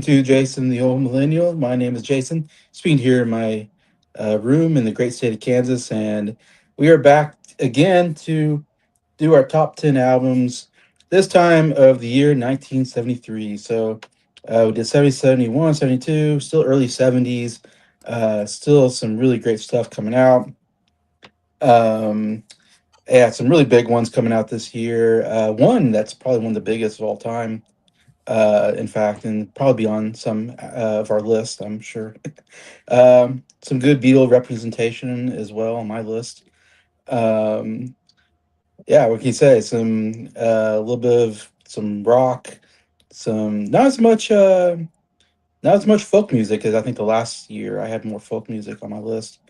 To Jason, the old millennial. My name is Jason, speaking here in my room in the great state of Kansas, and we are back again to do our top 10 albums, this time of the year 1973. So we did 70, 71, 72, still early 70s, still some really great stuff coming out. Um, yeah, some really big ones coming out this year. One that's probably one of the biggest of all time, in fact, and probably be on some of our list, I'm sure. Some good Beatle representation as well on my list. Um, yeah, what can you say? Some a little bit of some rock, some not as much folk music as I think the last year I had more folk music on my list.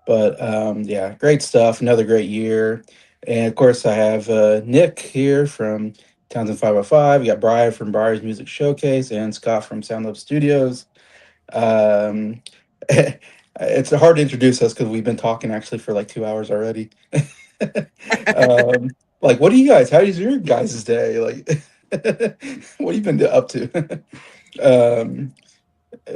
But yeah, great stuff. Another great year. And of course, I have Nick here from Townsend 505. We got Bryer from Breyer's Music Showcase and Scott from Sound Lab Studios. Um, it's hard to introduce us because we've been talking actually for like 2 hours already. um, like, what do you guys? How is your guys' day? Like, what have you been up to? um,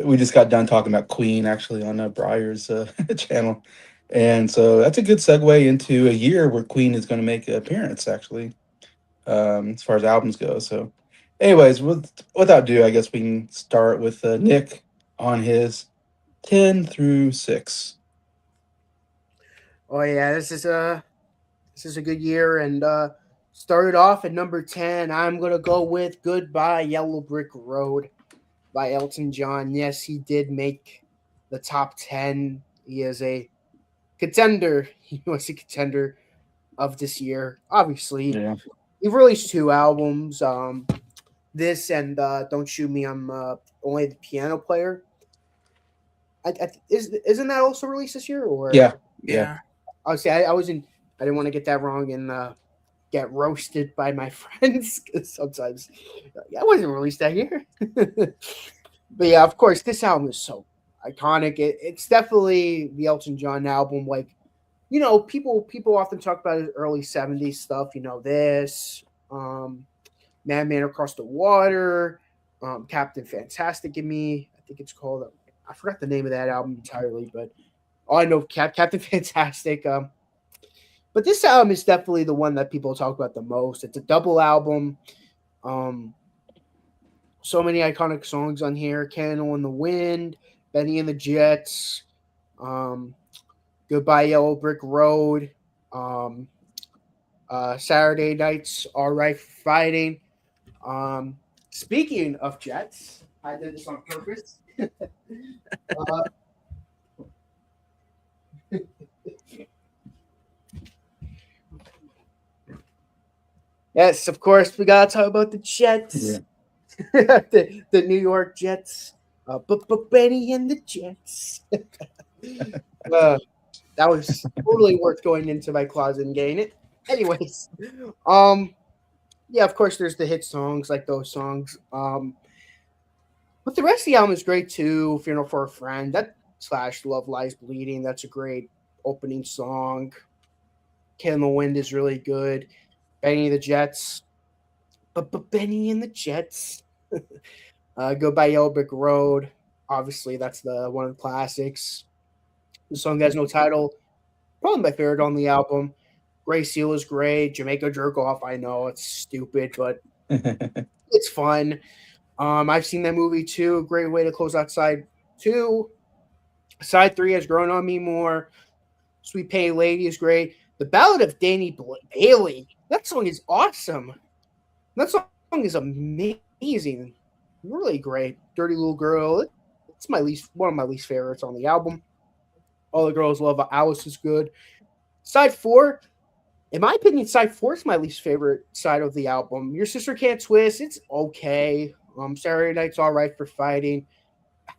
we just got done talking about Queen actually on Breyer's channel, and so that's a good segue into a year where Queen is going to make an appearance actually, as far as albums go. So, anyways, without ado, I guess we can start with Nick on his 10 through 6. Oh yeah, this is a good year, and started off at number 10. I'm gonna go with "Goodbye Yellow Brick Road" by Elton John. Yes, he did make the top 10. He is a contender. He was a contender of this year. Obviously, Yeah, he released two albums. This and "Don't Shoot Me." I'm only the piano player. Isn't that also released this year? Or yeah, yeah. Yeah. obviously, I wasn't. I didn't want to get that wrong and get roasted by my friends because sometimes yeah, I wasn't released that year. But yeah, of course, this album is so iconic. It's definitely the Elton John album. Like people often talk about his early '70s stuff. This Madman Across the Water, Captain Fantastic in Me. I think it's called. I forgot the name of that album entirely, but all I know Captain Fantastic. But this album is definitely the one that people talk about the most. It's a double album. Um, so many iconic songs on here: "Candle in the Wind," "Benny and the Jets," um, "Goodbye Yellow Brick Road," um, "Saturday Nights All Right for Fighting." Um, Speaking of Jets, I did this on purpose. uh, yes, of course, we gotta talk about the Yeah. Jets, the New York Jets. But Benny and the Jets. uh, that was totally worth going into my closet and getting it. Anyways, um, yeah, of course, there's the hit songs like those songs. But the rest of the album is great too. "Funeral for a Friend," that slash "Love Lies Bleeding." That's a great opening song. "Kid in the Wind" is really good. "Benny and the Jets," but Benny and the Jets. "Go by Yellow Brick Road." Obviously, that's the one of the classics. The song has no title. Probably my favorite on the album. "Gray Seal" is great. "Jamaica Jerk Off." I know it's stupid, but it's fun. I've seen that movie too. Great way to close out side two. Side three has grown on me more. "Sweet Pay Lady" is great. "The Ballad of Danny Bailey." That song is awesome. That song is amazing. Really great. "Dirty Little Girl." It's one of my least favorites on the album. "All the Girls Love Alice" is good. Side four, in my opinion, side four is my least favorite side of the album. "Your Sister Can't Twist," it's okay. "Saturday Night's All Right for Fighting"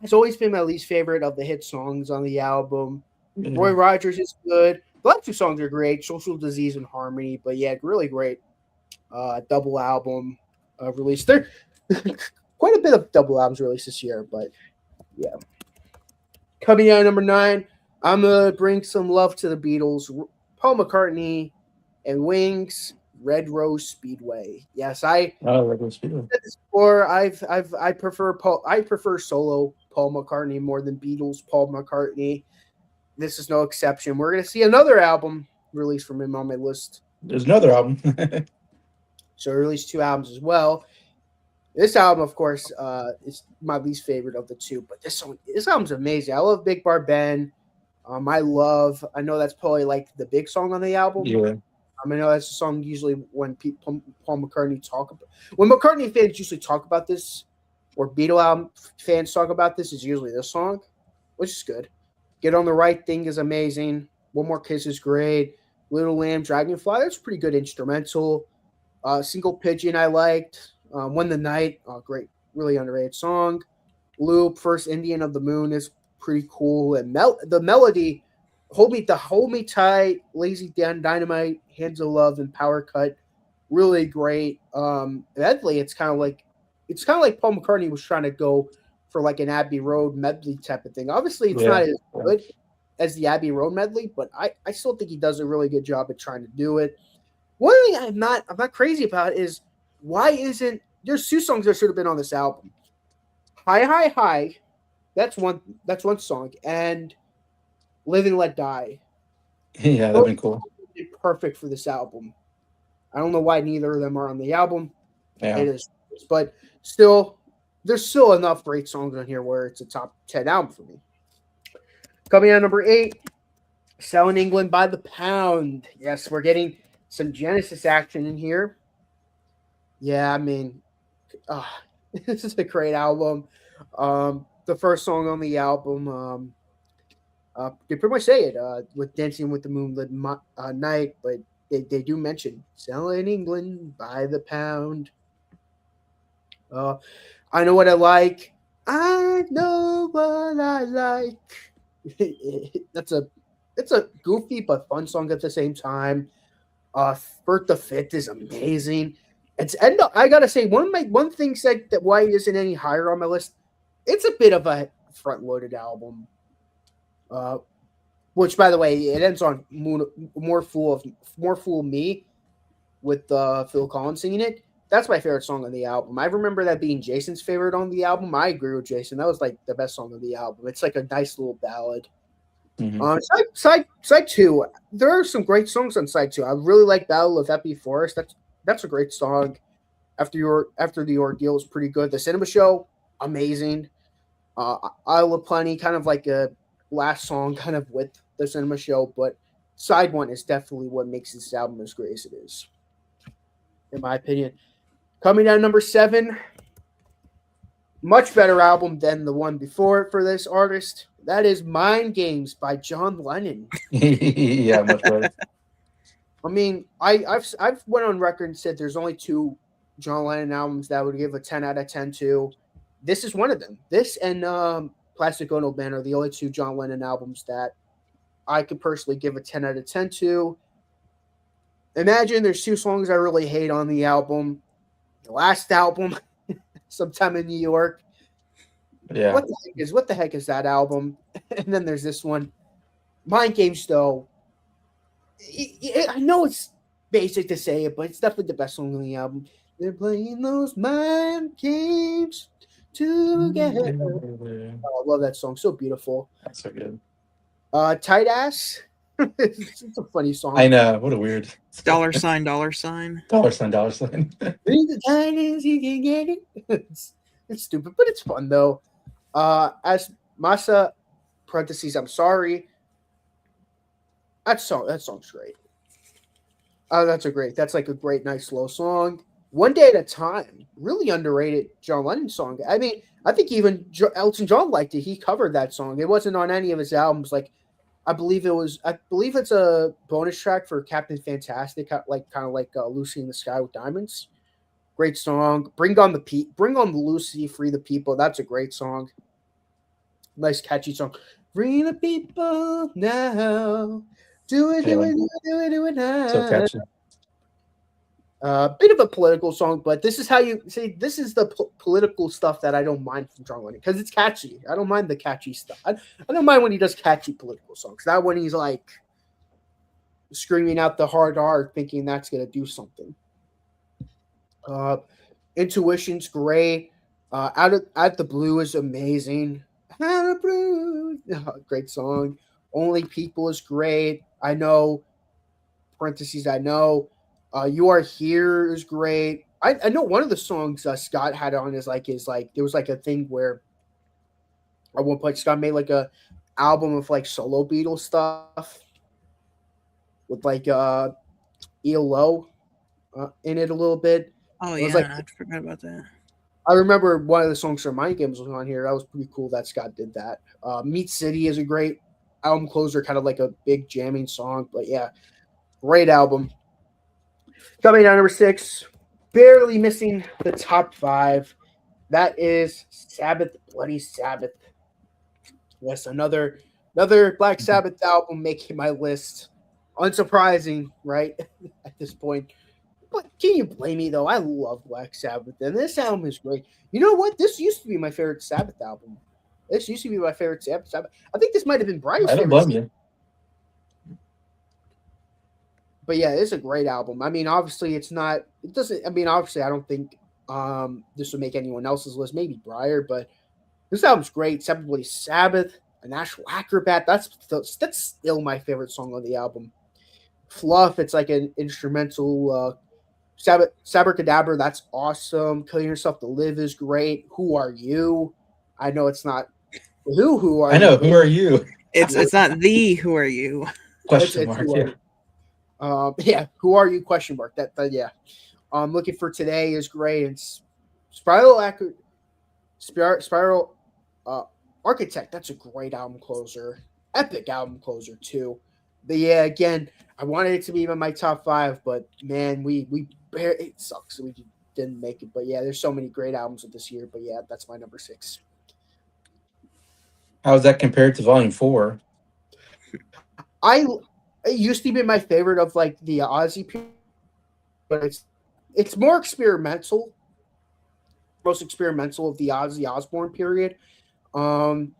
has always been my least favorite of the hit songs on the album. Yeah. "Roy Rogers" is good. The last two songs are great. "Social Disease" and "Harmony," but yeah, really great double album release. There quite a bit of double albums released this year, but yeah. Coming out at number 9, I'm gonna bring some love to the Beatles. Paul McCartney and "Wings." Red Rose Speedway. Yes, I Oh, regular speed. said this before. I prefer solo Paul McCartney more than Beatles Paul McCartney. This is no exception. We're gonna see another album released from him on my list. There's another album. So he released two albums as well. This album, of course, is my least favorite of the two, but this album's amazing. I love Big Bar Ben. I know that's probably like the big song on the album. Yeah. I know that's a song usually when Paul McCartney talk about, when McCartney fans usually talk about this, or Beatle album fans talk about this, is usually this song, which is good. Get on the Right Thing is amazing. One More Kiss is great. Little Lamb, Dragonfly, that's a pretty good instrumental. Single Pigeon I liked. When the Night, great, really underrated song. Loop, First Indian of the Moon is pretty cool. And the melody, Hold Me Tight, Lazy Dynamite, Hands of Love, and Power Cut, really great. Medley, it's kind of like Paul McCartney was trying to go for like an Abbey Road medley type of thing. Obviously, it's Yeah. not as good as the Abbey Road medley, but I still think he does a really good job at trying to do it. One thing I'm not crazy about is why isn't there's two songs that should have been on this album. Hi Hi Hi, that's one song, and Live and Let Die. Yeah, that'd Both been cool. would be perfect for this album. I don't know why neither of them are on the album. Yeah. It is, but still, there's still enough great songs on here where it's a top 10 album for me. Coming in at number 8, Selling England by the Pound. Yes, we're getting some Genesis action in here. Yeah, I mean, uh, this is a great album. The first song on the album, they pretty much say it with Dancing with the Moonlit Night, but they do mention Selling England by the Pound. Uh, I know what I like. I know what I like. That's a it's a goofy but fun song at the same time. Bert the Fifth is amazing. I gotta say one thing said that why it isn't any higher on my list. It's a bit of a front loaded album. Uh, which by the way, it ends on More Fool Me with Phil Collins singing it. That's my favorite song on the album. I remember that being Jason's favorite on the album. I agree with Jason. That was like the best song on the album. It's like a nice little ballad. Hmm. Side two, there are some great songs on side two. I really like Battle of Epping Forest. That's a great song. After the ordeal is pretty good. The Cinema Show, amazing. Isle of Plenty, kind of like a last song, kind of with the Cinema Show, but side one is definitely what makes this album as great as it is, in my opinion. Coming at number 7, much better album than the one before it for this artist. That is Mind Games by John Lennon. Yeah, much better. I mean, I've went on record and said there's only two John Lennon albums that I would give a 10 out of 10 to. This is one of them. This and Plastic Ono Band are the only two John Lennon albums that I could personally give a 10 out of 10 to. Imagine there's two songs I really hate on the album. The last album, Sometime in New York. Yeah. What the heck is that album? And then there's this one, Mind Games. Though I know it's basic to say it, but it's definitely the best song on the album. They're playing those mind games together. Oh, I love that song. So beautiful. That's so good. Tight Ass. It's a funny song. I know. What a weird Dollar sign, dollar sign. dollar sign, dollar sign. The tightest you can get it. It's stupid, but it's fun though. As Masa parentheses, I'm sorry. That song's great. That's like a great, nice, slow song. One Day at a Time, really underrated John Lennon song. I mean, I think even Elton John liked it. He covered that song. It wasn't on any of his albums. Like, I believe it's a bonus track for Captain Fantastic, like kind of like Lucy in the Sky with Diamonds. Great song. Bring on the Lucy, Free the People. That's a great song. Nice catchy song. Free the people now. Do it, do it, do it, do it, do it now. So catchy. Bit of a political song, but this is how you see. This is the political stuff that I don't mind from John Lennon because it's catchy. I don't mind the catchy stuff. I don't mind when he does catchy political songs. Not when he's like screaming out the hard R, thinking that's gonna do something. Uh, Intuition's great. Out the Blue is amazing. Out of Blue, great song. Only People is great. I know parentheses. I know. You Are Here is great. I know one of the songs Scott had on is like there was like a thing where at one point Scott made like a album of like solo Beatles stuff with like ELO in it a little bit. Oh It was like yeah, I forgot about that. I remember one of the songs from Mind Games was on here. That was pretty cool that Scott did that. Meat City is a great album closer, kind of like a big jamming song. But yeah, great album. Coming down number six, barely missing the top five. That is Sabbath, Bloody Sabbath. Yes, another Black Sabbath album making my list. Unsurprising, right? At this point. But can you blame me though? I love Black Sabbath, and this album is great. You know what? This used to be my favorite Sabbath album. This used to be my favorite Sabbath. I think this might have been Bryan's I don't favorite. blame you. But yeah, it's a great album. I mean, obviously, it's not. It doesn't. I mean, obviously, I don't think this would make anyone else's list. Maybe Bryer, but this album's great. Sabbath Bloody Sabbath, A National Acrobat. That's still my favorite song on the album. Fluff. It's like an instrumental. Sabbath Cadabra. That's awesome. Killing Yourself to Live is great. Who Are You? I know it's not. Who are I know. you? Who are you? It's not the Who Are You? Question It's mark. Who Are Yeah. You? Yeah, Who Are You? Question mark. That yeah. Looking for Today is great. It's Spiral uh, Architect. That's a great album closer. Epic album closer too. But yeah, again, I wanted it to be in my top five, but man, it sucks. We didn't make it. But yeah, there's so many great albums of this year. But yeah, that's my number six. How is that compared to Volume 4? I it used to be my favorite of like the Ozzy period, but it's more experimental, most experimental of the Ozzy Osbourne period. Um,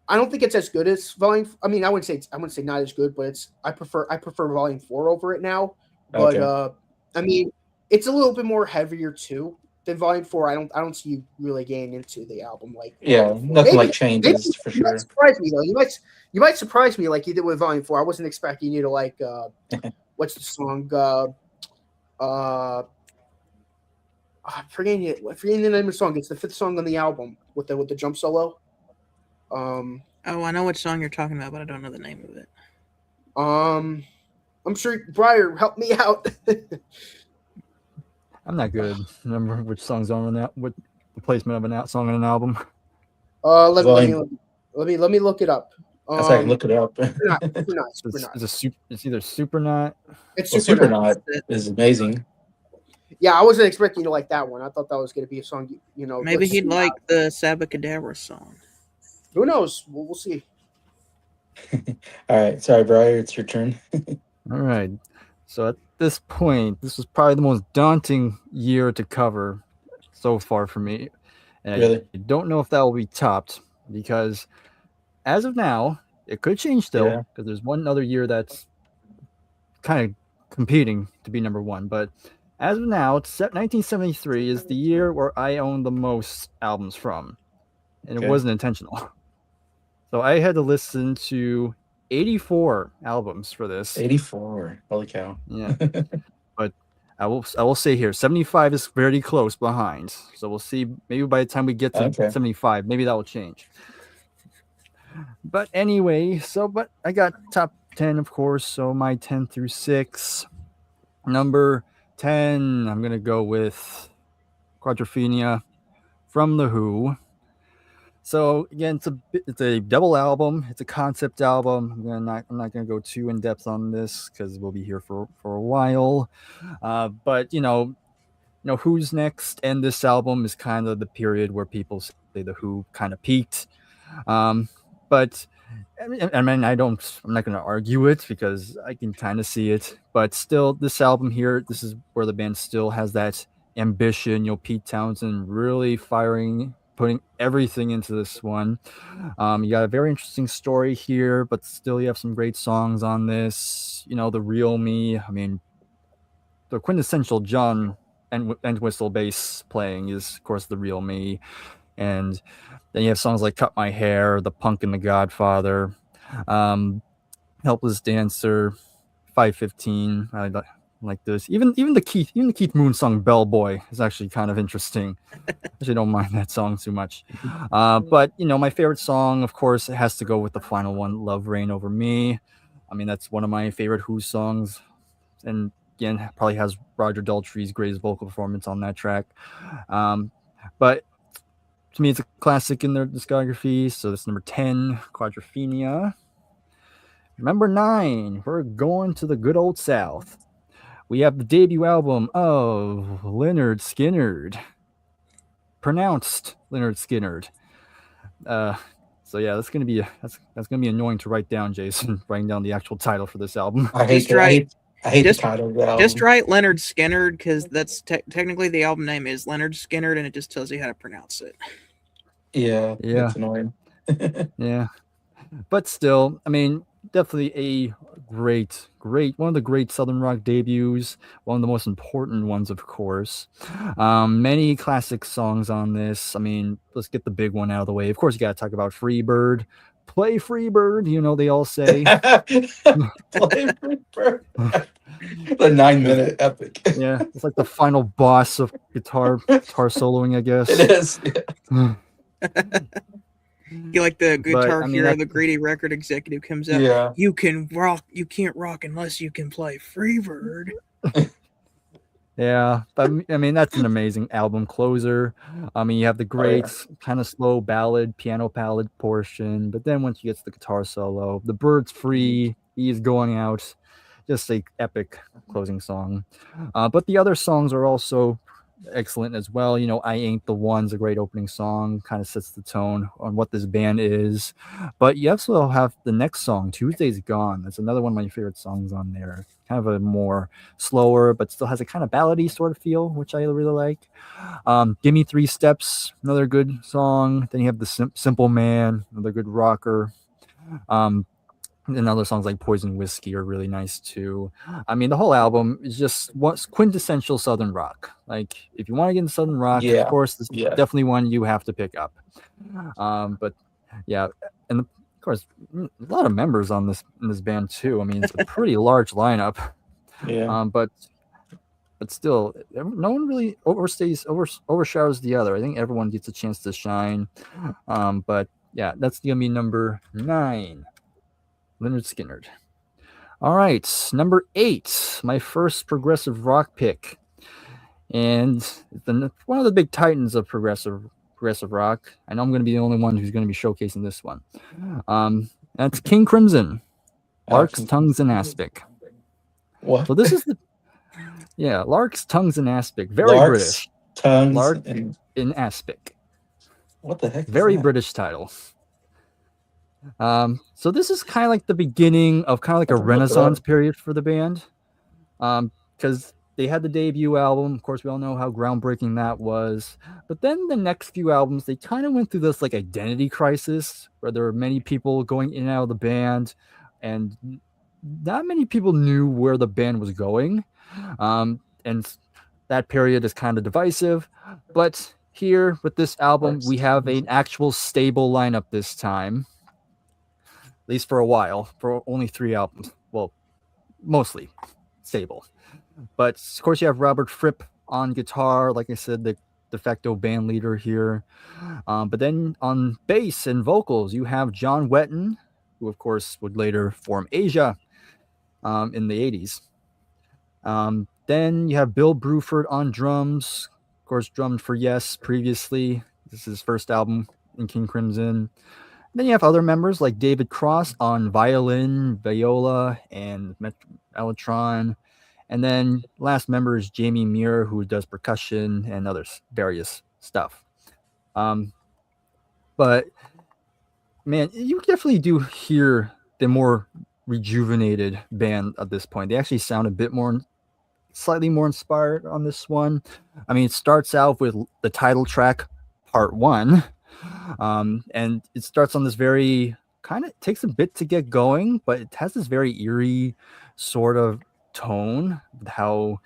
I don't think it's as good as Volume. I mean, I wouldn't say not as good, but I prefer Volume 4 over it now. But Okay. I mean, it's a little bit more heavier too than Volume 4. I don't see you really getting into the album like Yeah, Volume 4. nothing like Maybe changes for you might sure. surprise me though. You might surprise me like you did with Volume 4. I wasn't expecting you to like what's the song? Uh I'm forgetting the name of the song. It's the fifth song on the album with the jump solo. Um Oh, I know which song you're talking about, but I don't know the name of it. um I'm sure Bryer help me out. I'm not good. Remember which songs on that? What the placement of song on an album? Let me Volume. let me look it up. That's how I can look it up. Super not, super not, super It's, not. it's a super. It's either Supernaut. It's Well, super not. Supernaut is amazing. Yeah, I wasn't expecting you to like that one. I thought that was going to be a song. Maybe let's he'd see. like the Sabacadabra song. Who knows? We'll see. All right. Sorry, Briar. It's your turn. All right. So at this point, this was probably the most daunting year to cover so far for me, and I Really? don't know if that will be topped because as of now, it could change still Yeah. because there's one other year that's kind of competing to be number one. But as of now, 1973 is the year where I own the most albums from, and it Okay. wasn't intentional. So I had to listen to 84 albums for this. 84. Holy cow. Yeah, but I will say here 75 is very close behind. So we'll see. Maybe by the time we get to Okay. 75, maybe that will change. But anyway, but I got top 10, of course. So my 10 through 6. Number 10, I'm going to go with Quadrophenia from The Who. So again, it's a double album. It's a concept album. I'm not gonna go too in depth on this because we'll be here for a while. But Who's Next and this album is kind of the period where people say the Who kind of peaked. But I mean, I'm not gonna argue it because I can kind of see it. But still, this album here, this is where the band still has that ambition. Pete Townsend really putting everything into this one. You got a very interesting story here, but still you have some great songs on this. You know, The Real Me. I mean, the quintessential John and whistle bass playing is, of course, The Real Me. And then you have songs like Cut My Hair, The Punk and the Godfather, um, Helpless Dancer, 515. Like this. Even the Keith Moon song Bellboy is actually kind of interesting. Actually don't mind that song too much. But you know, my favorite song, of course, it has to go with the final one, Love Reign Over Me. I mean, that's one of my favorite Who songs. And again, probably has Roger Daltrey's greatest vocal performance on that track. But to me, it's a classic in their discography. So that's number 10, Quadrophenia. Number 9, we're going to the good old South. We have the debut album of Leonard Skinnerd. Pronounced Leonard Skinnerd. So yeah, that's gonna be annoying to write down, Jason. Writing down the actual title for this album. I hate Just that. right. I hate the Just- title of the Just album. write Leonard Skinnerd because that's technically the album name is Leonard Skinnerd, and it just tells you how to pronounce it. Yeah, Yeah. it's annoying. Yeah, but still, I mean, definitely a great one of the great Southern rock debuts. One of the most important ones, of course. Many classic songs on this. I mean, let's get the big one out of the way. Of course, you got to talk about Freebird. Play Freebird, you know they all say. Play Freebird. The 9-minute epic. Yeah, it's like the final boss of guitar soloing, I guess. It is. You like the Guitar I mean, Hero, that- the greedy record executive comes out. Yeah. You can rock. You can't rock unless you can play Freebird. Yeah, but I mean that's an amazing album closer. I mean you have the great kind of slow ballad, piano ballad portion, but then once you get to the guitar solo, the bird's free, he's going out, just a epic closing song. But the other songs are also excellent as well. You know, I Ain't the One's a great opening song, kind of sets the tone on what this band is. But you also have the next song, Tuesday's Gone. That's another one of my favorite songs on there. Kind of a more slower, but still has a kind of ballady sort of feel, which I really like. Give Me 3 Steps, another good song. Then you have the Simple Man, another good rocker. And other songs like Poison Whiskey are really nice too. I mean, the whole album is just what's quintessential Southern rock. Like, if you want to get into Southern rock, Yeah, of course, this yeah. is definitely one you have to pick up. But yeah, and of course, a lot of members on this in this band too. I mean, it's a pretty large lineup. Yeah. But still, no one really overshadows the other. I think everyone gets a chance to shine. But yeah, that's gonna be number 9. Leonard Skinnerd. All right, number 8, my first progressive rock pick, and one of the big titans of progressive rock. I know I'm going to be the only one who's going to be showcasing this one. That's King Crimson, Larks, Tongues, and Aspic. What? So this is Larks, Tongues, and Aspic. Very Larks, British. Tongues, Lark and in Aspic. what the heck? Very is that? British title. So this is kind of like the beginning of kind of like a I'll have to look it renaissance up. period for the band. Because they had the debut album. Of course, we all know how groundbreaking that was. But then the next few albums, they kind of went through this like identity crisis where there were many people going in and out of the band, and not many people knew where the band was going. And that period is kind of divisive. But here with this album, we have an actual stable lineup this time. At least for a while, for only 3 albums. Well, mostly stable. But of course, you have Robert Fripp on guitar, like I said, the de facto band leader here. But then on bass and vocals, you have John Wetton, who of course would later form Asia in the 80s. Then you have Bill Bruford on drums, of course, drummed for Yes previously. This is his first album in King Crimson. Then you have other members like David Cross on violin, viola, and mellotron. And then last member is Jamie Muir, who does percussion and other various stuff. But man, you definitely do hear the more rejuvenated band at this point. They actually sound a bit more, slightly more inspired on this one. I mean, it starts out with the title track, Part 1. And it starts on this very kind of takes a bit to get going, but it has this very eerie sort of tone. How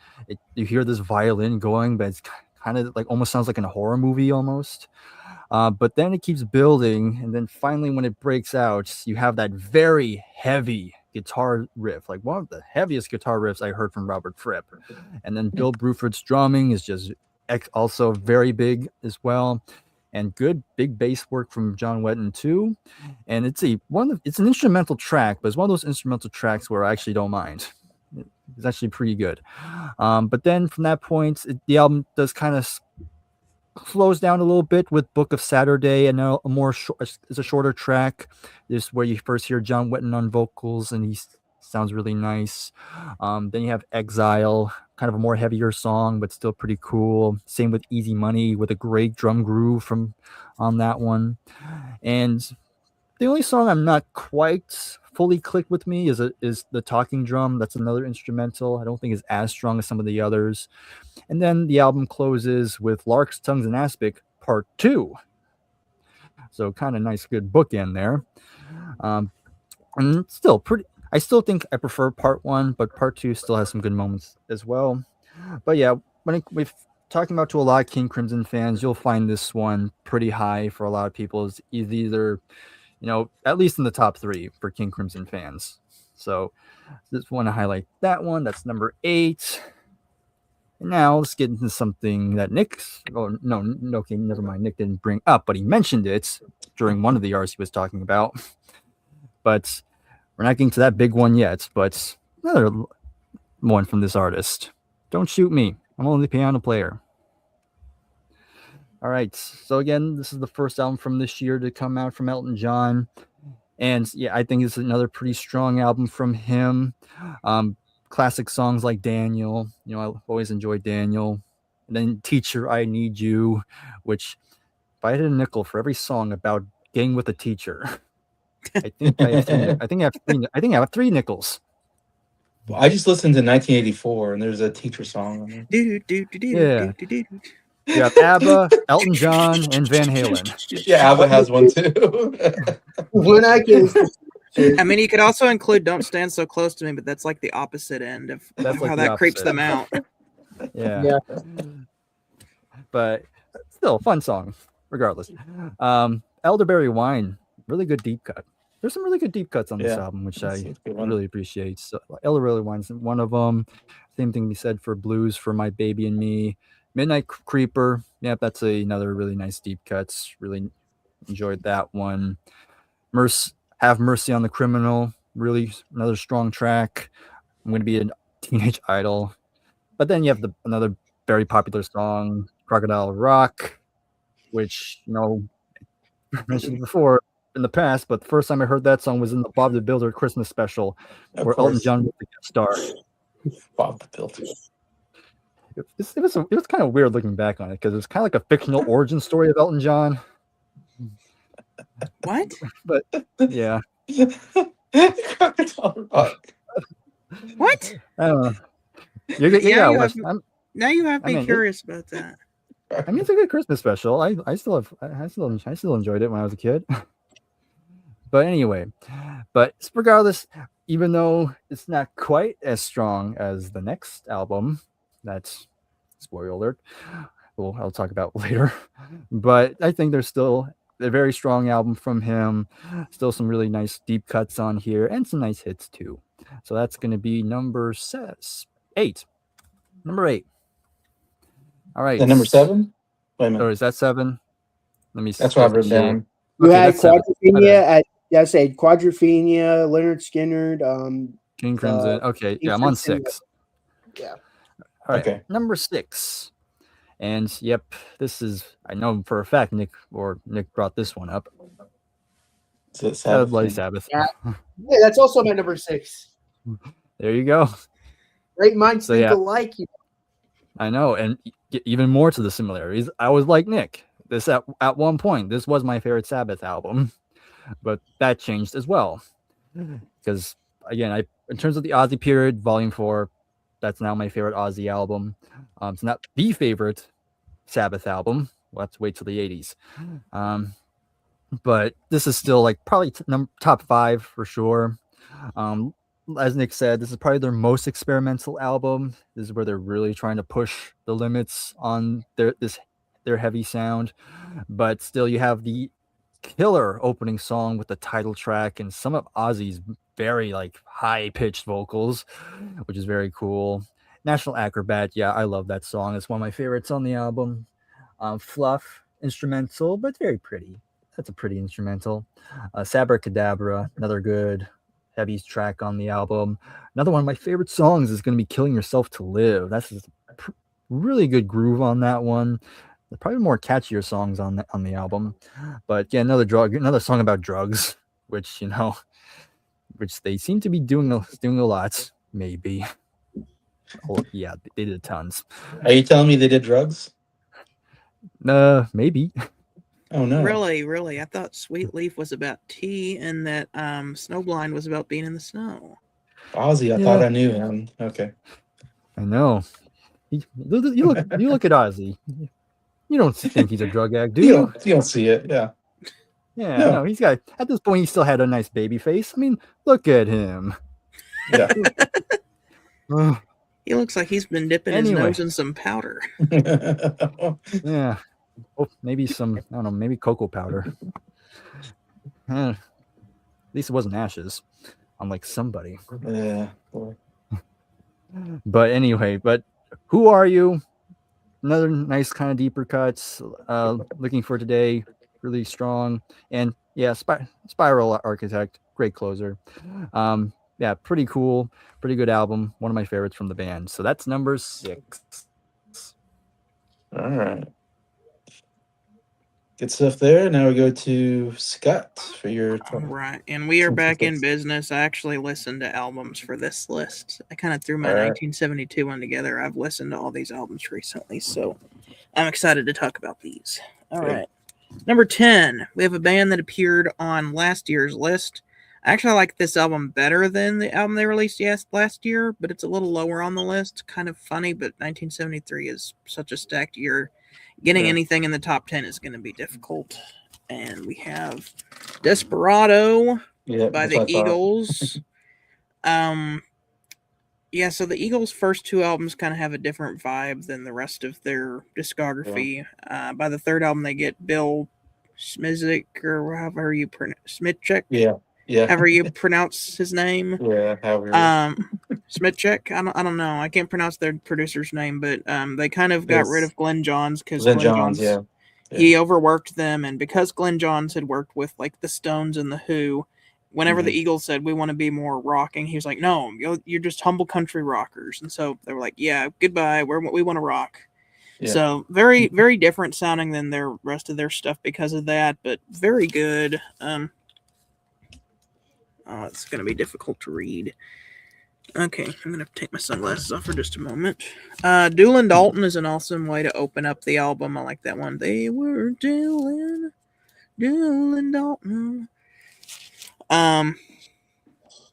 you hear this violin going, but it's kind of like almost sounds like in a horror movie almost. But then it keeps building, and then finally, when it breaks out, you have that very heavy guitar riff, like one of the heaviest guitar riffs I heard from Robert Fripp. And then Bill Bruford's drumming is just also very big as well, and good big bass work from John Wetton too. And it's it's an instrumental track, but it's one of those instrumental tracks where I actually don't mind. It's actually pretty good. But then from that point, the album does kind of slows down a little bit with Book of Saturday, and a more it's a shorter track. This is where you first hear John Wetton on vocals, and he sounds really nice. Then you have Exile, kind of a more heavier song, but still pretty cool. Same with Easy Money, with a great drum groove from on that one. And the only song I'm not quite fully clicked with me is the Talking Drum. That's another instrumental. I don't think is as strong as some of the others. And then the album closes with Larks, Tongues, and Aspic Part 2. So kind of nice, good bookend there. And still pretty. I still think I prefer Part 1, but Part 2 still has some good moments as well. But yeah, when we're talking about to a lot of King Crimson fans, you'll find this one pretty high for a lot of people. It's either, at least in the top 3 for King Crimson fans. So just want to highlight that one. That's number 8. And now let's get into something that okay, never mind. Nick didn't bring up, but he mentioned it during one of the R's he was talking about. But we're not getting to that big one yet. But another one from this artist. Don't Shoot Me. I'm only a piano player. All right. So again, this is the first album from this year to come out from Elton John. And yeah, I think it's another pretty strong album from him. Classic songs like Daniel, I always enjoyed Daniel. And then Teacher, I Need You, which if I had a nickel for every song about getting with a teacher, I think I have 3 nickels. Well, I just listened to 1984, and there's a teacher song on there. Yeah. You have ABBA, Elton John, and Van Halen. Yeah, ABBA has one too. When I can. I mean, you could also include "Don't Stand So Close to Me," but that's like the opposite end of how that creeps them out. Yeah. But still, fun song, regardless. Elderberry Wine, really good deep cut. There's some really good deep cuts on this album, which I really appreciate. So, Elderberry Wine's one of them. Same thing we said for Blues for My Baby and Me. Midnight Creeper, yep, that's another really nice deep cuts. Really enjoyed that one. Have Mercy on the Criminal, really another strong track. I'm going to be a Teenage Idol. But then you have another very popular song, Crocodile Rock, which, I mentioned before in the past, but the first time I heard that song was in the Bob the Builder Christmas special, where Elton John was the guest star. Bob the Builder. It was kind of weird looking back on it, because it was kind of like a fictional origin story of Elton John. What? But yeah. Crocodile Rock. What? I don't know. Now you have me curious about that. I mean, it's a good Christmas special. I still enjoyed it when I was a kid. But anyway, regardless, even though it's not quite as strong as the next album, that's spoiler alert. I'll talk about later. But I think there's still a very strong album from him. Still some really nice deep cuts on here, and some nice hits too. So that's going to be number 8. Number 8. All right. And number 7? Wait a minute. Or is that 7? Let me see. That's what I've written down. You had Quadrophenia Quadrophenia, Leonard Skinner, King Crimson. Okay, yeah, I'm on 6. Yeah. All right. Okay. Number 6. And yep, this is, I know for a fact Nick brought this one up. Bloody Sabbath. Yeah, that's also my number 6. There you go. Great minds think alike. I know, and even more to the similarities. I was like Nick. This at one point, this was my favorite Sabbath album, but that changed as well. Because again, in terms of the Ozzy period, Volume 4, that's now my favorite Ozzy album. It's not the favorite Sabbath album. we'll have to wait till the 80s. But this is still like probably top 5 for sure. Um, as Nick said, this is probably their most experimental album. This is where they're really trying to push the limits on their heavy sound. But still, you have the killer opening song with the title track and some of Ozzy's very like high pitched vocals, which is very cool. National Acrobat, yeah, I love that song. It's one of my favorites on the album. Fluff, instrumental, but very pretty. That's a pretty instrumental. Sabracadabra, another good heavy track on the album. Another one of my favorite songs is going to be Killing Yourself to Live. That's just really good groove on that one. There's probably more catchier songs on the album. But yeah, another song about drugs, which which they seem to be doing a lot, maybe. Oh, yeah, they did tons. Are you telling me they did drugs? Maybe. Oh no! Really, I thought Sweet Leaf was about tea, and that Snowblind was about being in the snow. Ozzy, I thought I knew him. Okay. I know. You look at Ozzy. You don't think he's a drug addict, do you? You don't see it, yeah. Yeah, no, he's got. At this point, he still had a nice baby face. I mean, look at him. Yeah. He looks like he's been dipping his nose in some powder. Yeah. Oh, maybe some, I don't know, maybe cocoa powder. At least it wasn't ashes, unlike somebody. Yeah. But anyway, Who Are You? Another nice kind of deeper cuts. Looking for Today, really strong. And yeah, Spiral Architect, great closer. Yeah, pretty cool, pretty good album. One of my favorites from the band. So that's number 6. All right. Good stuff there. Now we go to Scott for your. All right, and we are back in business. I actually listened to albums for this list. I kind of threw my 1972 one together. I've listened to all these albums recently, so I'm excited to talk about these. All right. Number 10, we have a band that appeared on last year's list. I actually like this album better than the album they released last year, but it's a little lower on the list. Kind of funny, but 1973 is such a stacked year. Getting anything in the top 10 is going to be difficult. And we have Desperado by the Eagles. Yeah, so the Eagles' first 2 albums kind of have a different vibe than the rest of their discography. By the 3rd album, they get Bill Smizik, or however you pronounce Smitchek. Yeah. However you pronounce his name. Yeah, however. Smitchek. I don't know. I can't pronounce their producer's name, but they kind of got rid of Glenn Johns because Glenn Johns, he overworked them, and because Glenn Johns had worked with like the Stones and the Who, whenever the Eagles said we want to be more rocking, he was like, "No, you're just humble country rockers." And so they were like, "Yeah, goodbye. We want to rock." Yeah. So very, very different sounding than their rest of their stuff because of that, but very good. It's going to be difficult to read. Okay, I'm going to take my sunglasses off for just a moment. Doolin Dalton is an awesome way to open up the album. I like that one. They were Doolin Dalton.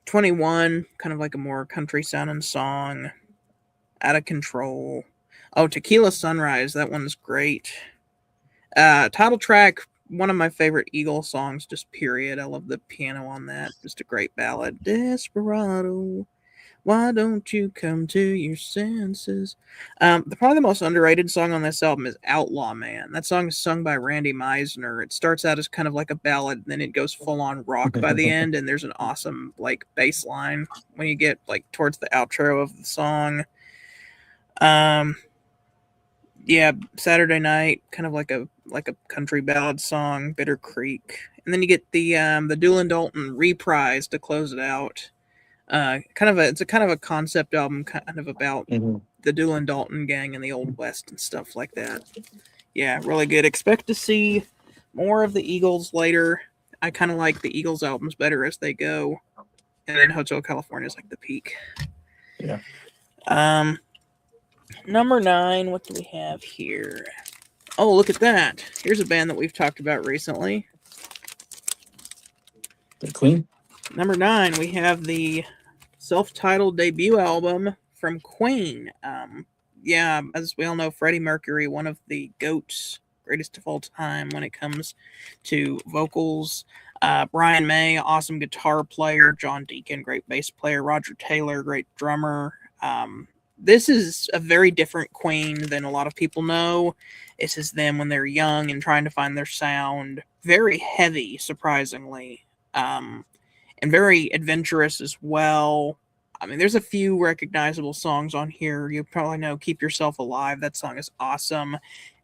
21, kind of like a more country sounding song. Out of Control. Oh, Tequila Sunrise. That one's great. Title track, one of my favorite Eagle songs, just period. I love the piano on that. Just a great ballad. Desperado, why don't you come to your senses? Probably the most underrated song on this album is Outlaw Man. That song is sung by Randy Meisner. It starts out as kind of like a ballad, then it goes full on rock by the end, and there's an awesome like bass line when you get like towards the outro of the song. Yeah, Saturday Night, kind of like a country ballad song, Bitter Creek. And then you get the Doolin Dalton reprise to close it out. It's a kind of a concept album, kind of about the Doolin Dalton gang in the Old West and stuff like that. Yeah, really good. Expect to see more of the Eagles later. I kind of like the Eagles albums better as they go. And then Hotel California is like the peak. Yeah. Number 9, what do we have here? Oh, look at that. Here's a band that we've talked about recently. The Queen? Number 9, we have the self-titled debut album from Queen. Yeah, as we all know, Freddie Mercury, one of the GOATs greatest of all time when it comes to vocals. Brian May, awesome guitar player. John Deacon, great bass player. Roger Taylor, great drummer. This is a very different Queen than a lot of people know. This is them when they're young and trying to find their sound. Very heavy, surprisingly, and very adventurous as well. I mean, there's a few recognizable songs on here. You probably know "Keep Yourself Alive." That song is awesome,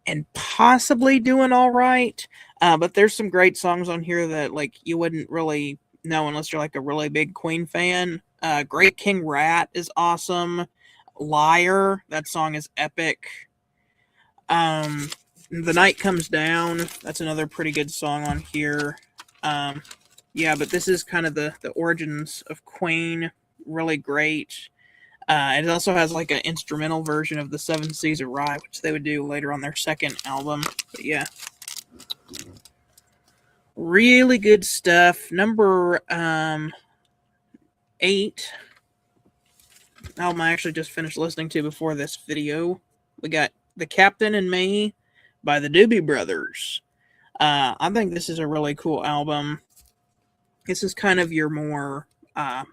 and possibly "Doing All Right." But there's some great songs on here that like you wouldn't really know unless you're like a really big Queen fan. "Great King Rat" is awesome. "Liar," that song is epic. "The Night Comes Down," that's another pretty good song on here. Yeah, but this is kind of the origins of Queen. Really great. It also has like an instrumental version of the Seven Seas of Rye, which they would do later on their second album. But yeah, really good stuff. Number 8 album I actually just finished listening to before this video. We got "The Captain and Me" by the Doobie Brothers. I think this is a really cool album. This is kind of your more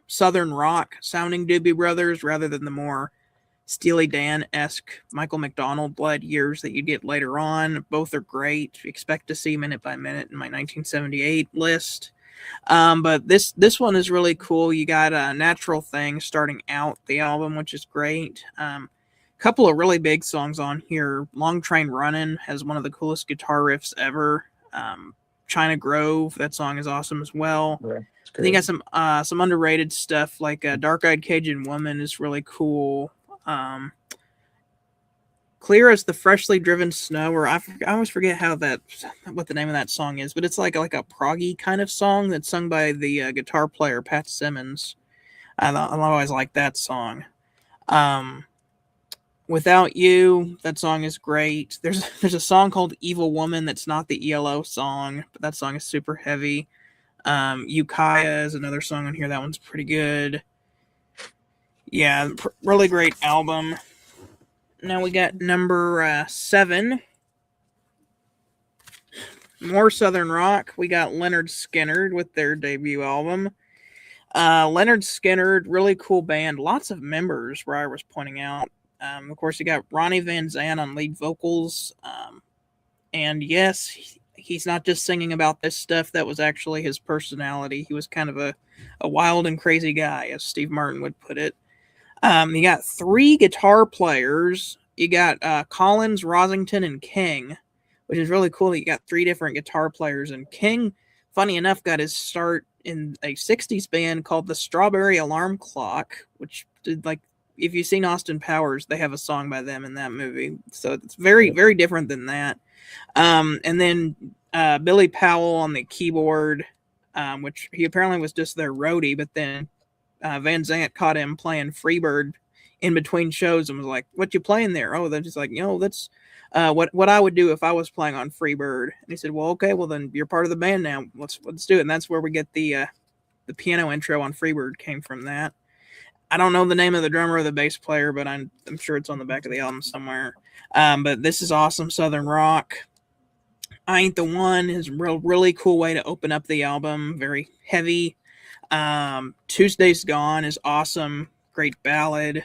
southern rock sounding Doobie Brothers rather than the more Steely Dan-esque Michael McDonald-led years that you get later on. Both are great. Expect to see Minute by Minute in my 1978 list. But this one is really cool. You got a Natural Thing starting out the album, which is great. Couple of really big songs on here. "Long Train Runnin' has one of the coolest guitar riffs ever. "China Grove," that song is awesome as well. Yeah, I think got some underrated stuff like "Dark Eyed Cajun Woman" is really cool. "Clear as the Freshly Driven Snow," or I always forget what the name of that song is, but it's like a proggy kind of song that's sung by the guitar player Pat Simmons. I always like that song. "Without You," that song is great. There's a song called "Evil Woman" that's not the ELO song, but that song is super heavy. "Ukiah" is another song on here. That one's pretty good. Yeah, really great album. Now we got number 7. More southern rock. We got Leonard Skinner with their debut album. Leonard Skinner, really cool band. Lots of members, Bryer was pointing out. Of course, you got Ronnie Van Zant on lead vocals. And yes, he's not just singing about this stuff. That was actually his personality. He was kind of a wild and crazy guy, as Steve Martin would put it. You got 3 guitar players. You got Collins, Rosington, and King, which is really cool that you got 3 different guitar players. And King, funny enough, got his start in a 60s band called the Strawberry Alarm Clock, which did like, if you've seen Austin Powers, they have a song by them in that movie. So it's very, very different than that. And then Billy Powell on the keyboard, which he apparently was just their roadie, but then Van Zant caught him playing Freebird in between shows and was like, "What you playing there?" "Oh, that's just like, that's what I would do if I was playing on Freebird." And he said, "Well, okay, well then you're part of the band now. Let's do it." And that's where we get the piano intro on Freebird came from that. I don't know the name of the drummer or the bass player, but I'm sure it's on the back of the album somewhere. But this is awesome southern rock. "I Ain't the One" is a really cool way to open up the album. Very heavy. "Tuesday's Gone" is awesome. Great ballad.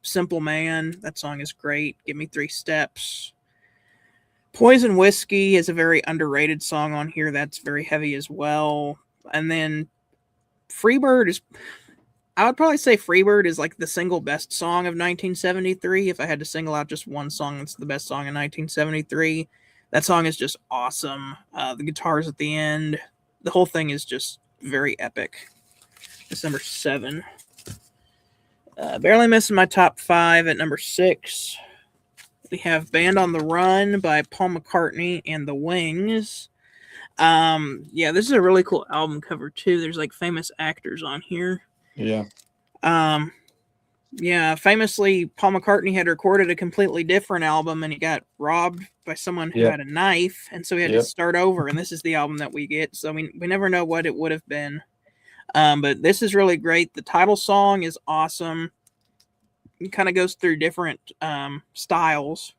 "Simple Man," that song is great. "Give Me 3 Steps." "Poison Whiskey" is a very underrated song on here. That's very heavy as well. And then Freebird is, I would probably say Freebird is like the single best song of 1973. If I had to single out just one song that's the best song in 1973, that song is just awesome. The guitars at the end, the whole thing is just very epic. It's number 7. Barely missing my top 5 at number 6. We have "Band on the Run" by Paul McCartney and the Wings. Yeah, this is a really cool album cover too. There's like famous actors on here. Yeah. Yeah, famously, Paul McCartney had recorded a completely different album and he got robbed by someone who had a knife, and so he had to start over, and this is the album that we get. So we never know what it would have been. But this is really great. The title song is awesome. It kind of goes through different styles.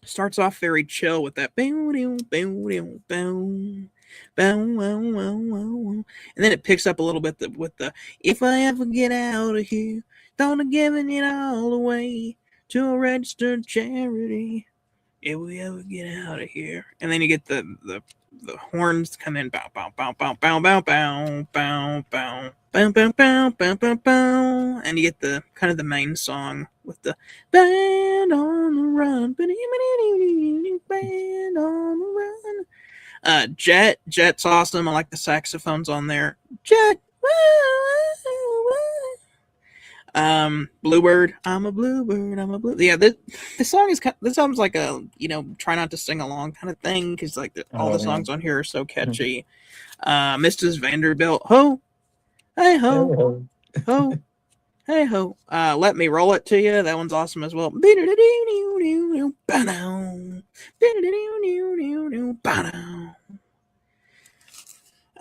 Starts off very chill with that bow, bow, bow, bow, bow, wow, wow, wow, wow. And then it picks up a little bit with the if I ever get out of here, don't have given it all away to a registered charity. If we ever get out of here, and then you get the horns come in, bow bow bow bow bow bow bow bow bow. Bow, bow, bow, bow, bow, bow, and you get the kind of the main song with the band on the run, band on the run. Jet's awesome. I like the saxophones on there. Jet, Bluebird. I'm a bluebird. I'm a blue. Yeah, this song is this sounds like a try not to sing along kind of thing because like all Oh the man. songs on here are so catchy. Mrs. Vanderbilt. Ho, hey ho, Oh, ho, hey ho. Let me roll it to you. That one's awesome as well.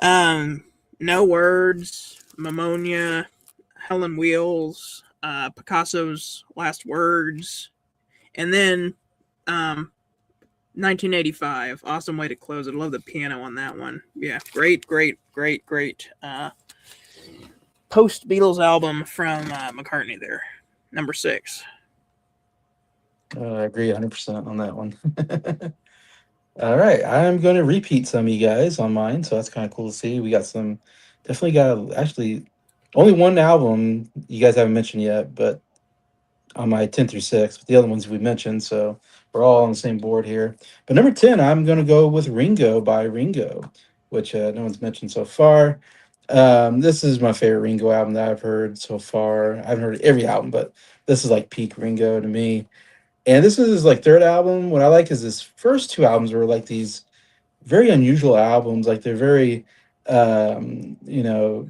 Um, No Words, Pneumonia, Helen Wheels, Picasso's Last Words, and then um, 1985. Awesome way to close it. I love the piano on that one. Yeah, great, great, great, great. Post Beatles album from McCartney there, number 6. I agree 100% on that one. All right, I'm going to repeat some of you guys on mine, so that's kind of cool to see. We got some, definitely got actually only one album you guys haven't mentioned yet, but on my 10 through 6, but the other ones we mentioned, so we're all on the same board here. But number 10, I'm going to go with Ringo by Ringo, which no one's mentioned so far. This is my favorite Ringo album that I've heard so far. I haven't heard every album, but this is like peak Ringo to me. And this is his like third album. What I like is his first two albums were like these very unusual albums. Like they're very, you know,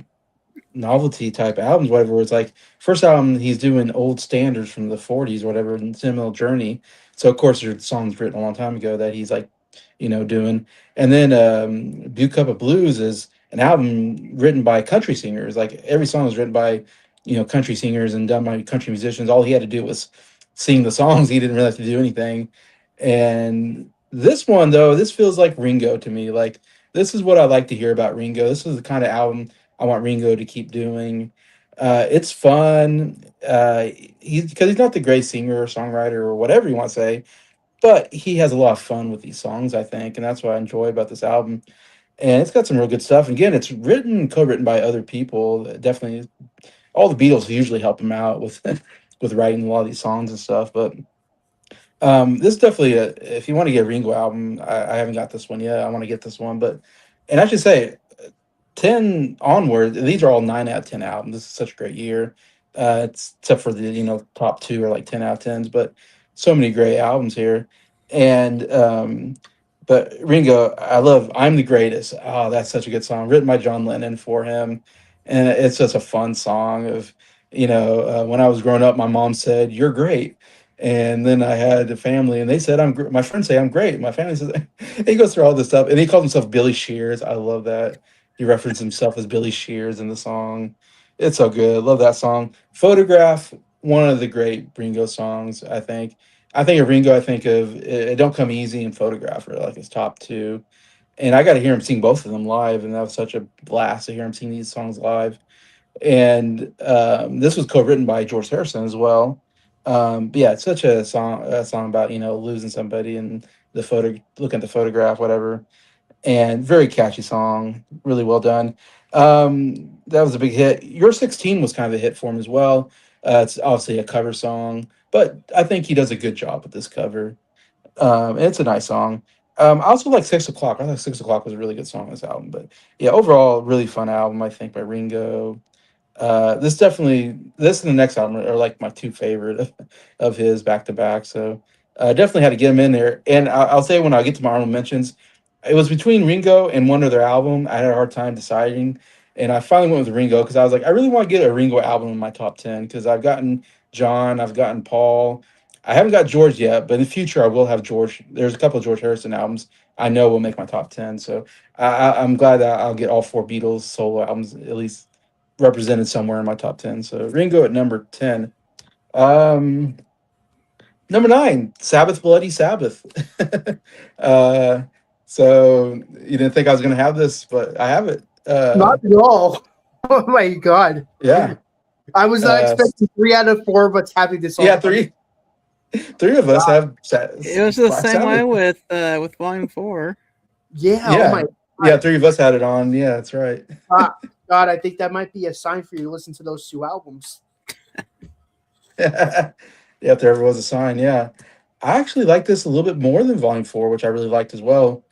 novelty type albums, whatever. Where it's like first album he's doing old standards from the '40s, whatever, and Sentimental Journey. So of course there's songs written a long time ago that he's like, doing. And then Blue Cup of Blues is an album written by country singers. Like every song is written by, country singers and done by country musicians. All he had to do was sing the songs. He didn't really have to do anything. And this one though, this feels like Ringo to me. Like this is what I like to hear about Ringo. This is the kind of album I want Ringo to keep doing. It's fun. He's because he's not the great singer or songwriter or whatever you want to say, but he has a lot of fun with these songs, I think, and that's what I enjoy about this album. And it's got some real good stuff. And again, it's written, co-written by other people. Definitely, all the Beatles usually help him out with with writing a lot of these songs and stuff. But this is definitely if you want to get a Ringo album, I haven't got this one yet. I want to get this one, but and I should say 10 onward, these are all 9 out of 10 albums. This is such a great year. It's except for the, top two are like 10 out of 10s, but so many great albums here. And but Ringo, I love I'm the Greatest. Oh, that's such a good song. Written by John Lennon for him. And it's just a fun song of, when I was growing up, my mom said, "You're great." And then I had a family, and they said, My friends say I'm great. My family says, he goes through all this stuff, and he calls himself Billy Shears. I love that he referenced himself as Billy Shears in the song. It's so good. Love that song. Photograph, one of the great Ringo songs, I think. I think of Ringo, I think of It Don't Come Easy and Photograph are like his top two. And I got to hear him sing both of them live. And that was such a blast to hear him sing these songs live. And this was co written by George Harrison as well. But yeah, it's such a song about, losing somebody and the photo, looking at the photograph, whatever, and very catchy song, really well done. That was a big hit. Your 16 was kind of a hit for him as well. It's obviously a cover song, but I think he does a good job with this cover. It's a nice song. I also like 6 o'clock. I thought 6 o'clock was a really good song on this album, but yeah, overall, really fun album, I think, by Ringo. This and the next album are like my two favorite of his back to back. So definitely had to get him in there. And I'll say when I get to my honorable mentions, it was between Ringo and one other album. I had a hard time deciding, and I finally went with Ringo because I was like, I really want to get a Ringo album in my top 10 because I've gotten John, I've gotten Paul. I haven't got George yet, but in the future I will have George. There's a couple of George Harrison albums I know will make my top 10. So I'm glad that I'll get all four Beatles solo albums at least represented somewhere in my top 10. So Ringo at number 10. Um, Number 9, Sabbath, Bloody Sabbath. uh, so you didn't think I was going to have this, but I have it. Not at all. Oh my god. Yeah. I was not Uh, expecting 3 out of 4 of us having this yeah, all on. three of us have It was the Black same way Sabbath. with Volume 4. Yeah, oh Yeah. my Yeah, god. three of us had it on. Yeah, that's right. God, God, I think that might be a sign for you to listen to those 2 albums. Yeah, if there ever was a sign, yeah. I actually like this a little bit more than Volume 4, which I really liked as well.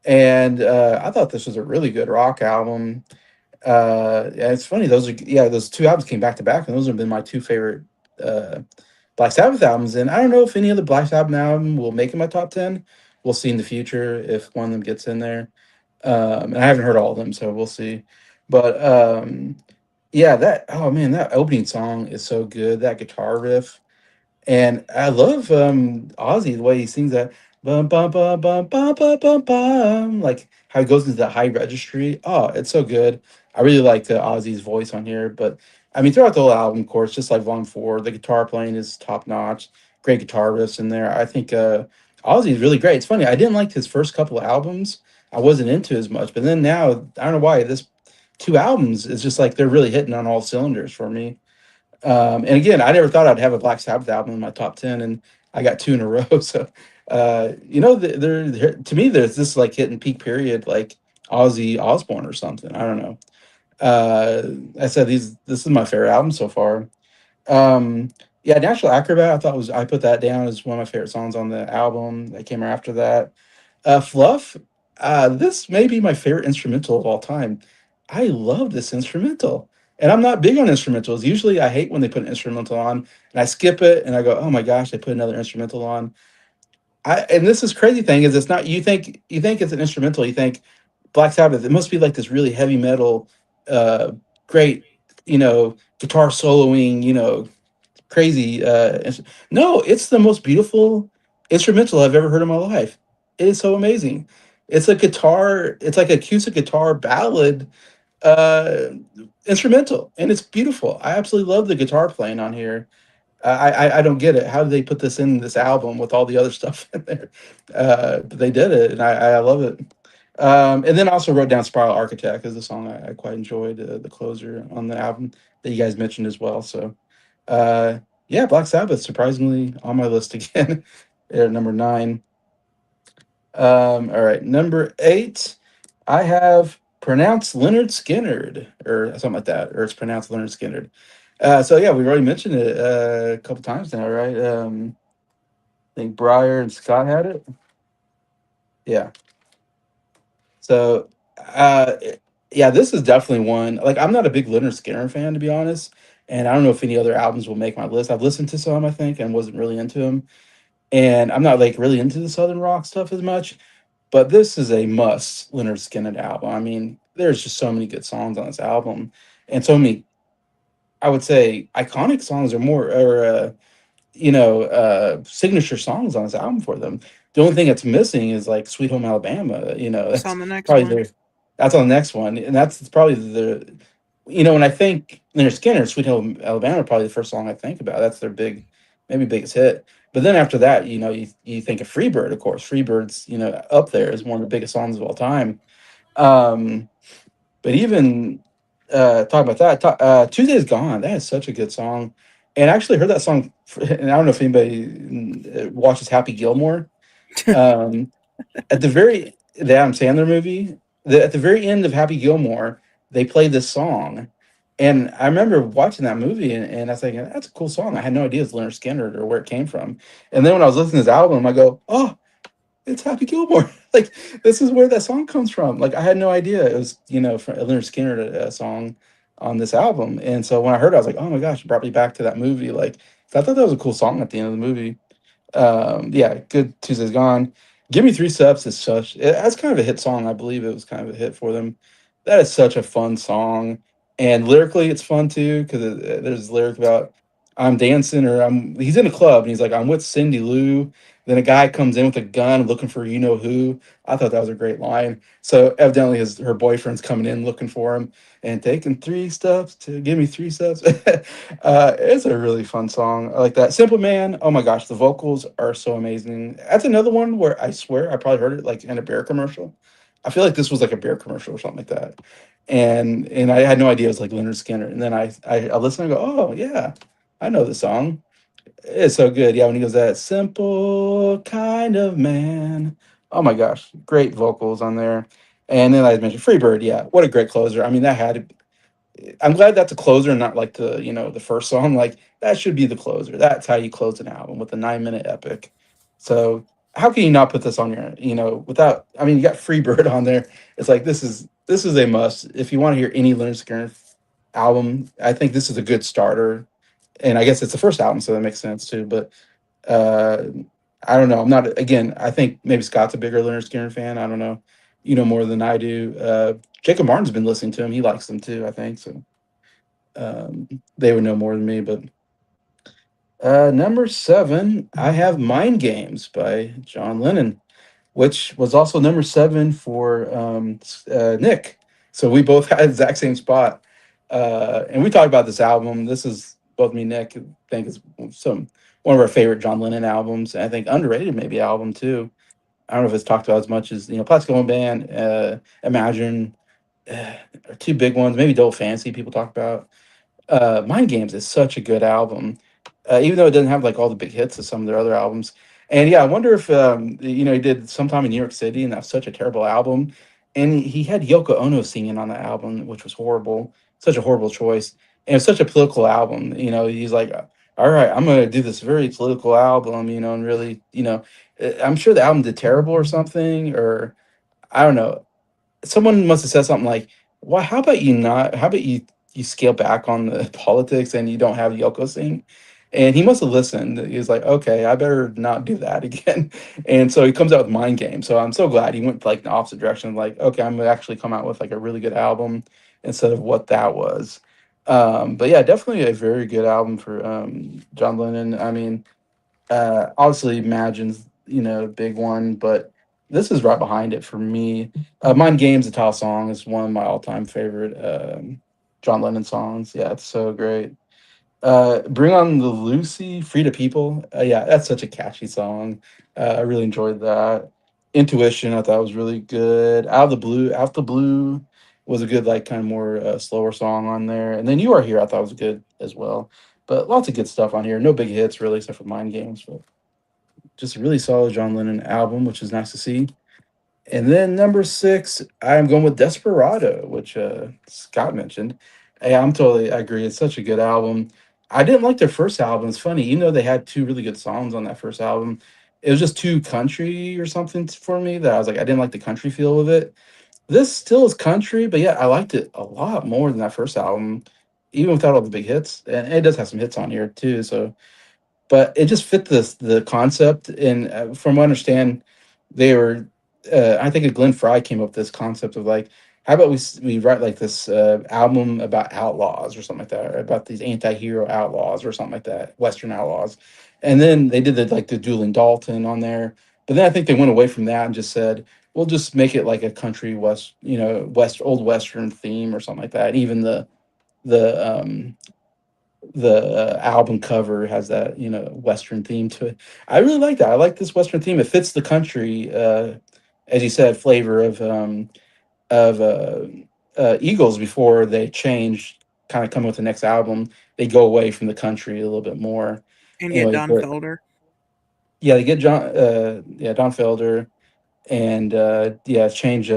And I thought this was a really good rock album. Yeah, it's funny. Those two albums came back to back, and those have been my two favorite uh, Black Sabbath albums. And I don't know if any other Black Sabbath album will make in my top 10. We'll see in the future if one of them gets in there. And I haven't heard all of them, so we'll see. But yeah, oh man, that opening song is so good. That guitar riff. And I love Ozzy the way he sings that bum bum bum bum bum bum bum bum, like how he goes into the high registry. Oh, it's so good. I really like Ozzy's voice on here, but I mean throughout the whole album, of course, just like Volume 4, the guitar playing is top notch. Great guitar riffs in there. I think Ozzy is really great. It's funny, I didn't like his first couple of albums. I wasn't into as much, but then now I don't know why this two albums is just like they're really hitting on all cylinders for me. And again, I never thought I'd have a Black Sabbath album in my top 10, and I got two in a row. So, to me, there's this like hitting peak period, like Ozzy Osbourne or something. I don't know. I said this is my favorite album so far. Um, yeah, Natural Acrobat, I put that down as one of my favorite songs on the album that came after that. Fluff, this may be my favorite instrumental of all time. I love this instrumental. And I'm not big on instrumentals. Usually I hate when they put an instrumental on and I skip it and I go, oh my gosh, they put another instrumental on. And this is crazy thing is it's not you think it's an instrumental, you think Black Sabbath, it must be like this really heavy metal, uh great, guitar soloing, crazy no, it's the most beautiful instrumental I've ever heard in my life. It is so amazing. It's like acoustic guitar ballad uh instrumental, and it's beautiful. I absolutely love the guitar playing on here. I don't get it. How did they put this in this album with all the other stuff in there? But they did it, and I love it. And then I also wrote down Spiral Architect as a song I quite enjoyed, the closer on the album that you guys mentioned as well. So uh, yeah, Black Sabbath surprisingly on my list again at number 9. All right, number 8, I have pronounced Leonard Skinnerd or something like that, or it's pronounced Leonard Skinnerd. So yeah, we've already mentioned it a couple times now, right? I think Bryer and Scott had it. Yeah. So uh, yeah, this is definitely one. Like, I'm not a big Leonard Skinner fan to be honest, and I don't know if any other albums will make my list. I've listened to some, I think, and wasn't really into them. And I'm not like really into the southern rock stuff as much, but this is a must Leonard Skinner album. I mean, there's just so many good songs on this album, and so many, I would say, iconic songs or more, or signature songs on this album for them. The only thing that's missing is like Sweet Home Alabama. It's That's on the next probably one. their that's on the next one, and that's probably when I think Leonard Skinner, Sweet Home Alabama, probably the first song I think about. That's their maybe biggest hit. But then after that, you think of Freebird, of course. Freebird's up there as one of the biggest songs of all time. Um, but even talking about that, Tuesday's Gone. That is such a good song. And I actually heard that song, and I don't know if anybody watches Happy Gilmore. Um, at the Adam Sandler movie, at the very end of Happy Gilmore, they played this song. And I remember watching that movie, and I was thinking, that's a cool song. I had no idea it's Leonard Skinner or where it came from. And then when I was listening to this album, I go, oh, it's Happy Gilmore. Like, this is where that song comes from. Like, I had no idea it was, from a Leonard Skinner song on this album. And so when I heard it, I was like, oh my gosh, it brought me back to that movie. Like, so I thought that was a cool song at the end of the movie. Yeah, good. Tuesday's Gone. Give Me Three Steps is that's kind of a hit song. I believe it was kind of a hit for them. That is such a fun song, and lyrically it's fun too because there's a lyric about I'm dancing or he's in a club and he's like I'm with Cindy Lou Then a guy comes in with a gun looking for you know who. I thought that was a great line. So evidently her boyfriend's coming in looking for him and taking 3 steps to give me 3 steps. It's a really fun song. I like that. Simple Man. Oh my gosh, the vocals are so amazing. That's another one where I swear I probably heard it like in a beer commercial. I feel like this was like a beer commercial or something like that. And I had no idea it was like Leonard Skinner. And then I listen and go, oh yeah, I know the song. It's so good. Yeah, when he goes that simple kind of man. Oh my gosh, great vocals on there. And then I mentioned Freebird. Yeah, what a great closer. I mean, that had to. I'm glad that's a closer, and not like the first song. Like that should be the closer. That's how you close an album with a 9 minute epic. So how can you not put this on without? I mean, you got Freebird on there. It's like this is a must if you want to hear any Leonard Skinner album. I think this is a good starter, and I guess it's the first album, so that makes sense too. But uh, I don't know. I'm not again. I think maybe Scott's a bigger Leonard Skinner fan. I don't know. You know more than I do. Jacob Martin's been listening to him. He likes them too. I think so. They would know more than me. But number 7, I have Mind Games by John Lennon, which was also number 7 for Nick. So we both had the exact same spot. And we talked about this album. This is both me and Nick think is some one of our favorite John Lennon albums. And I think underrated maybe album too. I don't know if it's talked about as much as Plastic Ono Band, Imagine, are two big ones. Maybe Double Fancy people talk about. Mind Games is such a good album, even though it doesn't have like all the big hits of some of their other albums. And yeah, I wonder if he did sometime in New York City, and that's such a terrible album. And he had Yoko Ono singing on the album, which was horrible, such a horrible choice. And it's such a political album. He's like, all right, I'm gonna do this very political album, and really, I'm sure the album did terrible or something, or I don't know, someone must have said something like, "Well, how about you not? How about you scale back on the politics and you don't have Yoko sing?" And he must have listened. He was like, "Okay, I better not do that again." And so he comes out with Mind Game. So I'm so glad he went like the opposite direction. Like, okay, I'm gonna actually come out with like a really good album instead of what that was. But yeah, definitely a very good album for John Lennon. I mean, obviously, Imagine's big one, but this is right behind it for me. Mind Games, the title song, is one of my all-time favorite John Lennon songs. Yeah, it's so great. Bring on the Lucy, Free to People. Yeah, that's such a catchy song. I really enjoyed that. Intuition, I thought was really good. Out the Blue was a good, like, kind of more slower song on there. And then You Are Here, I thought was good as well. But lots of good stuff on here. No big hits really, except for Mind Games. But just a really solid John Lennon album, which is nice to see. And then number 6, I'm going with Desperado, which Scott mentioned. Yeah, I agree. It's such a good album. I didn't like their first album. It's funny, even though they had two really good songs on that first album, it was just too country or something for me that I was like, I didn't like the country feel of it. This still is country, but yeah, I liked it a lot more than that first album, even without all the big hits. And it does have some hits on here too. So but it just fit the concept. And from what I understand, they were. I think Glenn Fry came up with this concept of like, how about we write like this album about outlaws or something like that, or about these anti-hero outlaws or something like that, Western outlaws. And then they did the Dueling Dalton on there. But then I think they went away from that and just said, we'll just make it like a country old Western theme or something like that. Even the album cover has that Western theme to it. I really like that. I like this Western theme. It fits the country, as you said, flavor of Eagles before they change, kind of come with the next album. They go away from the country a little bit more. And get Anyway, Don but Felder. yeah, they get Don Felder, and yeah, change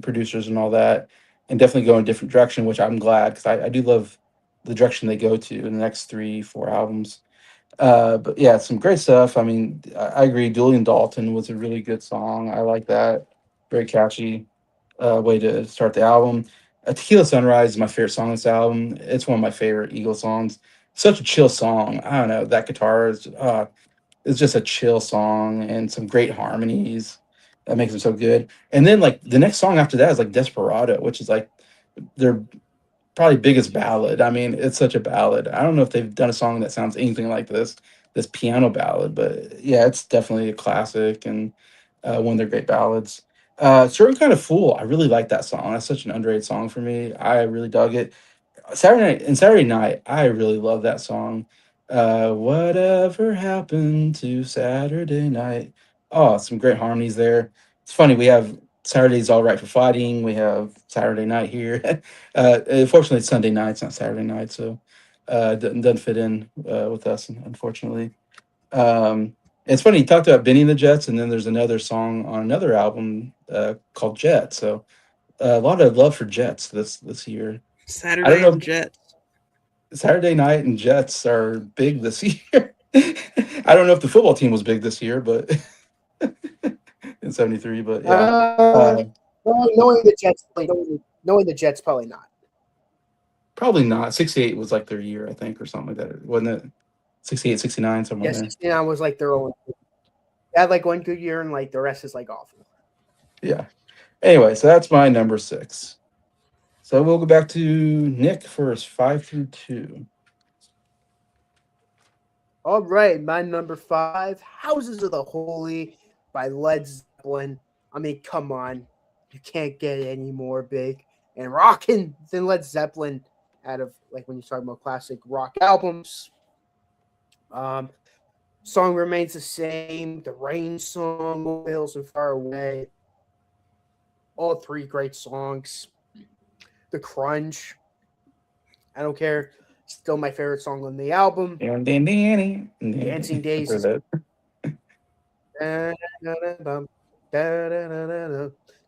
producers and all that, and definitely go in a different direction, which I'm glad because I do love the direction they go to in the next 3, 4 albums. But yeah, some great stuff. I mean, I agree. Julian Dalton was a really good song. I like that. Very catchy way to start the album. Tequila Sunrise is my favorite song on this album. It's one of my favorite Eagle songs. Such a chill song. I don't know. That guitar is it's just a chill song and some great harmonies that makes it so good. And then like the next song after that is like Desperado, which is like their probably biggest ballad. I mean, it's such a ballad. I don't know if they've done a song that sounds anything like this. this piano ballad. But yeah, it's definitely a classic and one of their great ballads. Certain Kind of Fool, I really like that song. That's such an underrated song for me. I really dug it. Saturday Night, I really love that song. Whatever happened to Saturday Night? Oh, some great harmonies there. It's funny, we have Saturday's All Right for Fighting. We have Saturday Night here. Unfortunately, it's Sunday night. It's not Saturday night, so doesn't fit in with us, unfortunately. It's funny, you talked about Benny and the Jets, and then there's another song on another album called Jet. So a lot of love for Jets this year. I don't Saturday and know. Jets. Saturday Night and Jets are big this year. I don't know if the football team was big this year, but in '73, but yeah, Uh, uh, well, knowing the Jets, probably not. probably not. '68 was like their year, I think, or something like that, wasn't it? '68, '69, somewhere Yeah, there. 69 was like their own. They had like one good year, and like the rest is like awful. Yeah. Anyway, so that's my number six. So we'll go back to Nick first, 5 through 2. All right, my number 5, "Houses of the Holy" by Led Zeppelin. I mean, come on, you can't get any more big and rocking than Led Zeppelin. Out of like when you're talking about classic rock albums, um, song remains the same. The Rain song, "Over Hills and Far Away," all three great songs. The Crunch, I don't care. Still my favorite song on the album. Dancing Days Heard is that.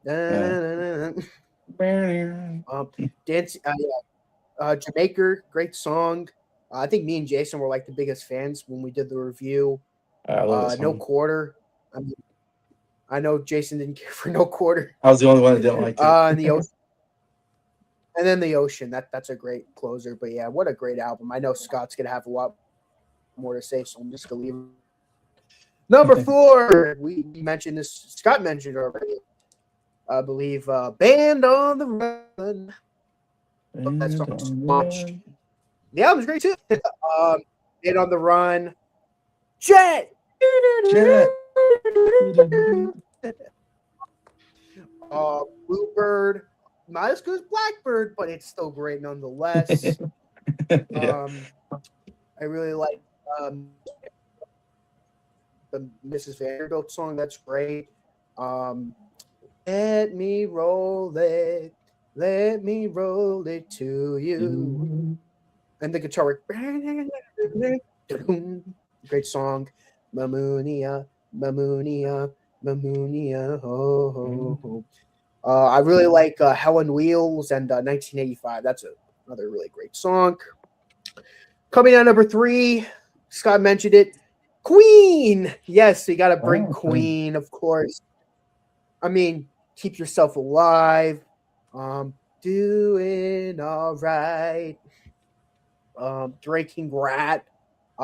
Yeah. Dance Jamaica, great song. I think me and Jason were like the biggest fans when we did the review. I love that No song. Quarter. I mean, I know Jason didn't care for No Quarter. I was the only one that didn't like it. And the ocean, and then the ocean. That's a great closer. But yeah, what a great album. I know Scott's gonna have a lot more to say, so I'm just gonna leave. Number 4, we mentioned this. Scott mentioned it already. I believe "Band on the Run." Love that And song so on the much. run. The album's great too. "Band on the Run." Jet. Jet. Bluebird. Not as good as Blackbird, but it's still great nonetheless. Yeah. I really like the Mrs. Vanderbilt song. That's great. Let me roll it. Let me roll it to you. And the guitar. Great song. Mamunia, Mamunia, Mamunia. Ho, ho, ho. I really like "Hell on Wheels" and "1985." That's another really great song. Coming out number 3, Scott mentioned it. Queen. Yes, you got to bring Oh, okay. Queen, of course. I mean, "Keep Yourself Alive." Doing all right. Drinking Rat.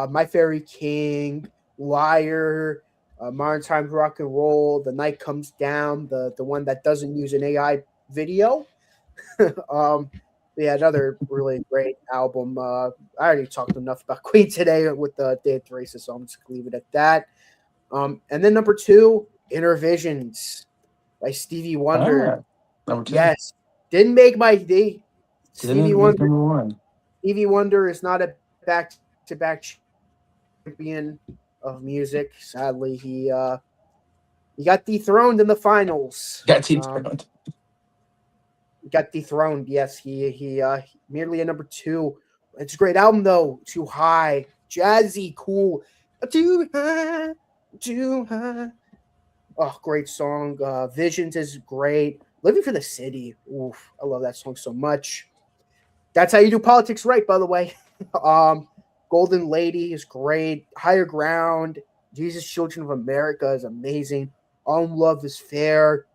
My Fairy King. Liar. Modern Times Rock and Roll. The Night Comes Down. The one that doesn't use an AI video. um, yeah, another really great album. I already talked enough about Queen today with the Day of Races, so I'm just gonna leave it at that. And then number 2, "Inner Visions" by Stevie Wonder. Ah, number 2. Yes, didn't make my day. Stevie Didn't make Wonder. number 1. Stevie Wonder is not a back-to-back champion of music. Sadly, he got dethroned in the finals. Got dethroned. Got dethroned. Yes, he merely a number 2. It's a great album though. Too High, jazzy, cool. Too high, too high. Oh, great song. Visions is great. Living for the City. Oof, I love that song so much. That's how you do politics right, by the way. Golden Lady is great. Higher Ground. Jesus Children of America is amazing. All Love is Fair.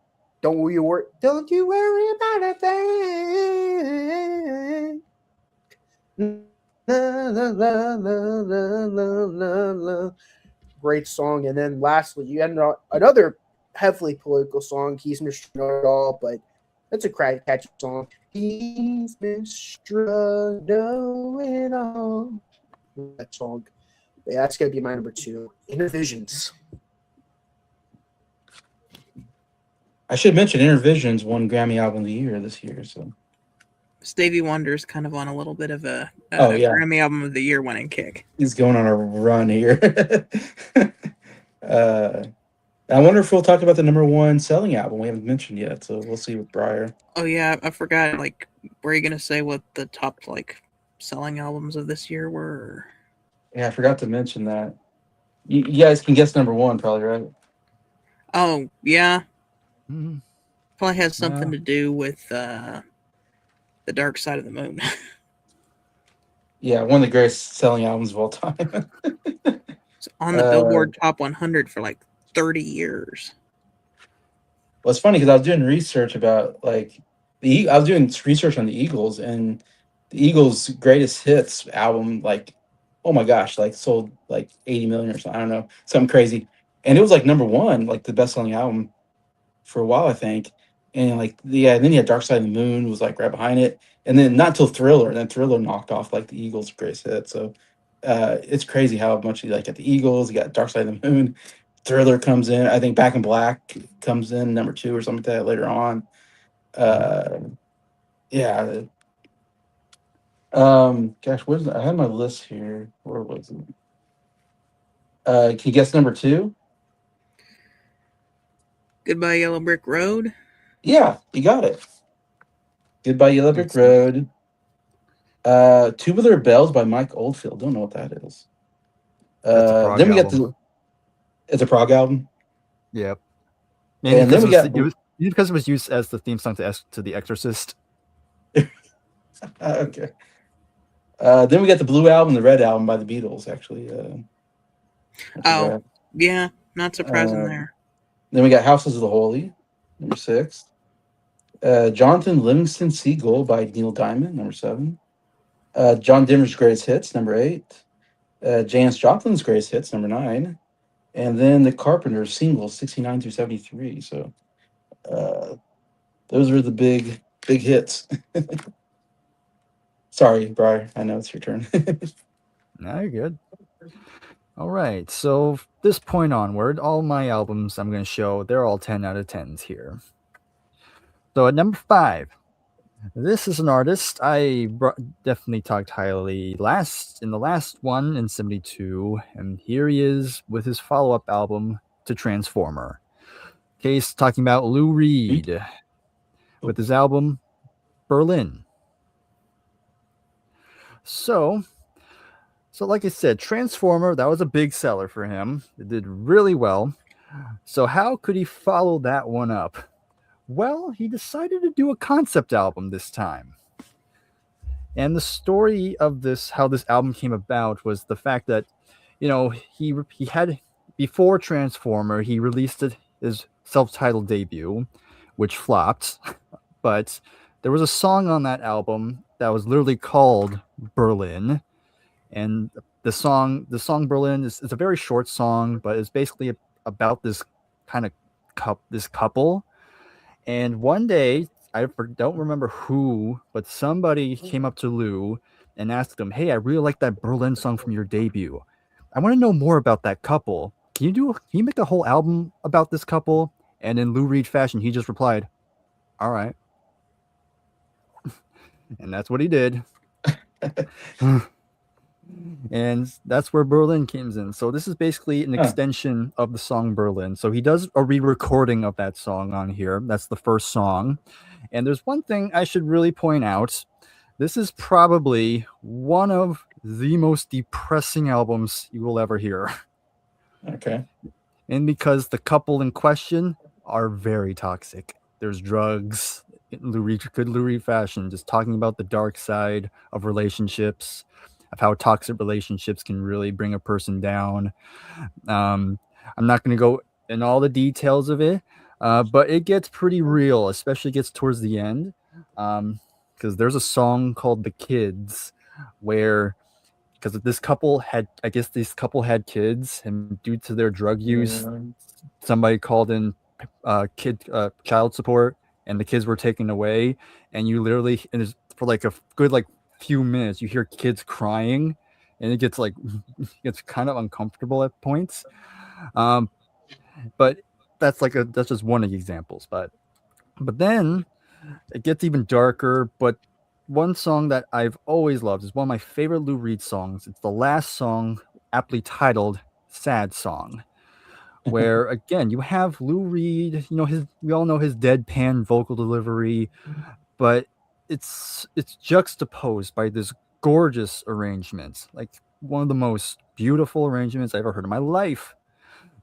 Don't you worry about a thing. La, la, la, la, la, la, la. Great song. And then lastly, you end on another heavily political song. He's Mr. Know It All, but that's a catchy song. He's Mr. Know It All. That song. But yeah, that's gonna be my number 2. Intervisions. I should mention Intervisions won Grammy Album of the Year this year. So Stevie Wonder's kind of on a little bit of oh a yeah, Grammy Album of the Year winning kick. he's going on a run here. uh, I wonder if we'll talk about the number one selling album we haven't mentioned yet. So we'll see with Bryer. Oh yeah, I forgot. Like, were you gonna say what the top like selling albums of this year were? Yeah, I forgot to mention that. You guys can guess number one, probably, right? Oh yeah, Mhm. probably has something Yeah. to do with the Dark Side of the Moon. Yeah, one of the greatest selling albums of all time. It's on the uh, Billboard Top 100 for like 30 years. well, it's funny because I was doing research about I was doing research on the Eagles, and the Eagles' greatest hits album, like, oh my gosh, like sold like 80 million or something. I don't know, something crazy, and it was like number one, like the best selling album for a while, I think. And like, yeah, and then you had Dark Side of the Moon was like right behind it, and then not till Thriller, and then Thriller knocked off like the Eagles' greatest hit. So it's crazy how much you like at the Eagles. You got Dark Side of the Moon, Thriller comes in. I think Back in Black comes in number two or something like that later on. Mhm. Uh, yeah. Gosh, where's I had my list here. Where was it? Can you guess number two? Goodbye Yellow Brick Road. Yeah, you got it. Goodbye Yellow Brick Let's see. Road. Tubular Bells by Mike Oldfield. Don't know what that is. That's a prog Then we get album. the it's a prog album, Yep. Mainly and then because we got because it was used as the theme song to The Exorcist. okay. Then we got the Blue Album, the Red Album by the Beatles. Actually, after Oh, that, yeah, not surprising uh, there. then we got Houses of the Holy, number six. Jonathan Livingston Seagull by Neil Diamond, number seven. John Denver's Greatest Hits, number eight. Janis Joplin's Greatest Hits, number nine. And then the Carpenters singles, 69 through 73. So uh, those were the big hits. Sorry, Briar. I know it's your turn. No, you're good. All right. So this point onward, all my albums I'm going to show, they're all 10 out of 10s here. So at number 5, this is an artist definitely talked highly in the last one in 72, and here he is with his follow-up album to Transformer. Case talking about Lou Reed with his album Berlin. So like I said, Transformer, that was a big seller for him. It did really well. So how could he follow that one up? Well, he decided to do a concept album this time. And the story of how this album came about was the fact that, he had, before Transformer, he released his self-titled debut, which flopped. But there was a song on that album that was literally called Berlin. And the song Berlin is a very short song, but it's basically about this kind of this couple. And one day, don't remember who, but somebody came up to Lou and asked him, "Hey, I really like that Berlin song from your debut. I want to know more about that couple. Can you make a whole album about this couple?" And in Lou Reed fashion, he just replied, "All right." And that's what he did. And that's where Berlin comes in. So this is basically an Huh. extension of the song Berlin. So he does a re-recording of that song on here. That's the first song. And there's one thing I should really point out. This is probably one of the most depressing albums you will ever hear. Okay. And because the couple in question are very toxic. There's drugs, good Lou Reed fashion, just talking about the dark side of relationships, of how toxic relationships can really bring a person down. I'm not going to go in all the details of it, but it gets pretty real, especially gets towards the end. Because there's a song called "The Kids," where because this couple had kids, and due to their drug use, Yeah. somebody called in child support, and the kids were taken away. And you literally, for like a good few minutes, you hear kids crying, and it gets like gets kind of uncomfortable at points. Um, but that's just one of the examples. But then it gets even darker. But one song that I've always loved is one of my favorite Lou Reed songs. It's the last song, aptly titled "Sad Song," where again you have Lou Reed. You know his we all know his deadpan vocal delivery, but it's juxtaposed by this gorgeous arrangement, like one of the most beautiful arrangements I ever heard in my life.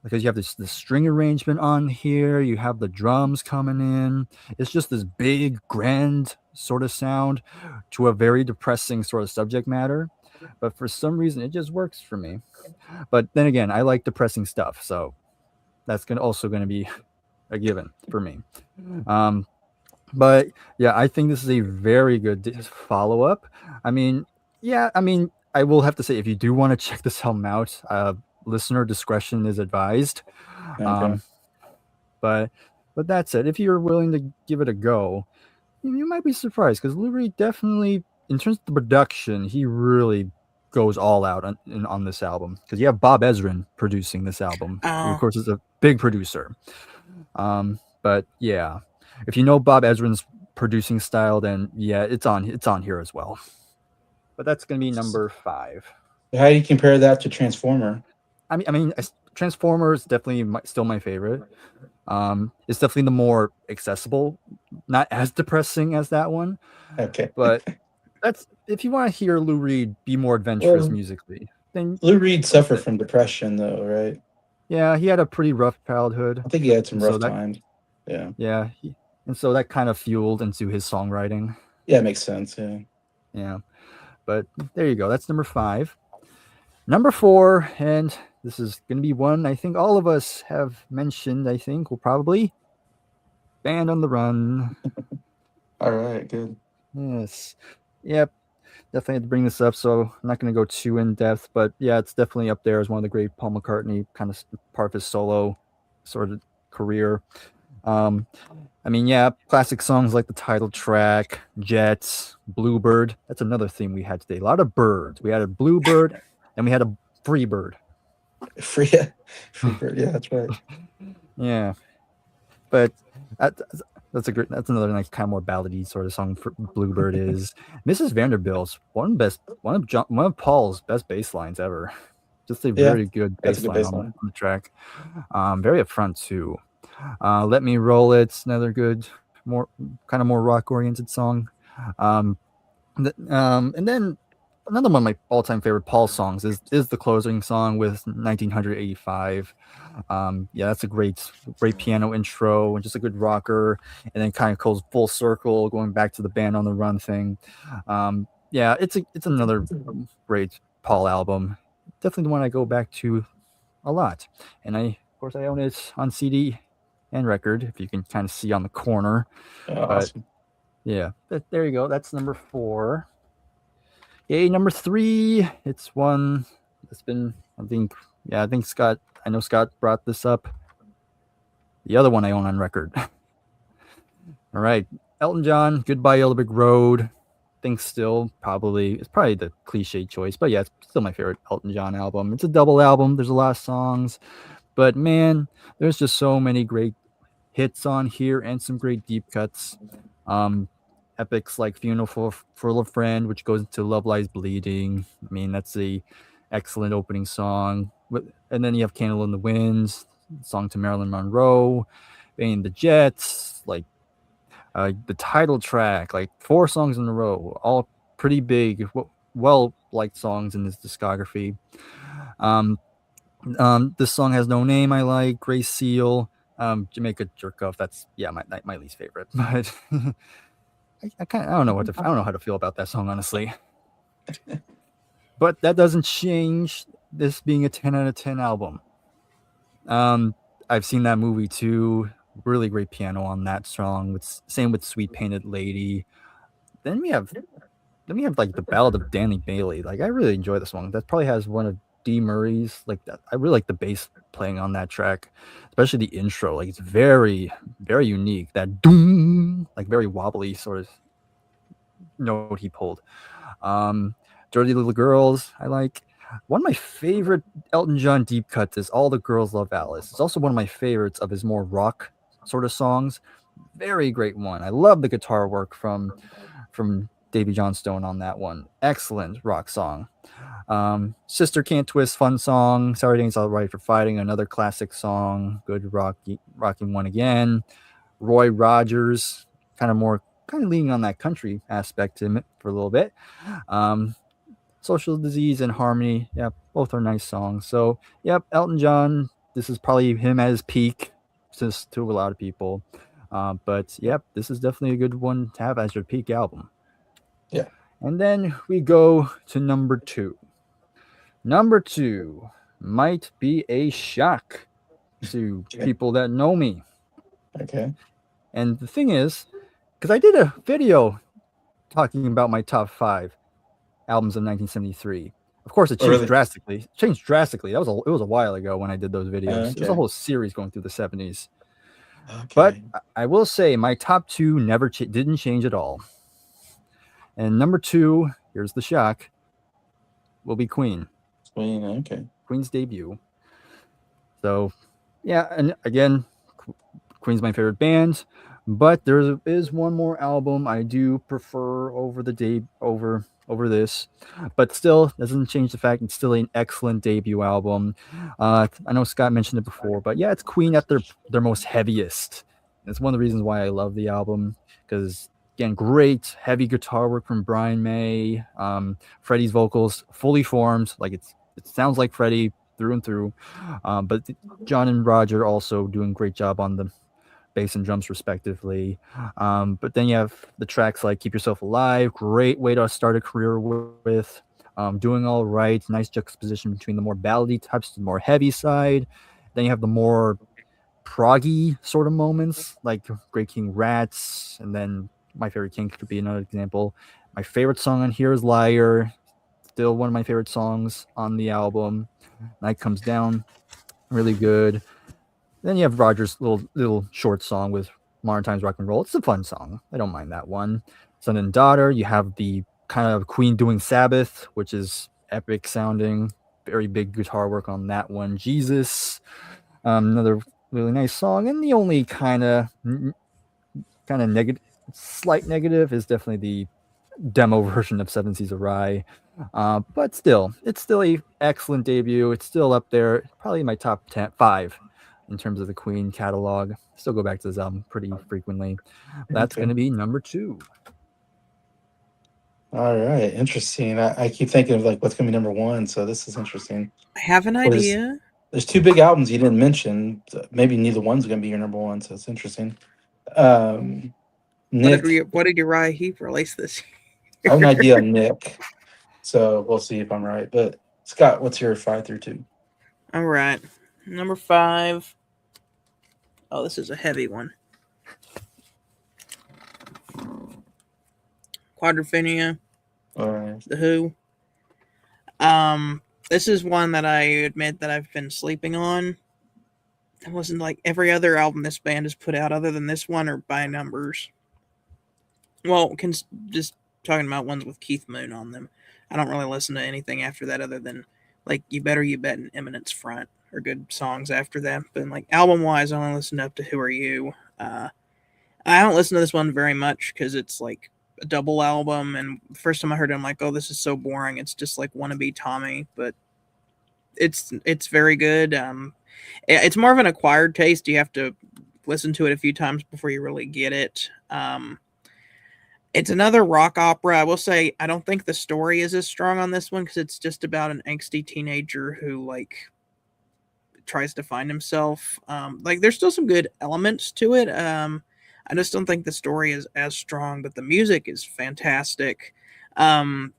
Because you have this string arrangement on here, you have the drums coming in. It's just this big, grand sort of sound to a very depressing sort of subject matter. But for some reason, it just works for me. But then again, I like depressing stuff, so that's also gonna be a given for me. Um, but yeah, I think this is a very good follow up. I mean, yeah, I mean, I will have to say if you do want to check this album out, listener discretion is advised. Okay. Um, but that said, if you're willing to give it a go, you might be surprised because Lou Reed definitely, in terms of the production, he really goes all out on this album because you have Bob Ezrin producing this album, who of Oh, course is a big producer. But yeah, if you know Bob Ezrin's producing style, then yeah, it's on here as well. But that's gonna be number 5. How do you compare that to Transformer? Transformers definitely still my favorite. It's definitely the more accessible, not as depressing as that one. Okay. But that's if you want to hear Lou Reed be more adventurous Well, musically, then Lou Reed that's suffered it. from depression, though, right? Yeah, he had a pretty rough childhood, I think he had some and so rough that times. Yeah. yeah, and so that kind of fueled into his songwriting. Yeah, it makes sense. Yeah. Yeah, but there you go. That's number 5. Number 4, and this is going to be one I think all of us have mentioned. I think will probably Band on the Run. All right. Good. Yes. Yep. Definitely had to bring this up, so I'm not going to go too in depth, but yeah, it's definitely up there as one of the great Paul McCartney kind of part of his solo sort of career. Um, I mean, yeah, classic songs like the title track, Jets, Bluebird. That's another theme we had today. A lot of birds. We had a bluebird and we had a free bird. Free, free bird. Yeah, that's right. Yeah, but that, that's another nice kind of more ballady sort of song for Bluebird is. Mrs. Vanderbilt's one of Paul's best bass lines ever. Just a Yeah, very good that's a bass good line on baseline. the track. Very upfront too. Let Me Roll It's another good, more kind of more rock oriented song. Um, and then another one of my all time favorite Paul songs is the closing song with 1985. Yeah, that's a great piano intro and just a good rocker, and then kind of goes full circle, going back to the Band on the Run thing. Yeah, it's another great Paul album. Definitely the one I go back to a lot, and of course I own it on CD and record, if you can kind of see on the corner. But Awesome. yeah, there you go. That's number 4. Yay, number 3. It's one that's been, I think Scott, I know Scott brought this up. The other one I own on record. All right. Elton John, Goodbye Yellow Brick Road. Think still it's probably the cliche choice, but yeah, it's still my favorite Elton John album. It's a double album. There's a lot of songs, but man, there's just so many great hits on here and some great deep cuts. Um, Epics like Funeral for a Friend, which goes into Love Lies Bleeding. I mean, that's a excellent opening song. And then you have Candle in the Wind, song to Marilyn Monroe, and the Jets, like the title track, like 4 songs in a row, all pretty big, well liked songs in his discography. Um, this song has no name. I like Grace Seal. Jamaica Jerk Off. That's my least favorite, but I don't know I don't know how to feel about that song honestly. But that doesn't change this being a 10 out of 10 album. I've seen that movie too. Really great piano on that song. Same with Sweet Painted Lady. Then we have like the Ballad of Danny Bailey. Like I really enjoy the song. That probably has one of D. Murray's like that. I really like the bass playing on that track, especially the intro. Like it's very, very unique. That doom, like very wobbly sort of note he pulled. Dirty Little Girls, I like. One of my favorite Elton John deep cuts is All the Girls Love Alice. It's also one of my favorites of his more rock sort of songs. Very great one. I love the guitar work from Davy Johnstone on that one. Excellent rock song. Sister Can't Twist, fun song. Saturday Night's All Right for Fighting, another classic song. Good rocking one again. Roy Rogers, kind of leaning on that country aspect to it for a little bit. Um, Social Disease and Harmony, yeah, both are nice songs. So, yep, Elton John. This is probably him at his peak, just to a lot of people. But yep, this is definitely a good one to have as your peak album. Yeah. And then we go to number two. Number two might be a shock to Okay. people that know me. Okay. And the thing is, because I did a video talking about my top 5 albums of 1973. Of course, it Oh, changed really? drastically. It was a while ago when I did those videos. It was a Okay. whole series going through the 70s. But Okay. I will say my top 2 didn't change at all. And number 2, here's the shock, will be Queen. Okay. Queen's debut. So, yeah, and again, Queen's my favorite band, but there is one more album I do prefer over the over this, but still doesn't change the fact it's still an excellent debut album. I know Scott mentioned it before, but yeah, it's Queen at their most heaviest. It's one of the reasons why I love the album because again, great heavy guitar work from Brian May. Freddie's vocals fully formed, like it sounds like Freddie through and through. But John and Roger also doing a great job on the bass and drums respectively. But then you have the tracks like Keep Yourself Alive, great way to start a career with. Doing All Right, nice juxtaposition between the more ballady types to the more heavy side. Then you have the more proggy sort of moments like Great King Rats, and then My Favorite King could be another example. My favorite song on here is Liar, still one of my favorite songs on the album. Night Comes Down, really good. Then you have Roger's little short song with Modern Times Rock and Roll. It's a fun song. I don't mind that one. Son and Daughter. You have the kind of Queen doing Sabbath, which is epic sounding. Very big guitar work on that one. Jesus, another really nice song. And the only negative, slight negative, is definitely the demo version of Seven Seas of Rye. But still, it's still a excellent debut. It's still up there, probably my top 5 in terms of the Queen catalog. Still go back to this album pretty frequently. That's Okay. going to be number 2. All right. Interesting. I keep thinking of like what's gonna be number one. So this is interesting. I have an What idea. there's two big albums you didn't mention. Maybe neither one's gonna be your number one. So it's interesting. Um, Nick, What did Uriah Heep release this I have an year? idea on Nick. So we'll see if I'm right. But Scott, what's your 5 through 2? All right, number 5. Oh, this is a heavy one. Quadrophenia, All right. The Who. This is one that I admit that I've been sleeping on. It wasn't like every other album this band has put out, other than this one, or by numbers. Well, just talking about ones with Keith Moon on them. I don't really listen to anything after that, other than like You Better You Bet and Eminence Front are good songs after that. But like album wise, I only listen up to Who Are You. I don't listen to this one very much because it's like a double album, and the first time I heard it, I'm like, oh, this is so boring. It's just like Wannabe Tommy, but it's very good. It's more of an acquired taste. You have to listen to it a few times before you really get it. It's another rock opera. I will say I don't think the story is as strong on this one because it's just about an angsty teenager who like tries to find himself. Like there's still some good elements to it. I just don't think the story is as strong, but the music is fantastic. Um,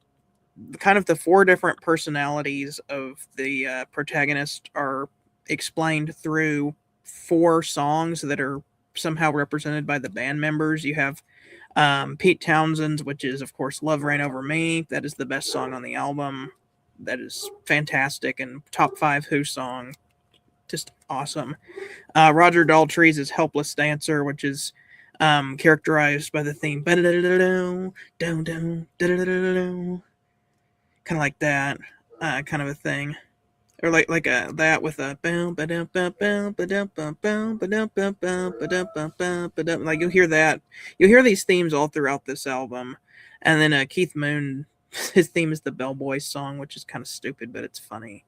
Kind of the 4 different personalities of the protagonist are explained through 4 songs that are somehow represented by the band members. You have Pete Townsend's, which is, of course, Love Reign Over Me. That is the best song on the album. That is fantastic and top 5 Who song. Just awesome. Roger Daltrey's is Helpless Dancer, which is characterized by the theme. Kind of like that. kind of a thing, or like a that with a boom ba-dum bum bum ba-dum bum bum ba-dum bum bum ba-dum bum bum ba-dum. Like you'll hear that, you'll hear these themes all throughout this album, and then Keith Moon, his theme is the Bellboys song, which is kind of stupid, but it's funny.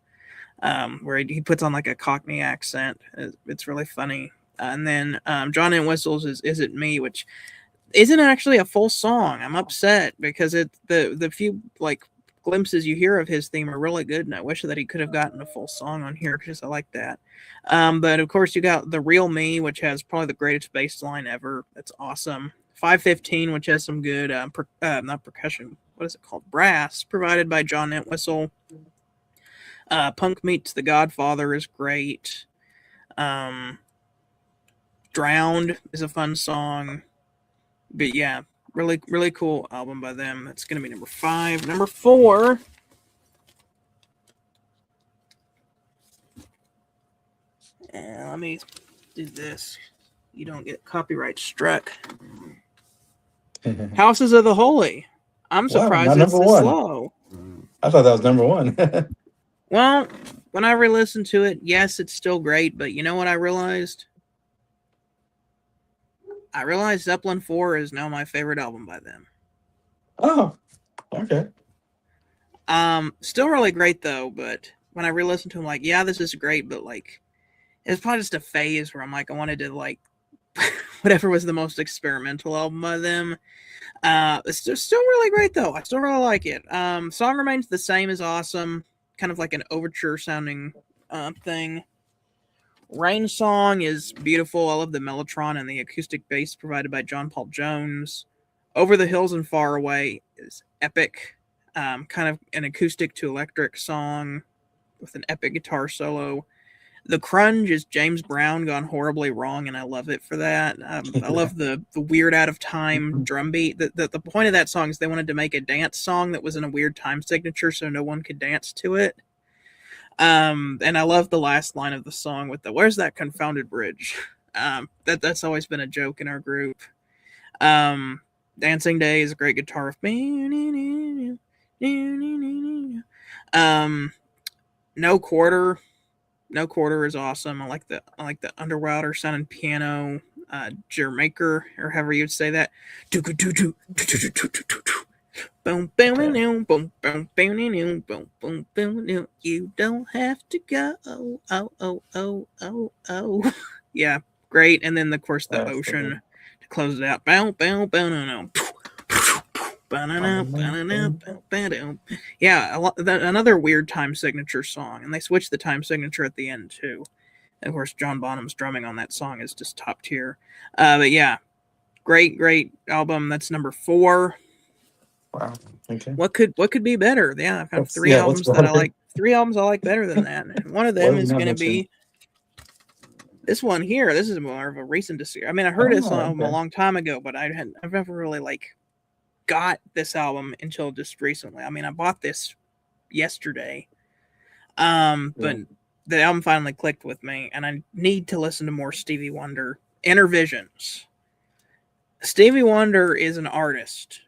Where he puts on like a Cockney accent. It's really funny. And then John Entwistle's is It Me, which isn't actually a full song. I'm upset because the few like glimpses you hear of his theme are really good, and I wish that he could have gotten a full song on here because I like that. But of course, you got The Real Me, which has probably the greatest bass line ever. That's awesome. 515, which has some good not percussion. What is it called? Brass, provided by John Entwistle. Punk Meets the Godfather is great. Drowned is a fun song. But yeah, really, really cool album by them. That's going to be number 5. Number 4. Let me do this. You don't get copyright struck. Houses of the Holy. I'm Wow, surprised not it's number this one. low. I thought that was number one. Well, when I re-listened to it, yes, it's still great, but you know what I realized? I realized Zeppelin 4 is now my favorite album by them. Oh, okay. Still really great though, but when I re-listened to them, like, yeah, this is great, but like, it's probably just a phase where I'm like, I wanted to like, whatever was the most experimental album by them. It's still really great though. I still really like it. Song Remains the Same is awesome, kind of like an overture sounding thing. Rain Song is beautiful. I love the mellotron and the acoustic bass provided by John Paul Jones. Over the Hills and Far Away is epic. Kind of an acoustic to electric song with an epic guitar solo. The Crunge is James Brown gone horribly wrong, and I love it for that. I love the weird out of time drum beat. The point of that song is they wanted to make a dance song that was in a weird time signature so no one could dance to it. And I love the last line of the song with the "Where's that confounded bridge?" That's always been a joke in our group. Dancing Day is a great guitar riff. No Quarter. No Quarter is awesome. I like the underwater sounding piano, Jamaica, or however you'd say that. Boom, boom, boom, boom, boom, boom, boom, boom, boom. You don't have to go. Oh, oh, oh, oh, oh. Yeah, great. And then, of course, the ocean to close it out. Bow, bow, bow, no, no. Yeah, another weird time signature song, and they switched the time signature at the end too. And of course, John Bonham's drumming on that song is just top tier. But yeah, great album. That's number 4. Wow. Okay. What could be better? Yeah, I've got 3 Yeah, albums that I like. 3 albums I like better than that. And one of them is going to be this one here. This is more of a recent discovery. I mean, I heard this album a long time ago, but I've never really like got this album until just recently. I mean, I bought this yesterday, but the album finally clicked with me, and I need to listen to more Stevie Wonder. Inner Visions. Stevie Wonder is an artist.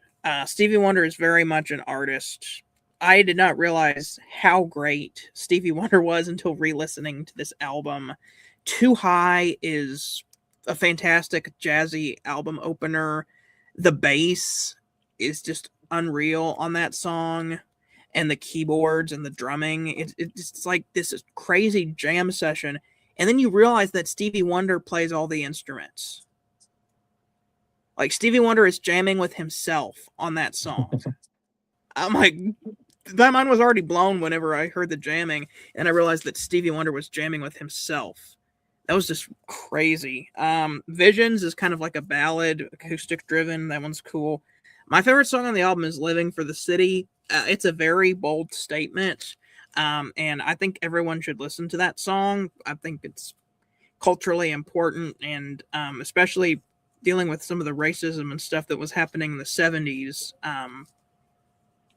Stevie Wonder is very much an artist. I did not realize how great Stevie Wonder was until re-listening to this album. Too High is a fantastic jazzy album opener. The bass is just unreal on that song, and the keyboards and the drumming. It's like this crazy jam session, and then you realize that Stevie Wonder plays all the instruments. Like Stevie Wonder is jamming with himself on that song. I'm like, my mind was already blown whenever I heard the jamming, and I realized that Stevie Wonder was jamming with himself. That was just crazy. Visions is kind of like a ballad, acoustic driven. That one's cool. My favorite song on the album is Living for the City. It's a very bold statement, and I think everyone should listen to that song. I think it's culturally important, and especially dealing with some of the racism and stuff that was happening in the 70s.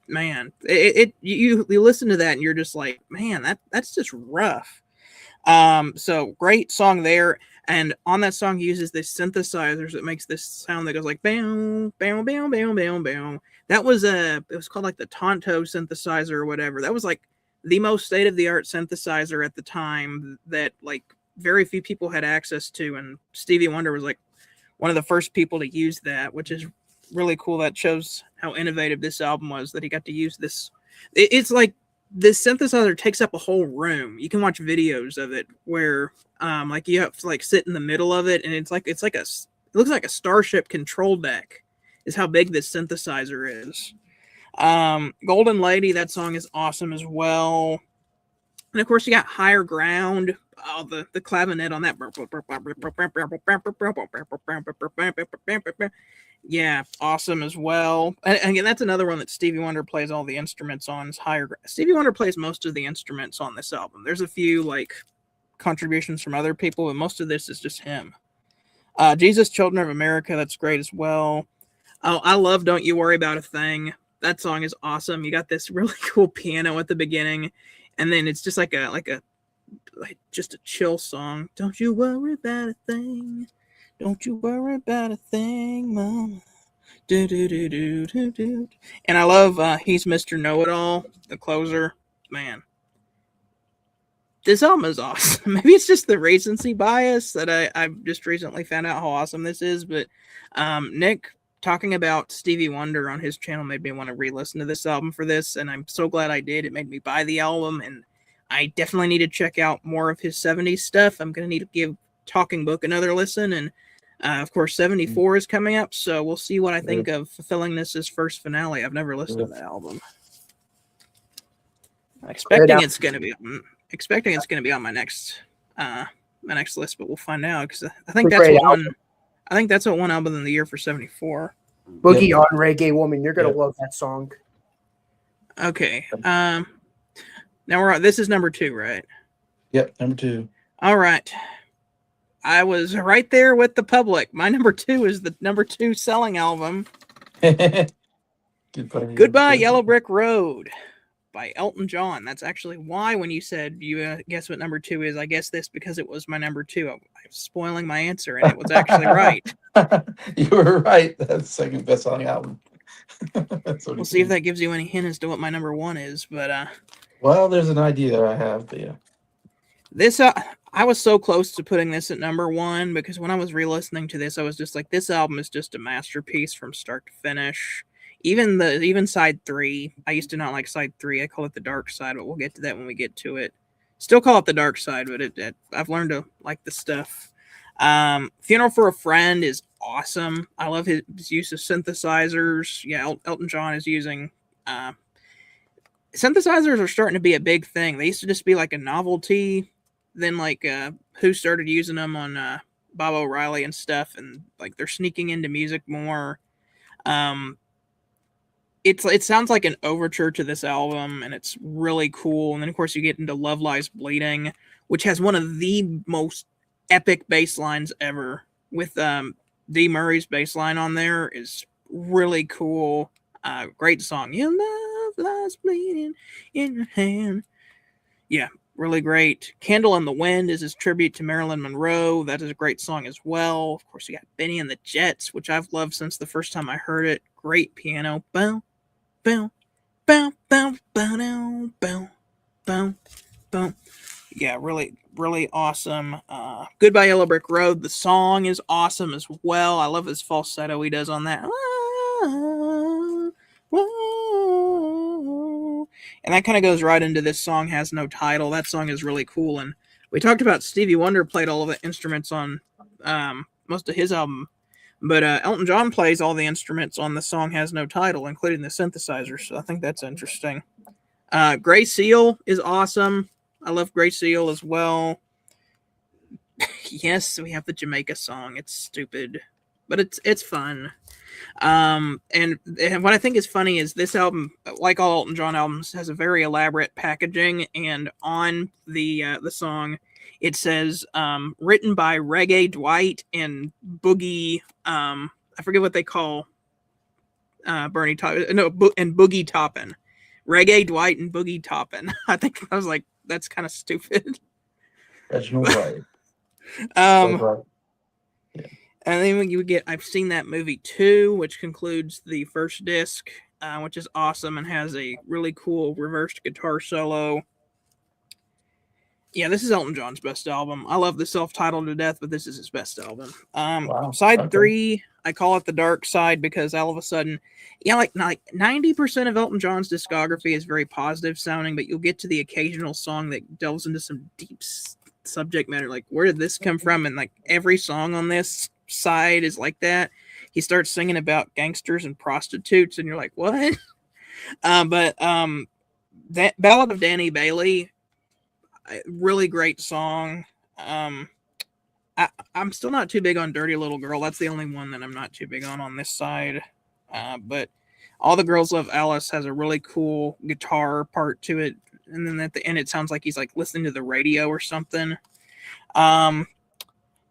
Man, you listen to that and you're just like, man, that's just rough. So great song there. And on that song, he uses this synthesizers that makes this sound that goes like bam, bam, bam, bam, bam, bam. That was it was called like the Tonto synthesizer or whatever. That was like the most state of the art synthesizer at the time that like very few people had access to, and Stevie Wonder was like one of the first people to use that, which is really cool. That shows how innovative this album was, that he got to use this. It's like this synthesizer takes up a whole room. You can watch videos of it where like you have to like sit in the middle of it, and it's like it looks like a starship control deck is how big this synthesizer is. Golden Lady, that song is awesome as well. And of course, you got Higher Ground. Oh, the clavinet on that. Yeah, awesome as well. And again, that's another one that Stevie Wonder plays all the instruments on. Is Higher Ground. Stevie Wonder plays most of the instruments on this album. There's a few like contributions from other people, but most of this is just him. Jesus, Children of America, that's great as well. Oh, I love Don't You Worry About a Thing. That song is awesome. You got this really cool piano at the beginning, and then it's just like just a chill song. Don't you worry about a thing. Don't you worry about a thing, mama. Do do do do do do. And I love He's Mr. Know It All, the closer. Man, this album is awesome. Maybe it's just the recency bias that I've just recently found out how awesome this is. But Nick talking about Stevie Wonder on his channel made me want to re-listen to this album for this, and I'm so glad I did. It made me buy the album, and I definitely need to check out more of his 70s stuff. I'm going to need to give Talking Book another listen, and of course 74 is coming up, so we'll see what I think of Fulfilling This' first finale. I've never listened to that album. I'm expecting it's going to be on my next list, but we'll find out, because I think that's what one. I think that's what won Album of the Year for 74. Boogie on Reggae Woman. You're going to love that song. Okay. Now this is number 2, right? Yep, number 2. All right. I was right there with the public. My number 2 is the number 2 selling album. Goodbye Yellow Brick Road by Elton John. That's actually why when you said you guess what number 2 is, I guessed this because it was my number 2. I was spoiling my answer, and it was actually right. You were right. That's the second best-selling album. We'll see if that gives you any hint as to what my number 1 is. But well, there's an idea I have, but yeah. This I was so close to putting this at number 1, because when I was re-listening to this, I was just like, this album is just a masterpiece from start to finish. Even side 3, I used to not like side 3. I call it the dark side, but we'll get to that when we get to it. Still call it the dark side, but I've learned to like the stuff. Funeral for a Friend is awesome. I love his use of synthesizers. Yeah, Elton John is using synthesizers are starting to be a big thing. They used to just be like a novelty. Then like who started using them on Bob O'Reilly and stuff, and like they're sneaking into music more. It sounds like an overture to this album, and it's really cool. And then of course you get into Love Lies Bleeding, which has one of the most epic bass lines ever, with Dee Murray's bass line on there is really cool. Great song. Your love lies bleeding in your hand. Yeah, really great. Candle in the Wind is his tribute to Marilyn Monroe. That is a great song as well. Of course, you got Benny and the Jets, which I've loved since the first time I heard it. Great piano. Bow, bow, bow, bow, bow, bow, bow, bow. Yeah, really, really awesome. Goodbye Yellow Brick Road. The song is awesome as well. I love his falsetto he does on that. And that kind of goes right into this song, Has No Title. That song is really cool. And we talked about Stevie Wonder played all of the instruments on most of his album. But Elton John plays all the instruments on the song Has No Title, including the synthesizer. So I think that's interesting. Gray Seal is awesome. I love Gray Seal as well. Yes, we have the Jamaica song. It's stupid, but it's fun. And what I think is funny is this album, like all Elton John albums, has a very elaborate packaging. And on the song, it says written by Reggae Dwight and Boogie. I forget what they call Bernie Taupin. No, and Boogie Toppin. Reggae Dwight and Boogie Toppin. I think I was like, that's kind of stupid. Reginald Wright. And then you get, I've seen that movie too, which concludes the first disc. which is awesome and has a really cool reversed guitar solo. Yeah, this is Elton John's best album. I love the self-titled to death, but this is his best album. Wow. Side Okay. three, I call it the dark side because all of a sudden, yeah, like 90% of Elton John's discography is very positive sounding, but you'll get to the occasional song that delves into some deep subject matter, like where did this come from? And like every song on this side is like that. He starts singing about gangsters and prostitutes, and you're like, what? But that Ballad of Danny Bailey, really great song. Um, I'm still not too big on Dirty Little Girl. That's the only one that I'm not too big on this side. But All the Girls Love Alice has a really cool guitar part to it. And then at the end, it sounds like he's like listening to the radio or something. Um,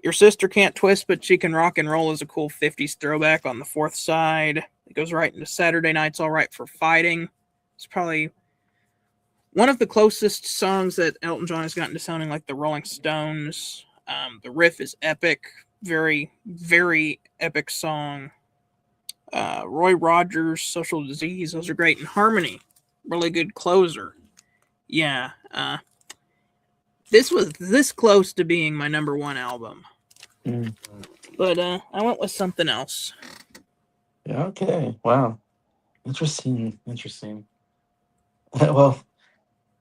Your Sister Can't Twist, but She Can Rock and Roll is a cool 50s throwback on the fourth side. It goes right into Saturday Night's All Right for Fighting. It's probably one of the closest songs that Elton John has gotten to sounding like the Rolling Stones. The riff is epic, very, very epic song. Roy Rogers, Social Disease, those are great. And Harmony, really good closer. Yeah, this was this close to being my number one album, Mm. but I went with something else. Yeah. Okay. Wow. Interesting. Interesting. Well,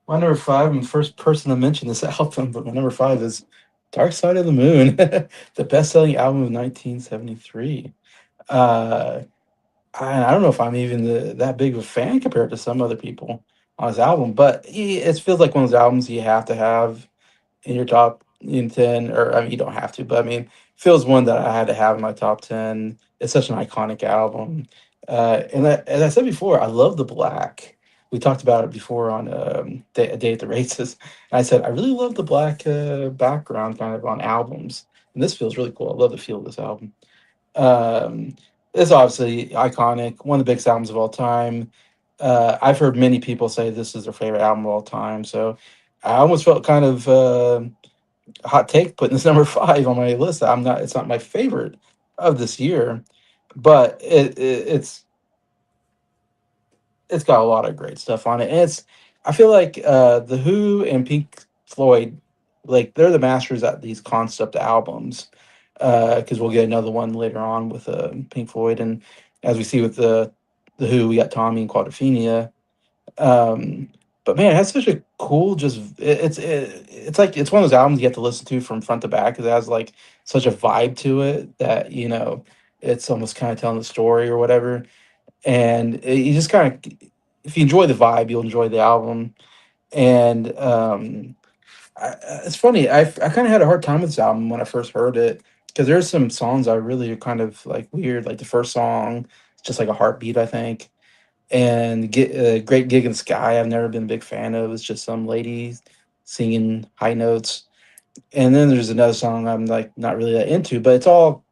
my number five, I'm the first person to mention this album, but my number five is Dark Side of the Moon, the best selling album of 1973. Uh, I don't know if I'm even that big of a fan compared to some other people on his album, but it feels like one of those albums you have to have in your top in 10, or I mean, you don't have to, but I mean, feels one that I had to have in my top 10. It's such an iconic album. As I said before, I love the black. We talked about it before on A Day at the Races. And I said, I really love the black background kind of on albums. And this feels really cool. I love the feel of this album. Um, it's obviously iconic, one of the biggest albums of all time. I've heard many people say this is their favorite album of all time. So I almost felt kind of a hot take putting this number five on my list. I'm not. It's not my favorite of this year, but it's got a lot of great stuff on it. And it's I feel like the Who and Pink Floyd, like they're the masters at these concept albums. Because we'll get another one later on with Pink Floyd, and as we see with the Who, we got Tommy and Quadrophenia. Um, but man, it has such a cool, it's like it's one of those albums you have to listen to from front to back because it has like such a vibe to it that it's almost kind of telling the story or whatever. And you just kind of, if you enjoy the vibe, you'll enjoy the album. And it's funny, I kind of had a hard time with this album when I first heard it because there's some songs I really are kind of like weird. Like the first song, it's just like a heartbeat, I think. And Great Gig in the Sky, I've never been a big fan of. It's just some lady singing high notes. And then there's another song I'm like not really that into, but it's all,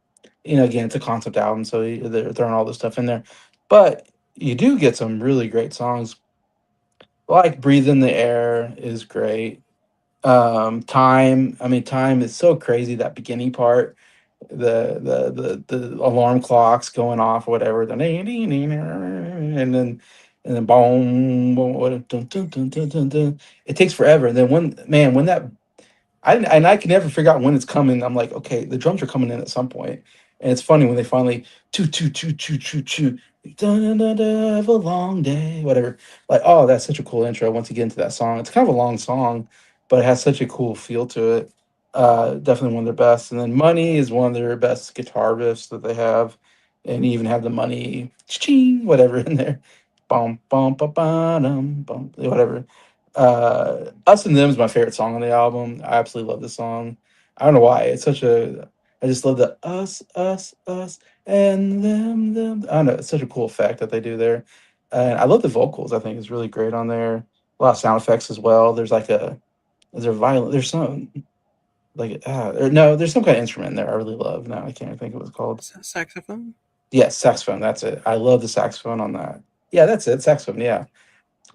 again, it's a concept album, so they're throwing all this stuff in there. But you do get some really great songs, like Breathe in the Air is great. Time, I mean, Time is so crazy, that beginning part, the alarm clocks going off or whatever, and then boom, boom, dun, dun, dun, dun, dun, dun. It takes forever. And then when that I can never figure out when it's coming. I'm like, okay, the drums are coming in at some point. And it's funny when they finally choo choo choo choo choo choo, dun, dun, dun, dun, have a long day, whatever. Like, oh, that's such a cool intro once you get into that song. It's kind of a long song, but it has such a cool feel to it. Definitely one of their best. And then Money is one of their best guitar riffs that they have. And you even have the Money ching whatever in there. Bum bum ba ba dum bum whatever. Us and Them is my favorite song on the album. I absolutely love this song. I don't know why. I just love the us, and them. I don't know. It's such a cool effect that they do there. And I love the vocals. I think is really great on there. A lot of sound effects as well. Is there violin? There's some, like, no, there's some kind of instrument in there I really love. Now I can't think of what it's called. Saxophone. Yes, saxophone. That's it. I love the saxophone on that. Yeah, that's it. Saxophone. Yeah.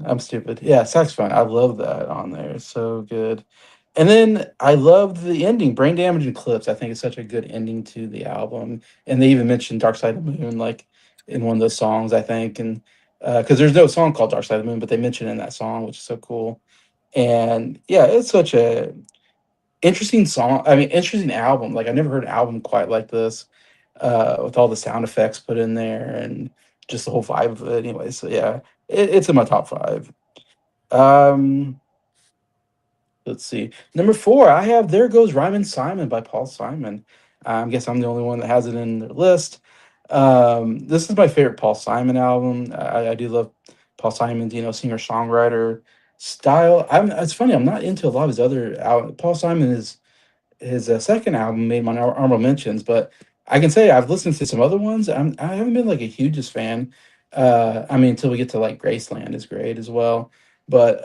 I'm stupid. Yeah, saxophone. I love that on there. It's so good. And then I loved the ending, Brain Damage Eclipse. I think it's such a good ending to the album. And they even mentioned Dark Side of the Moon, like in one of those songs, I think. And because there's no song called Dark Side of the Moon, but they mention it in that song, which is so cool. And yeah, it's such a interesting song. I mean, interesting album. Like I never heard an album quite like this, with all the sound effects put in there and just the whole vibe of it. Anyway, so yeah, it's in my top five. Um, let's see. Number four, I have "There Goes Rhymin' Simon" by Paul Simon. I guess I'm the only one that has it in their list. This is my favorite Paul Simon album. I do love Paul Simon's, singer songwriter style. It's funny. I'm not into a lot of his other Paul Simon is his second album made my honorable mentions, but I can say I've listened to some other ones. I haven't been like a hugest fan. I mean, until we get to like Graceland is great as well. But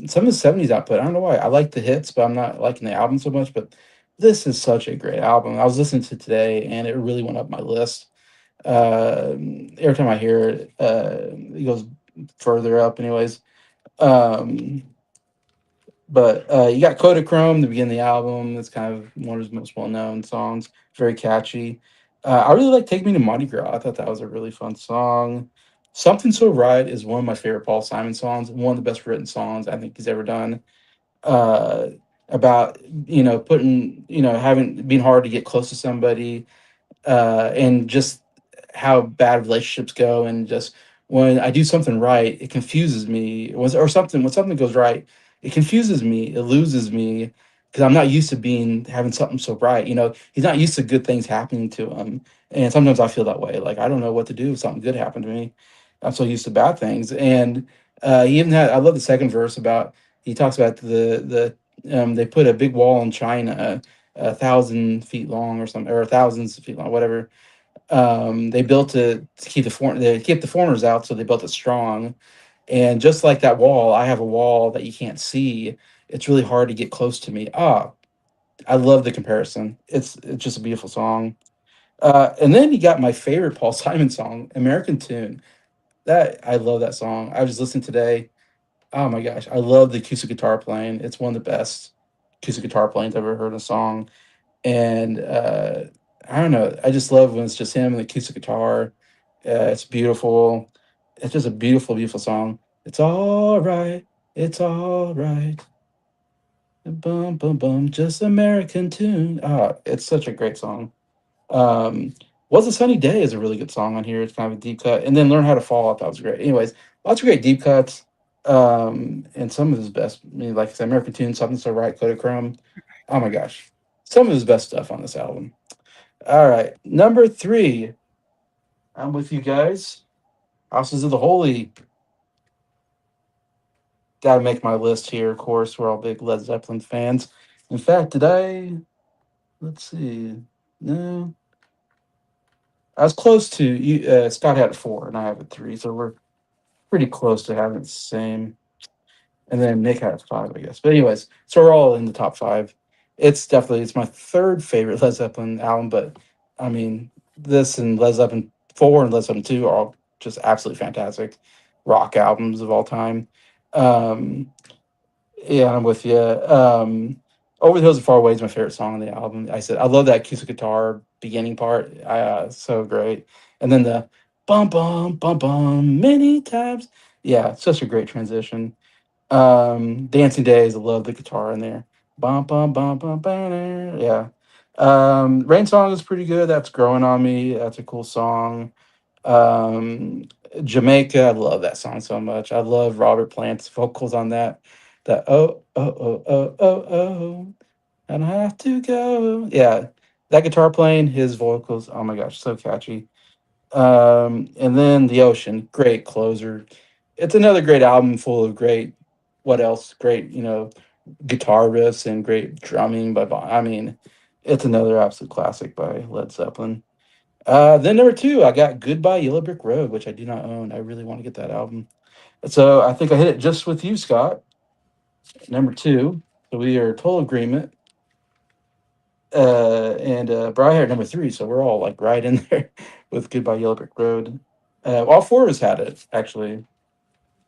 some of the '70s output, I don't know why. I like the hits, but I'm not liking the album so much. But this is such a great album. I was listening to it today, and it really went up my list. Every time I hear it, it goes further up. Anyways, um, but you got Kodachrome, the beginning of the album. It's kind of one of his most well known songs. Very catchy. I really like Take Me to Mardi Gras. I thought that was a really fun song. Something So Right is one of my favorite Paul Simon songs. One of the best written songs I think he's ever done. Uh, about putting having being hard to get close to somebody, and just how bad relationships go, and just when I do something right, it confuses me. Or something when something goes right, it confuses me. It loses me because I'm not used to being having something so right. He's not used to good things happening to him, and sometimes I feel that way. Like I don't know what to do if something good happened to me. I'm so used to bad things, and he even had. I love the second verse about. He talks about they put a big wall in China, 1,000 feet long or something, or thousands of feet long, whatever. They built it to keep the foreigners out, so they built it strong. And just like that wall, I have a wall that you can't see. It's really hard to get close to me. I love the comparison. It's just a beautiful song. And then you got my favorite Paul Simon song, "American Tune." That I love that song. I was listening today. Oh my gosh, I love the acoustic guitar playing. It's one of the best acoustic guitar playings I've ever heard in a song. And I don't know, I just love when it's just him and the acoustic guitar. It's beautiful. It's just a beautiful, beautiful song. It's all right. It's all right. Bum bum bum. Just American tune. It's such a great song. Um, Was a Sunny Day is a really good song on here. It's kind of a deep cut. And then Learn How to Fall, I thought was great. Anyways, lots of great deep cuts. And some of his best, I mean, like I said, American Tune, Something So Right, Kodachrome. Oh my gosh. Some of his best stuff on this album. All right. Number three. I'm with you guys. Houses of the Holy. Gotta make my list here, of course. We're all big Led Zeppelin fans. In fact, did I let's see. No. I was close to you. Scott had it four, and I have it three, so we're pretty close to having the same. And then Nick had it five, I guess. But anyways, so we're all in the top five. It's my third favorite Led Zeppelin album, but I mean, this and Led Zeppelin four and Led Zeppelin two are all just absolutely fantastic rock albums of all time. Um, yeah, I'm with you. Over the Hills and Far Away is my favorite song on the album. I said I love that acoustic guitar beginning part. So great. And then the bum bum bum bum many times. Yeah, it's such a great transition. Dancing Days, I love the guitar in there. Bum bum bum bum bum. Yeah. Rain Song is pretty good. That's Growing on Me. That's a cool song. Um, Jamaica, I love that song so much. I love Robert Plant's vocals on that. That oh, I don't have to go. Yeah, that guitar playing, his vocals. Oh my gosh, so catchy. And then The Ocean, great closer. It's another great album full of great. What else? Great, guitar riffs and great drumming by Bon. I mean, it's another absolute classic by Led Zeppelin. Then number two, I got Goodbye Yellow Brick Road, which I do not own. I really want to get that album. So I think I hit it just with you, Scott. Number two. So we are total agreement. And Bryer at number three. So we're all like right in there with Goodbye Yellow Brick Road. All four of us had it, actually.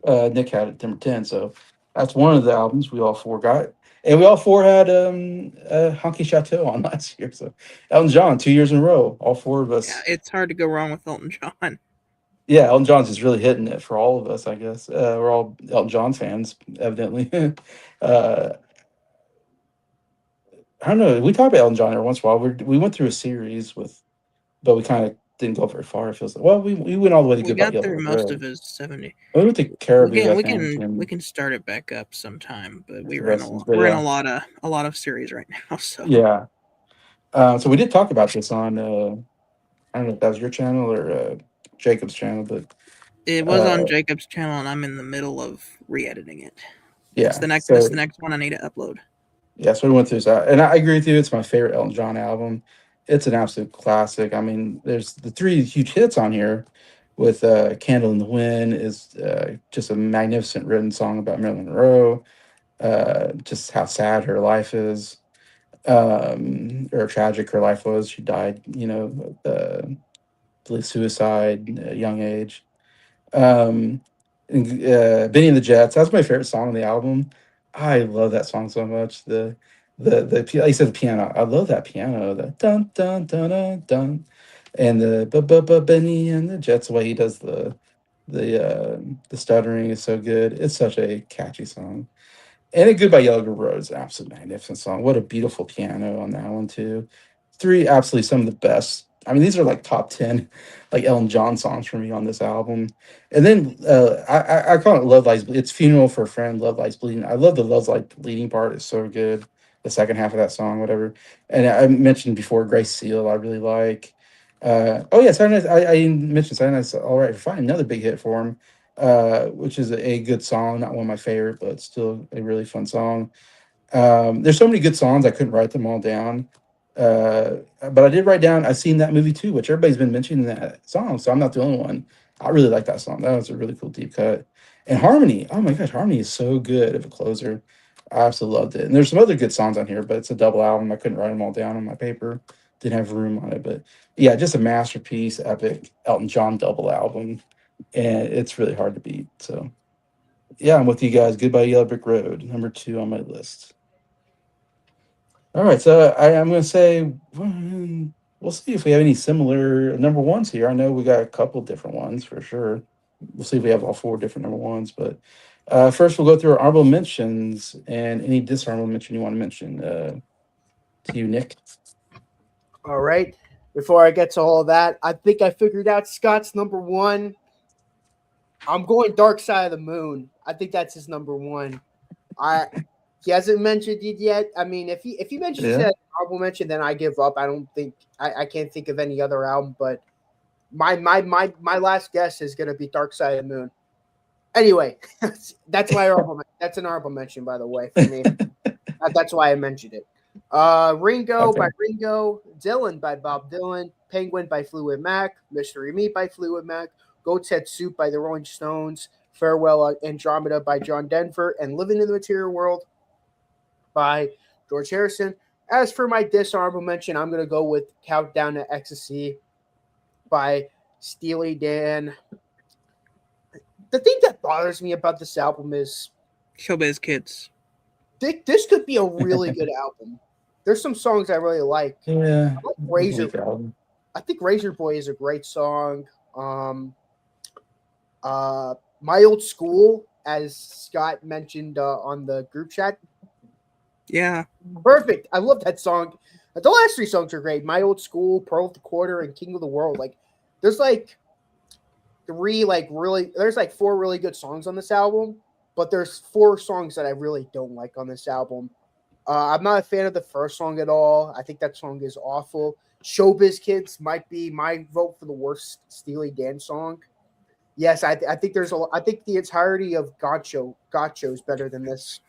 Nick had it number 10. So that's one of the albums we all four got. And we all four had Honky Chateau on last year. So Elton John, 2 years in a row. All four of Yeah, us. it's hard to go wrong with Elton John. Yeah, Elton John's just really hitting it for all of us, I guess. We're all Elton John fans, evidently. uh, I don't know. We talk about Elton John every once in a while. We went through a series with, but we kind of didn't go very far. It feels like. Well, we went all the way to We Goodbye got Yellow through Brick most of Road. his 70. We went to We Caribou, can I we think, can we and can start it back up sometime, but we the were in rest a of. lot But we're in yeah, a lot of series right now. So yeah. So we did talk about this on. I don't know if that was your channel or Jacob's channel, but it was on uh, Jacob's channel, and I'm in the middle of re-editing it. yeah. This So the next one I need to upload. yeah, so we went through that, and I agree with you. It's my favorite Elton John album. It's an absolute classic. I mean, there's the three huge hits on here, with "Candle in the Wind" is just a magnificent written song about Marilyn Monroe, just how sad her life is, or tragic her life was. She died, I believe suicide at a young age. Um, Benny and the Jets. That's my favorite song on the album. I love that song so much. Like you said, the piano. I love that piano. The dun dun dun dun dun, and the Benny and the Jets. The way he does the stuttering is so good. It's such a catchy song. And a Goodbye Yellow Brick Road is an absolute magnificent song. What a beautiful piano on that one too. Three absolutely some of the best. I mean, these are like top 10 like Elton John songs for me on this album. And then I call it Love Lies It's Funeral for a Friend, Love Lies Bleeding. I love the Love Lies Bleeding part. It's so good. The second half of that song, whatever. And I mentioned before Grace Seal, I really like. Oh yeah, Saturday Night, I mentioned Saturday Night's All Right for Fine, another big hit for him, which is a good song, not one of my favorite, but still a really fun song. There's so many good songs, I couldn't write them all down. But I did write down I've seen that movie too, which everybody's been mentioning that song, so I'm not the only one. I really like that song. That was a really cool deep cut. And Harmony, oh my gosh, Harmony is so good of a closer. I absolutely loved it. And there's some other good songs on here, but it's a double album. I couldn't write them all down on my paper. Didn't have room on it. But yeah, just a masterpiece, epic Elton John double album. And it's really hard to beat. So yeah, I'm with you guys. Goodbye Yellow Brick Road, number 2 on my list. All right, so I'm going to say we'll see if we have any similar number ones here. I know we got a couple different ones for sure. We'll see if we have all 4 different number ones. But first, we'll go through our honorable mentions and any dishonorable mention you want to mention. To you, Nick. All right. Before I get to all of that, I think I figured out Scott's number one. I'm going Dark Side of the Moon. I think that's his number one. I He hasn't mentioned it yet. I mean, if he mentions Yeah. that honorable mention, then I give up. I don't think I can't think of any other album. But my last guess is gonna be Dark Side of the Moon. Anyway, that's my honorable. That's an honorable mention, by the way, for me. That's why I mentioned it. Ringo Okay. by Ringo, Dylan by Bob Dylan, Penguin by Fleetwood Mac, Mystery Me by Fleetwood Mac, Goat's Head Soup by the Rolling Stones, Farewell Andromeda by John Denver, and Living in the Material World by George Harrison. As for my dishonorable mention, I'm going to go with Countdown to Ecstasy by Steely Dan. The thing that bothers me about this album is Showbiz Kids. this could be a really good album. There's some songs I really like. Yeah. I like Razor. Weak album. I think Razor Boy is a great song. My Old School, as Scott mentioned on the group chat, Yeah. perfect. I love that song. The last 3 songs are great. My Old School, Pearl of the Quarter, and King of the World. Like, there's like 3 like really. There's like 4 really good songs on this album, but there's 4 songs that I really don't like on this album. I'm not a fan of the first song at all. I think that song is awful. Showbiz Kids might be my vote for the worst Steely Dan song. Yes, I think I think the entirety of Gotcho is better than this.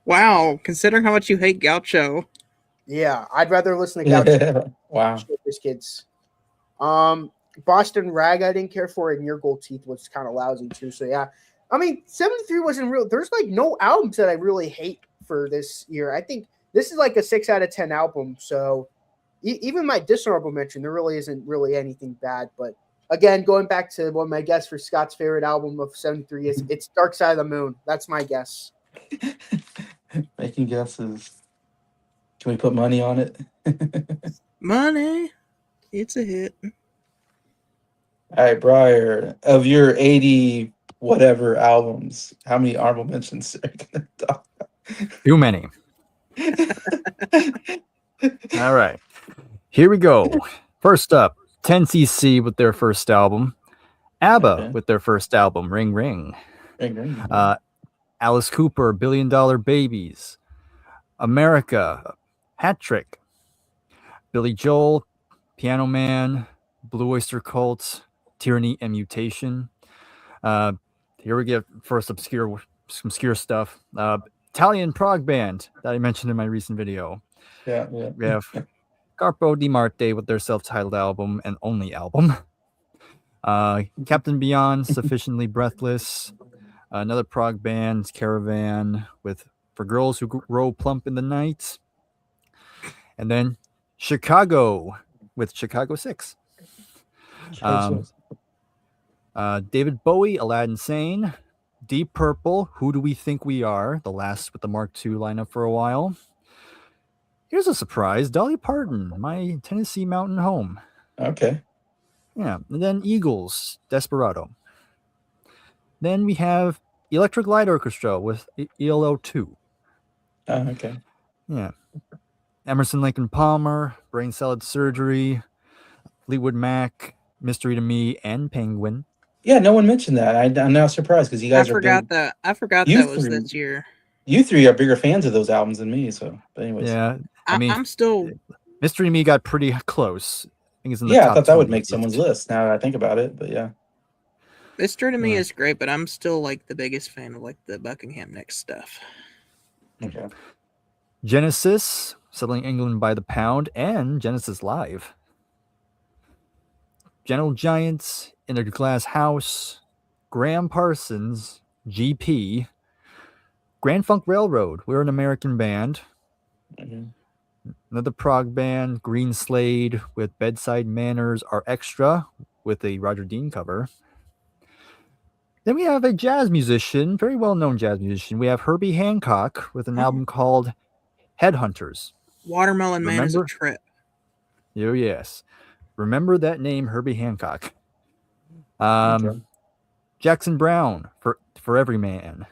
Wow. Considering how much you hate Gaucho. Yeah, I'd rather listen to Gotcho Yeah. than Wow. Showbiz Kids. Boston Rag I didn't care for, and Your Gold Teeth was kind of lousy too. So yeah, I mean, 73 wasn't real. There's like no albums that I really hate for this year. I think this is like a 6 out of 10 album. So even my dishonorable mention, there really isn't really anything bad. But again, going back to what my guess for Scott's favorite album of 73 is, it's Dark Side of the Moon. That's my guess. Making guesses. Can we put money on it? Money. It's a hit. All right, Bryer, of your 80 whatever albums, how many honorable mentions are you going to talk Too many. about? All right. Here we go. First up, 10cc with their first album. ABBA Okay. with their first album, Ring Ring. Ring, ring. Uh, Alice Cooper, Billion Dollar Babies. America, Hat Trick. Billy Joel, Piano Man, Blue Oyster Cult, Tyranny and Mutation. Uh, Here we get first obscure stuff. Italian prog band that I mentioned in my recent video. Yeah, yeah. We have Carpo Di Marte with their self-titled album and only album. Captain Beyond, Sufficiently Breathless. Another prog band, Caravan, with For Girls Who Grow Plump in the Night. And then Chicago with Chicago 6. David Bowie, Aladdin Sane. Deep Purple, Who Do We Think We Are? The last with the Mark II lineup for a while. Here's a surprise, Dolly Parton, My Tennessee Mountain Home. Okay. Yeah, and then Eagles, Desperado. Then we have Electric Light Orchestra with ELO 2. Okay. Yeah. Emerson, Lake and Palmer, Brain Salad Surgery, Fleetwood Mac, Mystery to Me, and Penguin. Yeah, no one mentioned that. I'm now surprised because you I guys are big. forgot that. I forgot You that was three, this year. you three are bigger fans of those albums than me. So, but anyways, Yeah, I mean, I'm still. Mystery to Me got pretty close. I think it's in the yeah, I top thought that would 20 make at someone's least. list. Now that I think about it, but yeah. Mystery to Me Yeah. is great, but I'm still like the biggest fan of like the Buckingham Nicks stuff. Okay. Genesis, Settling England by the Pound, and Genesis Live. Gentle Giants, In a Glass House, Graham Parsons, GP, Grand Funk Railroad, We're an American Band. Mhm. Another prog band, Green Slade with Bedside Manners Are Extra with a Roger Dean cover. Then we have a jazz musician, very well known jazz musician. We have Herbie Hancock with an album called Headhunters. Watermelon Man is a Remember? trip. Oh, yes. Remember that name, Herbie Hancock. Okay. Jackson Brown for Every Man.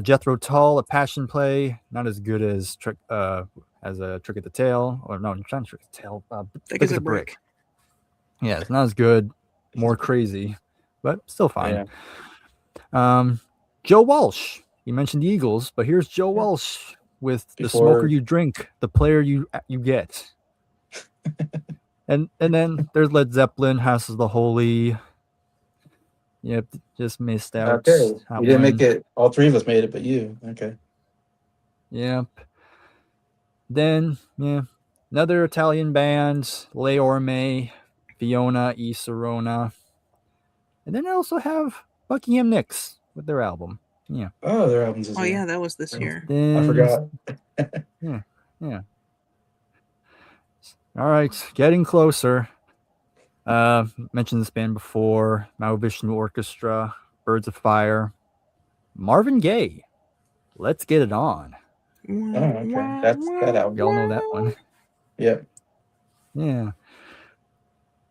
Jethro Tull, A Passion Play, not as good as a Trick at the Tail, or no, not Trick at the Tail. Thick Thick as as a a Brick. brick. Yeah, it's not as good, more crazy, but still fine. Yeah. Joe Walsh. You mentioned the Eagles, but here's Joe Walsh with The Smoker You Drink, The Player You Get. and then there's Led Zeppelin, House of the Holy. Yep, just missed out. Okay. That We didn't one. make it. All three of us made it, but you. Okay. Yep. Then, yeah, another Italian band, Le Orme, Fiona e Serona. And then I also have Buckingham Nicks with their album. Yeah. Oh, their albums as Oh well. yeah, that was this year. Then, I forgot. Yeah. All right, getting closer. Mentioned this band before. Mahavishnu Orchestra, Birds of Fire, Marvin Gaye. Let's Get It On. Oh, okay. That's that album. Y'all know that one. Yep. Yeah.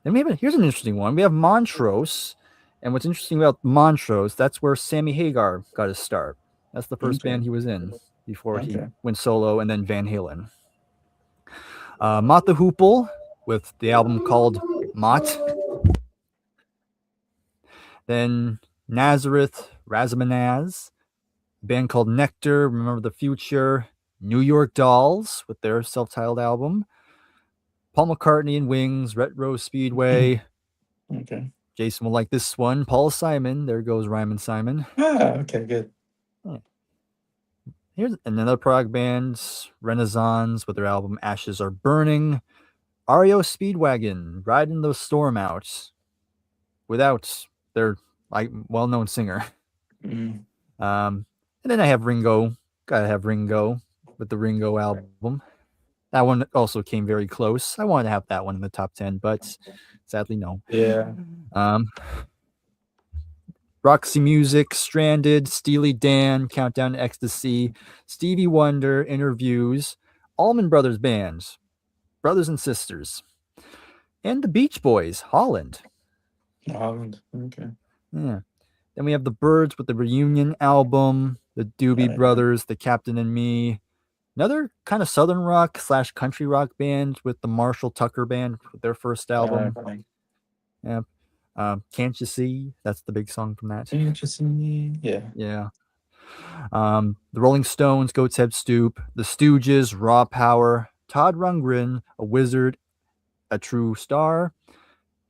Then we have here's an interesting one. We have Montrose, and what's interesting about Montrose, that's where Sammy Hagar got his start. That's the first Okay. band he was in before he Okay. went solo, and then Van Halen. Mott the Hoople with the album called Mott. Then Nazareth, Razamanaz, a band called Nectar, Remember the Future, New York Dolls with their self-titled album, Paul McCartney and Wings, Retro Speedway. Okay. Jason will like this one. Paul Simon, there goes Ryman Simon. Okay, good. Here's another prog band, Renaissance, with their album Ashes Are Burning. REO Speedwagon, Riding the Storm Out, without their well-known singer. Mm. And then I have Ringo. Gotta have Ringo with the Ringo album. That one also came very close. I wanted to have that one in the top 10, but sadly, no. Yeah. Roxy Music, Stranded, Steely Dan, Countdown to Ecstasy, Stevie Wonder, Interviews, Allman Brothers Band, Brothers and Sisters, and the Beach Boys, Holland. Holland. Okay. Yeah. Then we have the Birds with the Reunion album, the Doobie Yeah. Brothers, the Captain and Me, another kind of southern rock slash country rock band with the Marshall Tucker Band with their first album. Okay. Yeah. Can't You See? That's the big song from that. Interesting. Yeah. Yeah. The Rolling Stones, Goat's Head Stoop, the Stooges, Raw Power, Todd Rundgren, A Wizard, A True Star,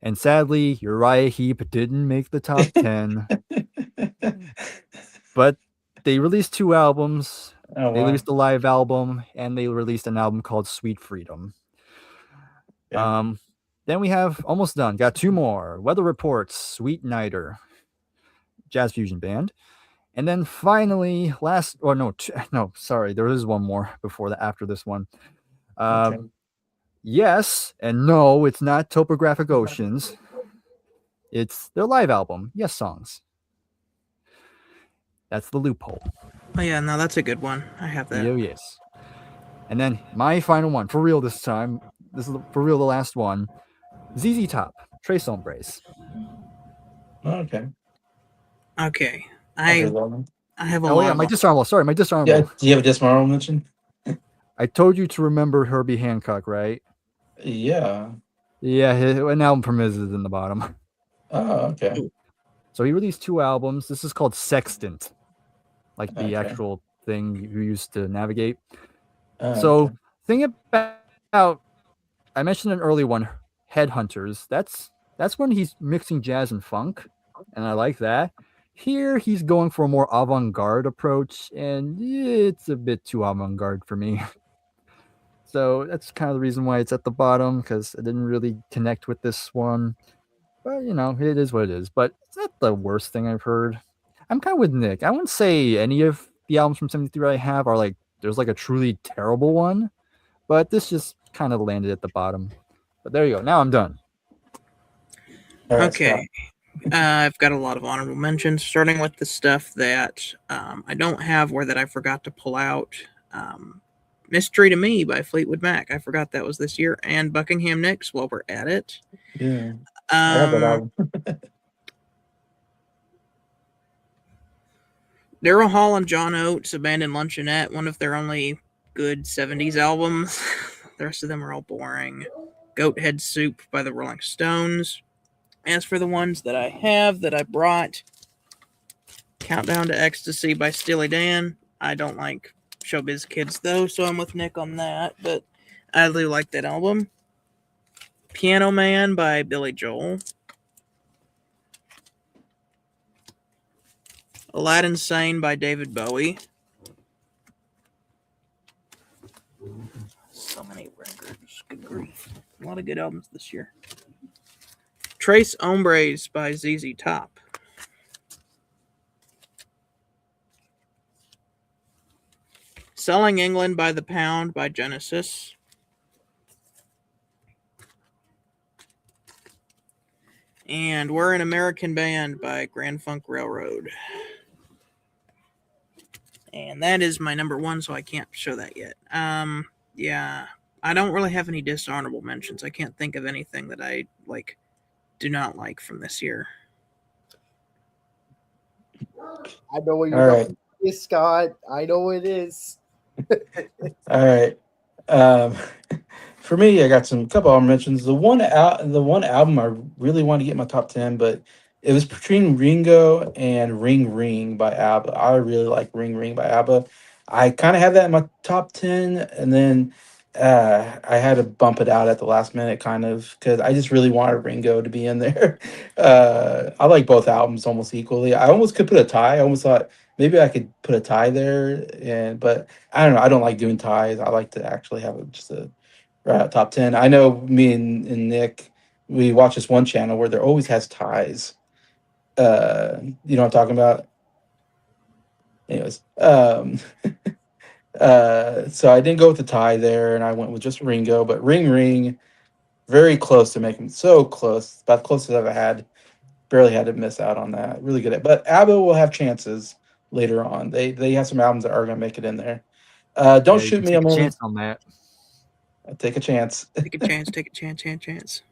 and sadly, Uriah Heep didn't make the top 10, but they released two albums. Oh They wow. released a live album and they released an album called Sweet Freedom. Yeah. Um, then we have almost done. Got two more. Weather Reports, Sweet Nighter, jazz fusion band. And then finally, last or no, no, sorry, there is one more before the after this one. Uh, Okay. yes and no, it's not Topographic Oceans. It's their live album, Yes Songs. That's the loophole. Oh yeah, no, that's a good one. I have that. Yes. And then my final one, for real this time. This is for real the last one. ZZ Top, Tres Hombres. Okay. Okay, I've I heard that one. I have a Oh lot yeah, of my dishonorable. Sorry, my Yeah. dishonorable. Do you have a dishonorable mention? I told you to remember Herbie Hancock, right? Yeah. Yeah, an album from his is in the bottom. Oh, okay. So he released two albums. This is called Sextant, like the Okay. actual thing you used to navigate. Oh, So okay. thing about I mentioned an early one, Headhunters. That's when he's mixing jazz and funk, and I like that. Here he's going for a more avant-garde approach, and it's a bit too avant-garde for me. So that's kind of the reason why it's at the bottom because I didn't really connect with this one. But it is what it is. But it's not the worst thing I've heard. I'm kind of with Nick. I wouldn't say any of the albums from '73 I have are like there's like a truly terrible one, but this just kind of landed at the bottom. But there you go. Now I'm done. All right, Scott. Okay, I've got a lot of honorable mentions, starting with the stuff that I don't have or that I forgot to pull out. Mystery to Me by Fleetwood Mac. I forgot that was this year. And Buckingham Nicks while we're at it. Yeah. I have that album. Daryl Hall and John Oates, Abandoned Luncheonette, one of their only good 70s albums. The rest of them are all boring. Goat Head Soup by the Rolling Stones. As for the ones that I have that I brought, Countdown to Ecstasy by Steely Dan. I don't like Showbiz Kids though, so I'm with Nick on that, but I do like that album. Piano Man by Billy Joel. Aladdin Sane by David Bowie. So many records. Good grief. A lot of good albums this year. Trace Hombres by ZZ Top. Selling England by the Pound by Genesis. And We're an American Band by Grand Funk Railroad. And that is my number one, so I can't show that yet. Yeah, I don't really have any dishonorable mentions. I can't think of anything that I do not like from this year. I know what All you're right. going to say, Scott. I know it is. All right. Um, for me, I got some couple of mentions. The one album I really wanted to get in my top 10, but it was between Ringo and Ring Ring by ABBA. I really like Ring Ring by ABBA. I kind of had that in my top 10, and then I had to bump it out at the last minute, kind of, because I just really wanted Ringo to be in there. I like both albums almost equally. I almost could put a tie. I almost thought maybe I could put a tie there, but I don't know. I don't like doing ties. I like to actually have just a right out top 10. I know me and Nick, we watch this one channel where there always has ties. You know what I'm talking about? Anyways, so I didn't go with the tie there, and I went with just Ringo. But Ring Ring, very close to making so close, about the closest I've ever had. Barely had to miss out on that. Really good at, but ABBA will have chances later on. They have some albums that are going to make it in there. Don't Yeah, you shoot can me. take I'm a only chance on that. take a chance. Take a chance, take a chance.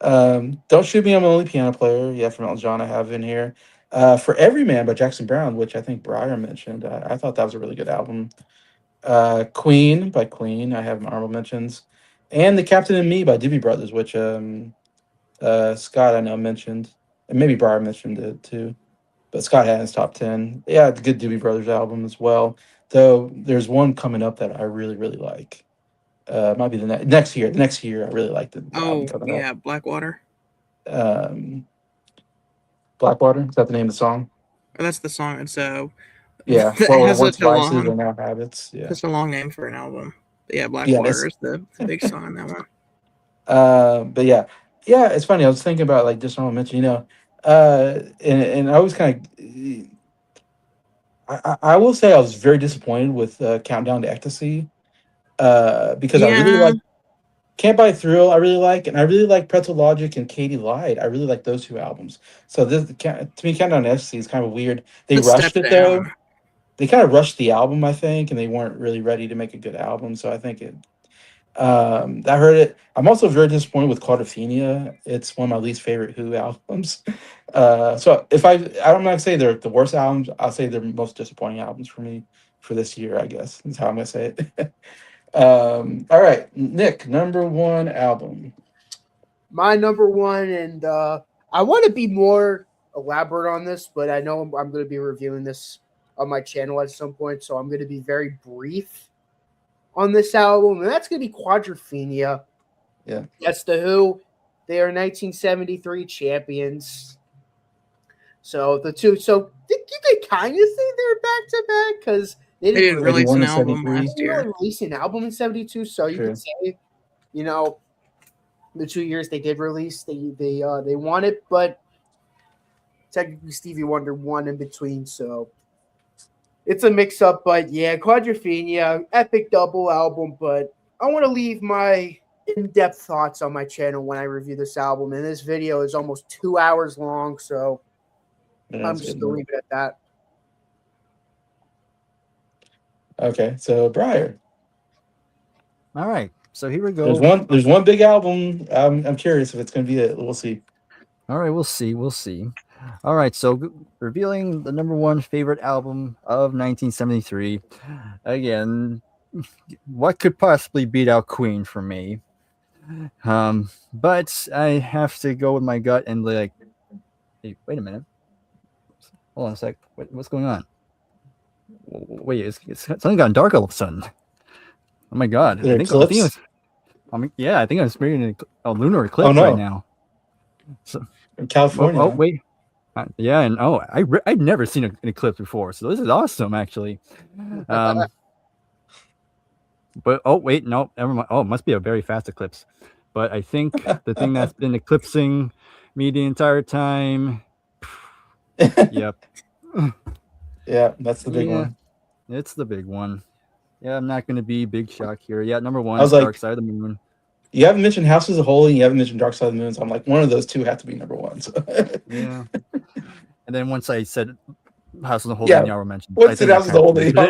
Don't Shoot Me, I'm an Only Piano Player. Yeah, from Elton John, I have in here. For Every Man by Jackson Brown, which I think Bryer mentioned. I thought that was a really good album. Queen by Queen, I have in honorable mentions. And The Captain and Me by Doobie Brothers, which Scott I know mentioned. And maybe Bryer mentioned it too. But Scott had his top 10. Yeah, it's a good Doobie Brothers album as well. Though there's one coming up that I really, really like. Might be the next year. The next year, I really like the album Oh coming up. yeah, Blackwater. Um, Blackwater, is that the name of the song? Oh, that's the song. It's Yeah. that Well, has once vices long are now habits. Yeah. such a long name for an album. But yeah, Yeah. Blackwater is the big song on that one. But yeah, yeah. It's funny. I was thinking about like just want to mention, and I was kind of. I will say I was very disappointed with Countdown to Ecstasy, because I really Yeah, like Can't Buy Thrill. I really like, and I really like Pretzel Logic and Katie Lied. I really like those two albums. So to me, Countdown to Ecstasy is kind of weird. They the step rushed it down. though. They kind of rushed the album, I think, and they weren't really ready to make a good album. So I think it. I heard it. I'm also very disappointed with Quadrophenia. It's one of my least favorite Who albums. So if I'm not gonna say they're the worst albums. I'll say they're most disappointing albums for me for this year. I guess is how I'm gonna say it. All right, Nick, number one album. My number one, and I want to be more elaborate on this, but I know I'm going to be reviewing this on my channel at some point, so I'm going to be very brief on this album, and that's going to be Quadrophenia. Yeah. That's the Who. They are 1973 champions. So the two, so you can kind of say they're back to back because they They didn't release 81 an and album 73. last they year. really release an album in 72. So you Sure. could say, you know, the 2 years they did release, they won it, but technically Stevie Wonder won in between. So it's a mix up. But yeah, Quadrophenia, epic double album. But I want to leave my in-depth thoughts on my channel when I review this album, and this video is almost 2 hours long, so Yeah, I'm that's just good. gonna leave it at that. Okay, so Briar. All right, so here we There's go. one. There's one big album. I'm curious if it's gonna be it. We'll see. All right, we'll see. We'll see. All right, so revealing the number one favorite album of 1973. Again, what could possibly beat out Queen for me? But I have to go with my gut and like, hey, wait a minute. Hold on a sec. What's going on? Wait, it's something gone dark all of a sudden. Oh my god! The I think it eclipse. was. Yeah, I think I'm experiencing a lunar eclipse Oh, no. right now. So, In California. wait. Yeah, and I've never seen an eclipse before, so this is awesome, actually. But wait, no, never mind. Oh, it must be a very fast eclipse. But I think the thing that's been eclipsing me the entire time. Yep. Yeah, that's the big one. It's the big one. Yeah, I'm not going to be big shock here. Yeah, number one, I was like- Dark Side of the Moon. You haven't mentioned Houses of Holy, and you haven't mentioned Dark Side of the Moon. So I'm like, one of those two have to be number one. So. Yeah. And then once I said House of the Holy, Yeah. you mentioned. What's it? Houses of the Holy? I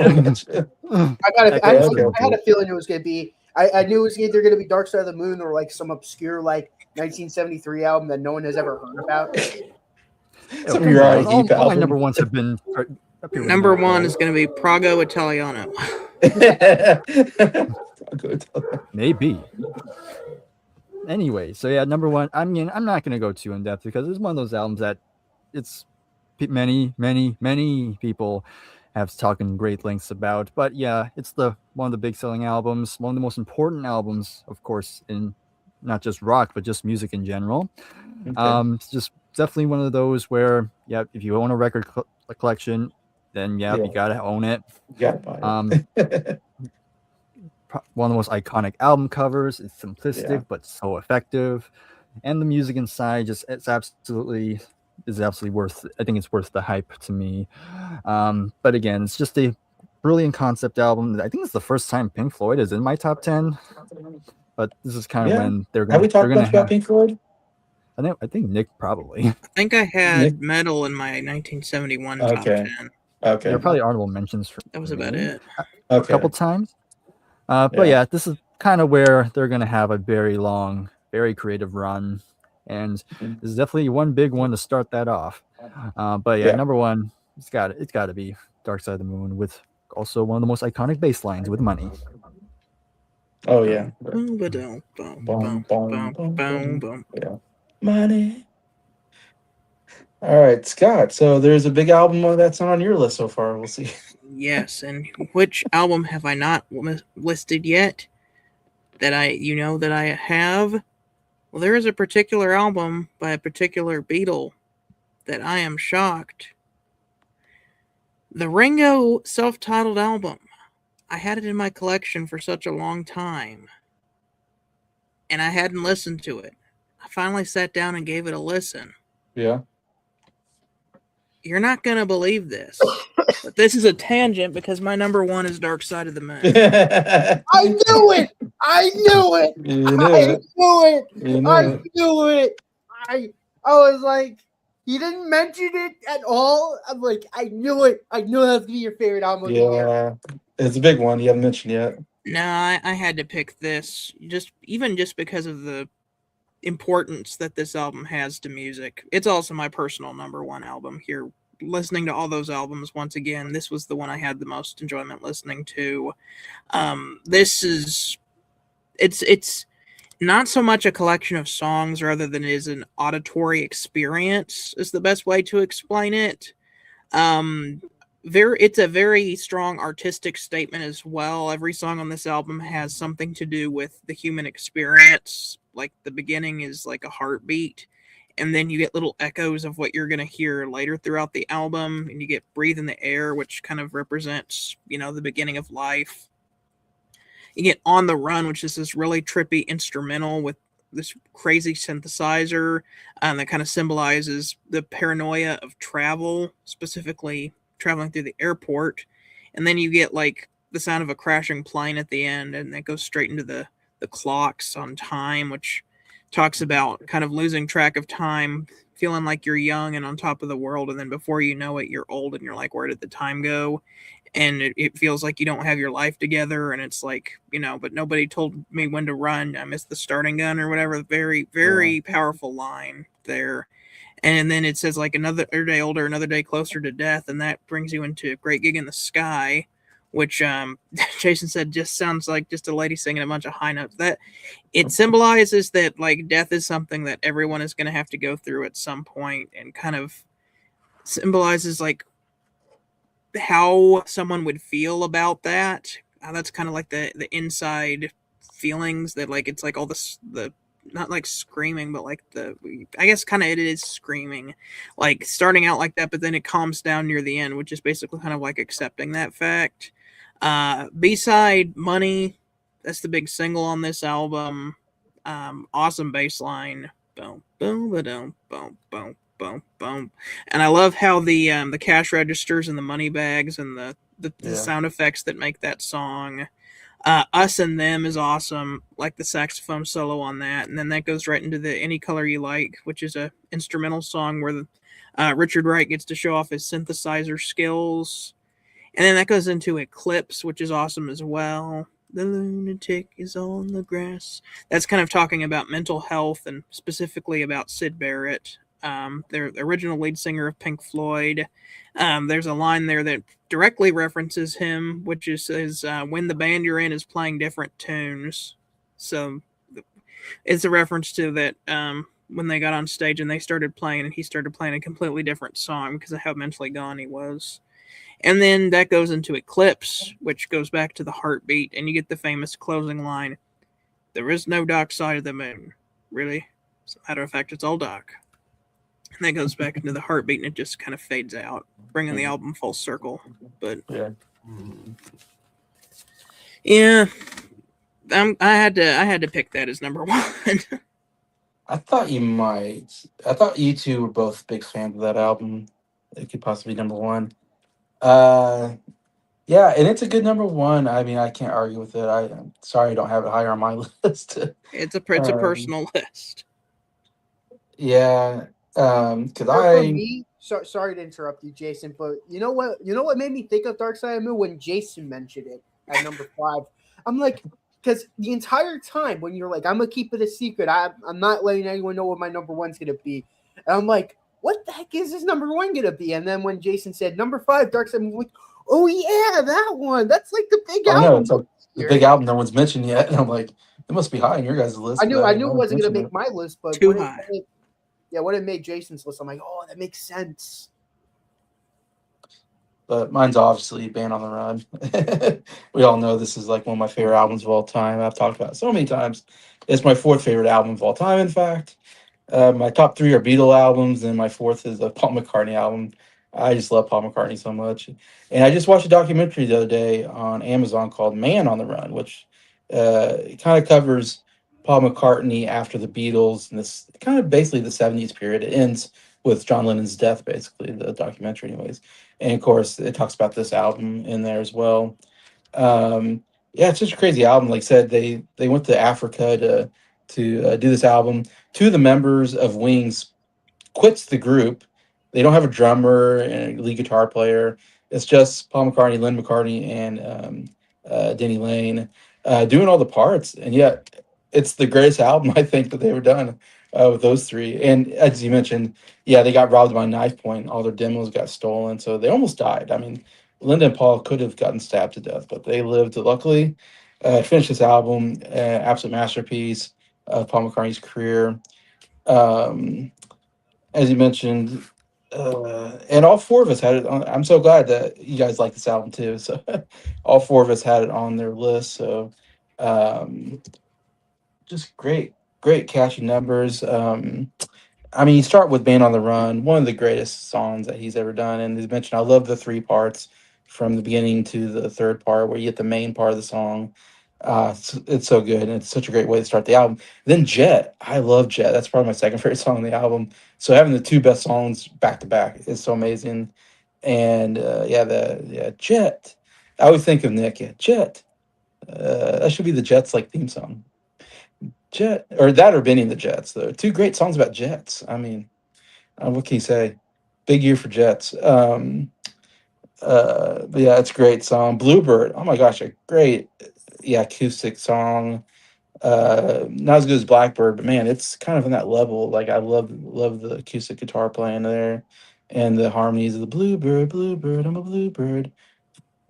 Okay. had a feeling it was gonna be. I knew it was either gonna be Dark Side of the Moon or like some obscure like 1973 album that no one has ever heard about. Some Uriah all Heep my album. number ones have been up here with Number my- one is going to be Prago Italiano. Good. Maybe. Anyway, so yeah, number one. I mean, I'm not going to go too in depth because it's one of those albums that it's many people have talked in great lengths about. But yeah, it's one of the big selling albums, one of the most important albums, of course, in not just rock but just music in general. Okay. It's just definitely one of those where, yeah, if you own a record collection, then Yeah. you gotta own it. You gotta buy it. One of the most iconic album covers. It's simplistic Yeah. but so effective, and the music inside it's absolutely worth. I think it's worth the hype to me. But again, it's just a brilliant concept album. I think it's the first time Pink Floyd is in my top 10. But this is kind of Yeah. when they're Have we talked they're gonna much about Pink Floyd? I think Nick probably. I think I had Nick? Metal in my 1971 top Okay. 10. Okay. There are probably honorable mentions for That was about me it. a Okay. couple times. But Yeah. yeah, this is kind of where they're gonna have a very long, very creative run. and Mhm. this is definitely one big one to start that off. But yeah, Yeah. number one, it's got to be Dark Side of the Moon, with also one of the most iconic bass lines with Money. Oh yeah. Boom, boom, ba-dum, boom, Boom, boom, boom, boom, boom, boom, boom. boom. Yeah. Money. All right, Scott. So there's a big album that's not on your list so far. We'll see. Yes, and which album have I not listed yet that that I have? Well, there is a particular album by a particular Beatle that I am shocked. The Ringo self-titled album. I had it in my collection for such a long time, and I hadn't listened to it. I finally sat down and gave it a listen. Yeah. You're not gonna believe this, but this is a tangent because my number one is Dark Side of the Moon. I knew it. I knew it. You knew I it. knew it. You I knew it. knew it. I was like, he didn't mention it at all. I'm like, I knew it. I knew that was gonna be your favorite album of the year. Yeah. It's a big one. You haven't mentioned yet. No, I had to pick this just because of the importance that this album has to music. It's also my personal number one album here. Listening to all those albums once again, this was the one I had the most enjoyment listening to. This is it's not so much a collection of songs rather than it is an auditory experience is the best way to explain it. Um, it's a very strong artistic statement as well. Every song on this album has something to do with the human experience. Like the beginning is like a heartbeat, and then you get little echoes of what you're going to hear later throughout the album, and you get Breathe in the Air, which kind of represents, the beginning of life. You get On the Run, which is this really trippy instrumental with this crazy synthesizer that kind of symbolizes the paranoia of travel, specifically traveling through the airport. And then you get like the sound of a crashing plane at the end, and that goes straight into the clocks on time, which talks about kind of losing track of time, feeling like you're young and on top of the world, and then before you know it, you're old and you're like, where did the time go? And it feels like you don't have your life together, and it's like, but nobody told me when to run. I missed the starting gun or whatever. Very, Yeah. very powerful line there. And then it says like another day older, another day closer to death, and that brings you into Great Gig in the Sky, which Jason said just sounds like just a lady singing a bunch of high notes. That it symbolizes that like death is something that everyone is going to have to go through at some point, and kind of symbolizes like how someone would feel about that. That's kind of like the inside feelings that like it's like all this the not like screaming, but like I guess kind of it is screaming, like starting out like that, but then it calms down near the end, which is basically kind of like accepting that fact. B-side Money, that's the big single on this album. Awesome bass line. Boom, boom, ba-dum, boom, boom, boom, boom. And I love how the cash registers and the money bags and the Yeah. sound effects that make that song. Us and Them is awesome, like the saxophone solo on that, and then that goes right into the Any Color You Like, which is a instrumental song where Richard Wright gets to show off his synthesizer skills, and then that goes into Eclipse, which is awesome as well. The lunatic is on the grass. That's kind of talking about mental health and specifically about Syd Barrett, the original lead singer of Pink Floyd. There's a line there that directly references him, which says, when the band you're in is playing different tunes. So it's a reference to that when they got on stage and they started playing, and he started playing a completely different song because of how mentally gone he was. And then that goes into Eclipse, which goes back to the heartbeat, and you get the famous closing line, there is no dark side of the moon. Really? As a matter of fact, it's all dark. And that goes back into the heartbeat, and it just kind of fades out, bringing the album full circle. But Yeah. yeah, I had to pick that as number one. I thought you might. I thought you two were both big fans of that album. It could possibly be number one. Uh, yeah, and it's a good number one. I mean, I can't argue with it. I'm sorry I don't have it higher on my list. It's a um, personal list. yeah, because For I me, sorry to interrupt you, Jason, but you know what? You know what made me think of Dark Side of the Moon when Jason mentioned it at number 5. I'm like, because the entire time when you're like, I'm gonna keep it a secret, I'm not letting anyone know what my number one's gonna be, and I'm like, what the heck is this number one gonna be? And then when Jason said number five, Dark Side Moon, I'm like, oh yeah, that one. That's like the big I know album it's like the big here. album no one's mentioned yet, and I'm like, it must be high on your guys' list because I I knew no it one's wasn't gonna mentioned make it. my list, but Too high. yeah, when it made Jason's list, I'm like, oh, that makes sense. But mine's obviously Band on the Run. We all know this is like one of my favorite albums of all time. I've talked about it so many times. It's my fourth favorite album of all time, in fact. My top three are Beatle albums, and my fourth is a Paul McCartney album. I just love Paul McCartney so much. And I just watched a documentary the other day on Amazon called Man on the Run, which kind of covers Paul McCartney after the Beatles and this kind of basically the 70s period. It ends with John Lennon's death, basically, the documentary, anyways. And of course, it talks about this album in there as well. Yeah, it's just a crazy album. Like I said, they went to Africa to do this album. Two of the members of Wings quits the group. They don't have a drummer and a lead guitar player. It's just Paul McCartney, Lynn McCartney, and Denny Lane doing all the parts. And yet, it's the greatest album I think that they ever done with those three. And as you mentioned, yeah, they got robbed by knife point. All their demos got stolen, so they almost died. I mean, Linda and Paul could have gotten stabbed to death, but they lived. Luckily, finished this album, absolute masterpiece of Paul McCartney's career. Um, as you mentioned, and all four of us had it on. I'm so glad that you guys like this album too. So all four of us had it on their list. So um, just great catchy numbers. I mean, you start with "Band on the Run," one of the greatest songs that he's ever done. And as mentioned, I love the three parts from the beginning to the third part, where you get the main part of the song. It's so good, and it's such a great way to start the album. Then Jet, I love Jet. That's probably my second favorite song on the album. So having the two best songs back to back is so amazing. And yeah, Jet. I always think of Nick. Yeah, Jet. That should be the Jets like theme song. Jet or that or Benny and the Jets. Though two great songs about jets. I mean, what can you say? Big year for Jets. But yeah, it's a great song. Bluebird. Oh my gosh, a great yeah acoustic song. Not as good as Blackbird, but man, it's kind of in that level. Like I love the acoustic guitar playing there, and the harmonies of the Bluebird, Bluebird, I'm a bluebird,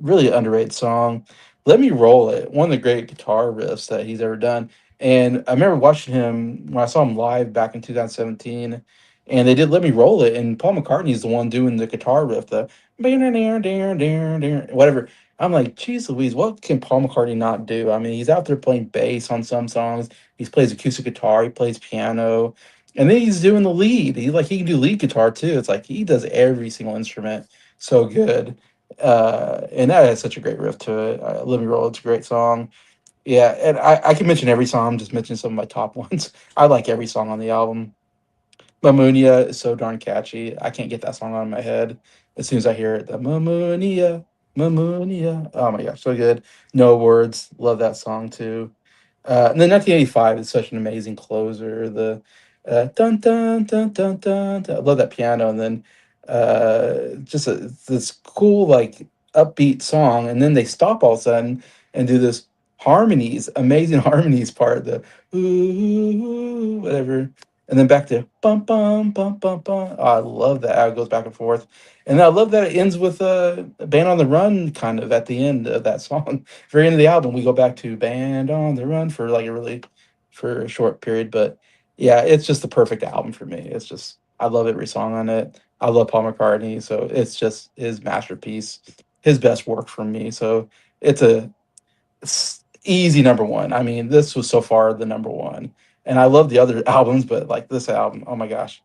really underrated song. Let Me Roll It, one of the great guitar riffs that he's ever done. And I remember watching him when I saw him live back in 2017, and they did Let Me Roll It, and Paul McCartney's the one doing the guitar riff, the whatever. I'm like, geez Louise, what can Paul McCartney not do? I mean, he's out there playing bass on some songs. He plays acoustic guitar, he plays piano, and then he's doing the lead. He can do lead guitar too. It's like he does every single instrument so good, and that has such a great riff to it. Let Me Roll, it's a great song. Yeah, and I can mention every song. I'm just mentioning some of my top ones. I like every song on the album. Mamunia is so darn catchy. I can't get that song out of my head as soon as I hear it. The Mamunia, Mamunia. Oh my gosh, so good. No Words, love that song too. And then 1985 is such an amazing closer. The dun dun dun dun dun. Dun. I love that piano, and then this cool like upbeat song, and then they stop all of a sudden and do this harmonies, amazing harmonies part. The ooh whatever, and then back to bum bum bum bum bum. Oh, I love that how it goes back and forth, and I love that it ends with a Band on the Run kind of at the end of that song. Very end of the album, we go back to Band on the Run for like a really for a short period, but yeah, it's just the perfect album for me. It's just I love every song on it. I love Paul McCartney, so it's just his masterpiece, his best work for me. So it's a easy number one. I mean, this was so far the number one, and I love the other albums, but like this album, oh my gosh,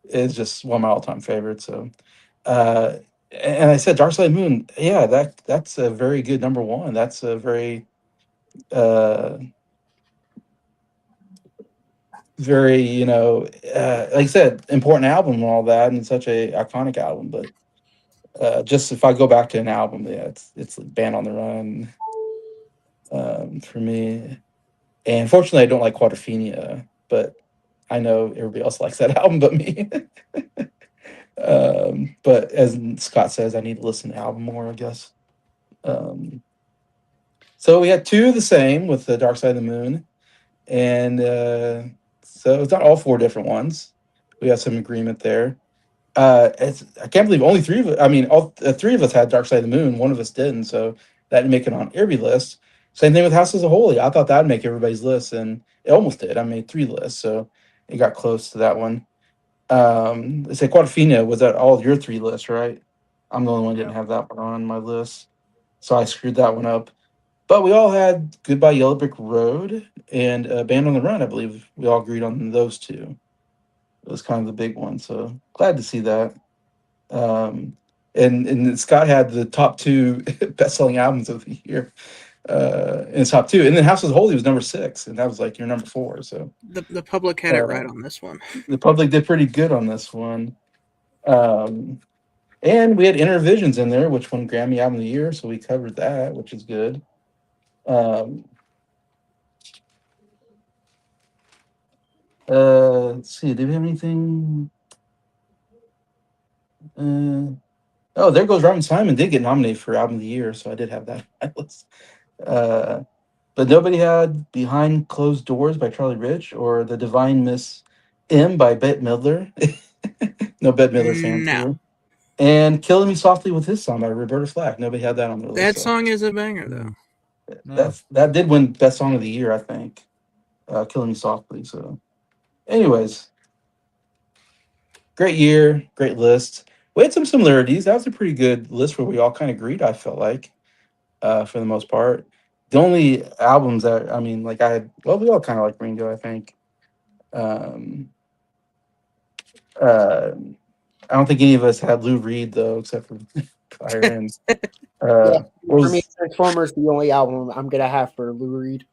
it's just one of my all-time favorites. So, uh, and I said Dark Side of the Moon, yeah, that's a very good number one. That's a very uh very like I said, important album and all that, and such a iconic album. But just if I go back to an album, yeah, it's Band on the Run for me. And fortunately, I don't like Quadrophenia, but I know everybody else likes that album but me. But as Scott says, I need to listen to the album more, I guess. Um, So we had two the same with the Dark Side of the Moon, and so it's not all four different ones. We have some agreement there. I can't believe only three of us. I mean, all three of us had Dark Side of the Moon. One of us didn't, so that didn't make it on every list. Same thing with Houses of Holy. I thought that'd make everybody's list, and it almost did. I made three lists, so it got close to that one. Let's say Quadrifina was that all your three lists, right? I'm the only one who Yeah. didn't have that one on my list, so I screwed that one up. But we all had Goodbye Yellow Brick Road and Band on the Run. I believe we all agreed on those two. It was kind of the big one, so glad to see that. Um, and Scott had the top two best selling albums of the year in his top two, and then House of Holy was number six, and that was like your number four. So The public had it right on this one. the public did pretty good on this one. Um, and we had Intervisions in there, which won Grammy Album of the Year, so we covered that, which is good. Um, let's see, did we have anything? Oh, There Goes Robin Simon did get nominated for Album of the Year, so I did have that on my list. Uh, but nobody had Behind Closed Doors by Charlie Rich or The Divine Miss M by Bette Midler. No Bette Midler fans No, here. And Killing Me Softly with His Song by Roberta Flack. Nobody had that on their list. that So song is a banger though. Yeah. that did win Best Song of the Year, I think. Killing Me Softly. So, anyways, great year, great list. We had some similarities. That was a pretty good list where we all kind of agreed, I felt like, for the most part. The only albums that, I mean, like I had, well, we all kind of like Ringo, I think. Um, uh, I don't think any of us had Lou Reed, though, except for Fire. And Yeah, what for me, was Transformers the only album I'm gonna have for Lou Reed.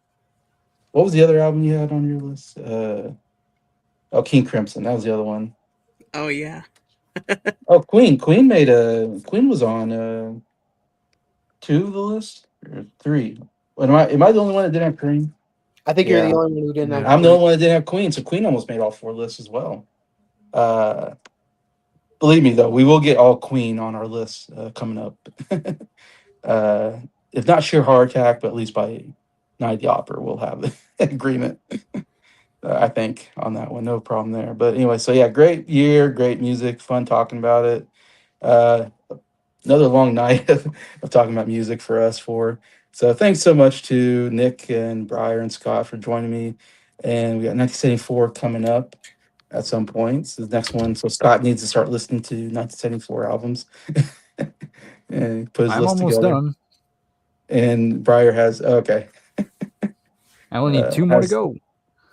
what was the other album you had on your list? Oh, King Crimson. That was the other one. Oh yeah, Oh, Queen. Queen was on two of the list or three. Am I the only one that didn't have Queen? I think you're the Yeah, only one who didn't have Yeah. I'm the Queen. only one that didn't have Queen. So Queen almost made all four lists as well. Uh, Believe me, though, we will get all Queen on our list coming up. uh, if not sheer heart attack, but at least by Night of the Opera, we'll have an agreement. I think on that one, no problem there. But anyway, so yeah, great year, great music, fun talking about it. Uh, Another long night of talking about music for us four. So thanks so much to Nick and Bryer and Scott for joining me. And we got 1974 coming up at some point. So the next one. So Scott needs to start listening to 1974 albums and put his I'm list almost together. done. And Bryer has okay. I only need two more to Has go.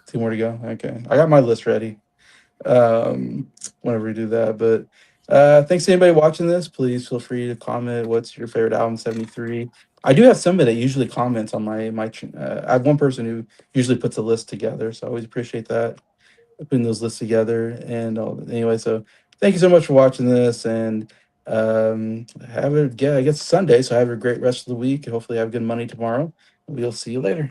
two more to go. Okay, I got my list ready. Whenever we do that, but thanks to anybody watching this. Please feel free to comment. What's your favorite album? 73. I do have somebody that usually comments on I have one person who usually puts a list together, so I always appreciate that putting those lists together. And anyway, so thank you so much for watching this, and have a yeah, I guess Sunday. So have a great rest of the week. Hopefully, have good money tomorrow. We'll see you later.